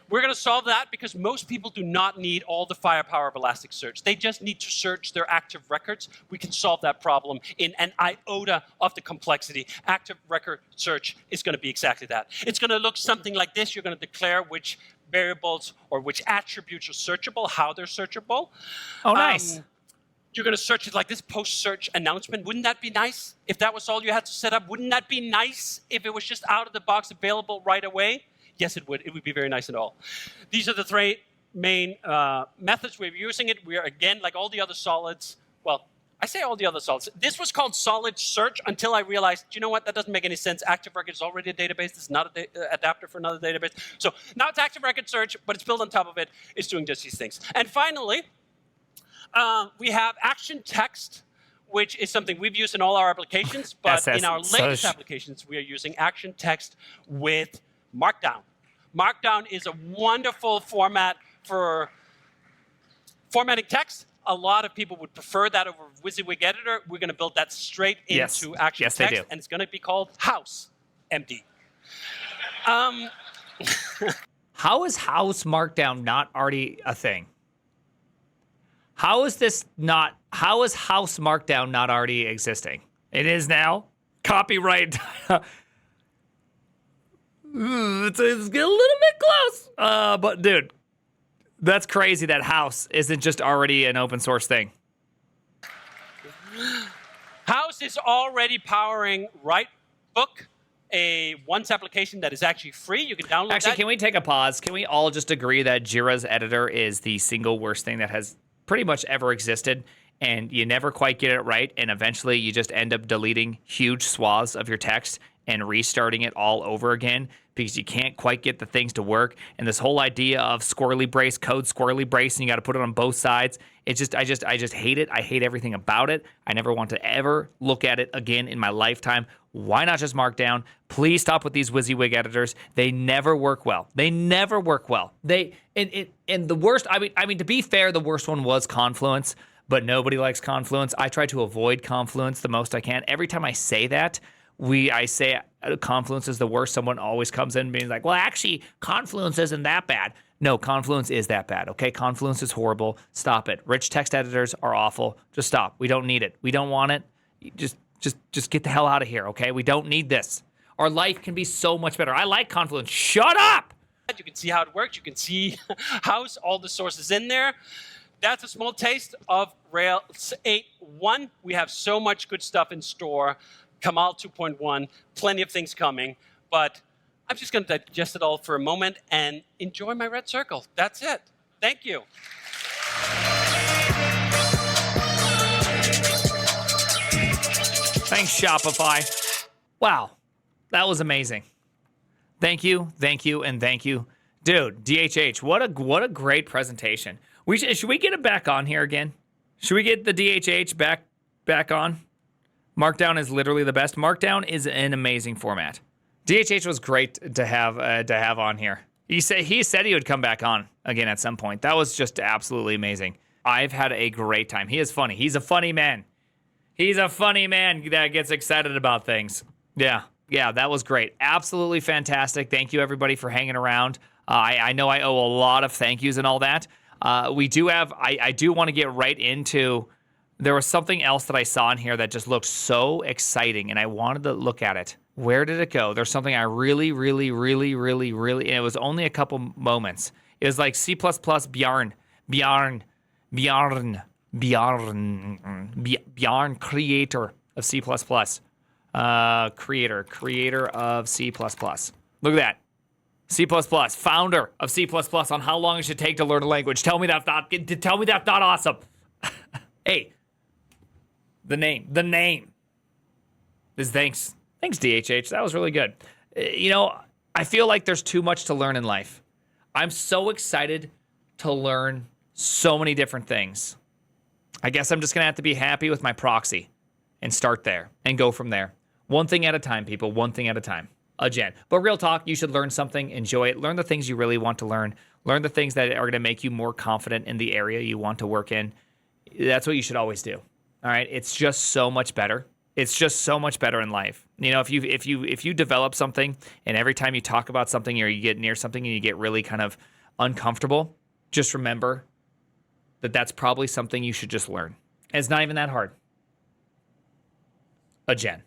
We're going to solve that because most people do not need all the firepower of Elasticsearch. They just need to search their active records. We can solve that problem in an iota of the complexity. Active record search is going to be exactly that. It's going to look something like this. You're going to declare which variables or which attributes are searchable, how they're searchable. Oh, nice. You're going to search it like this post-search announcement. Wouldn't that be nice if that was all you had to set up? Wouldn't that be nice if it was just out of the box available right away? Yes, it would. It would be very nice and all. These are the three main methods we're using it. We are, again, like all the other solids. Well, I say all the other solids. This was called solid search until I realized, you know what? That doesn't make any sense. Active Record is already a database. This is not an adapter for another database. So now it's Active Record Search, but it's built on top of it. It's doing just these things. And finally, We have action text, which is something we've used in all our applications, but in our latest applications, we are using action text with Markdown. Markdown is a wonderful format for formatting text. A lot of people would prefer that over WYSIWYG editor. We're going to build that straight into action text, they do. and it's going to be called House MD. How is House Markdown not already a thing? How is House Markdown not already existing? It is now. Copyright. It's a little bit close. But dude, that's crazy that House isn't just already an open source thing. House is already powering WriteBook, a once application that is actually free. You can download that. Actually, can we take a pause? Can we all just agree that Jira's editor is the single worst thing that has pretty much ever existed, and you never quite get it right, and eventually you just end up deleting huge swaths of your text and restarting it all over again because you can't quite get the things to work. And this whole idea of squirrely brace, code squirrely brace, and you got to put it on both sides. It's just, I just hate it. I hate everything about it. I never want to ever look at it again in my lifetime. Why not just Markdown? Please stop with these WYSIWYG editors. They never work well. And the worst. I mean, to be fair, the worst one was Confluence, but nobody likes Confluence. I try to avoid Confluence the most I can. Every time I say that, I say Confluence is the worst. Someone always comes in being like, well, actually, Confluence isn't that bad. No, Confluence is that bad, okay? Confluence is horrible. Stop it. Rich text editors are awful. Just stop. We don't need it. We don't want it. Just get the hell out of here, okay? We don't need this. Our life can be so much better. I like Confluence. Shut up! You can see how it works. You can see House, all the sources in there. That's a small taste of Rails 8.1. We have so much good stuff in store. Kamal 2.1, plenty of things coming, but I'm just going to digest it all for a moment and enjoy my red circle. That's it. Thank you. Thanks, Shopify. Wow, that was amazing. Thank you, and thank you. Dude, DHH, what a great presentation. Should we get it back on here again? Should we get the DHH back on? Markdown is literally the best. Markdown is an amazing format. DHH was great to have on here. He said he would come back on again at some point. That was just absolutely amazing. I've had a great time. He is funny. He's a funny man. He's a funny man that gets excited about things. Yeah, that was great. Absolutely fantastic. Thank you, everybody, for hanging around. I know I owe a lot of thank yous and all that. I do want to get right into... There was something else that I saw in here that just looked so exciting, and I wanted to look at it. Where did it go? There's something I really, and it was only a couple moments. It was like C++ Bjarn, creator of C++. Creator of C++. Look at that. C++, founder of C++ on how long it should take to learn a language. Tell me that's not awesome. Hey. The name. Thanks, DHH. That was really good. I feel like there's too much to learn in life. I'm so excited to learn so many different things. I guess I'm just going to have to be happy with my proxy and start there and go from there. One thing at a time, people. One thing at a time. Again. But real talk, you should learn something, enjoy it, learn the things you really want to learn, learn the things that are going to make you more confident in the area you want to work in. That's what you should always do. All right, it's just so much better. It's just so much better in life. If you develop something and every time you talk about something or you get near something and you get really kind of uncomfortable, just remember that that's probably something you should just learn. And it's not even that hard. Again.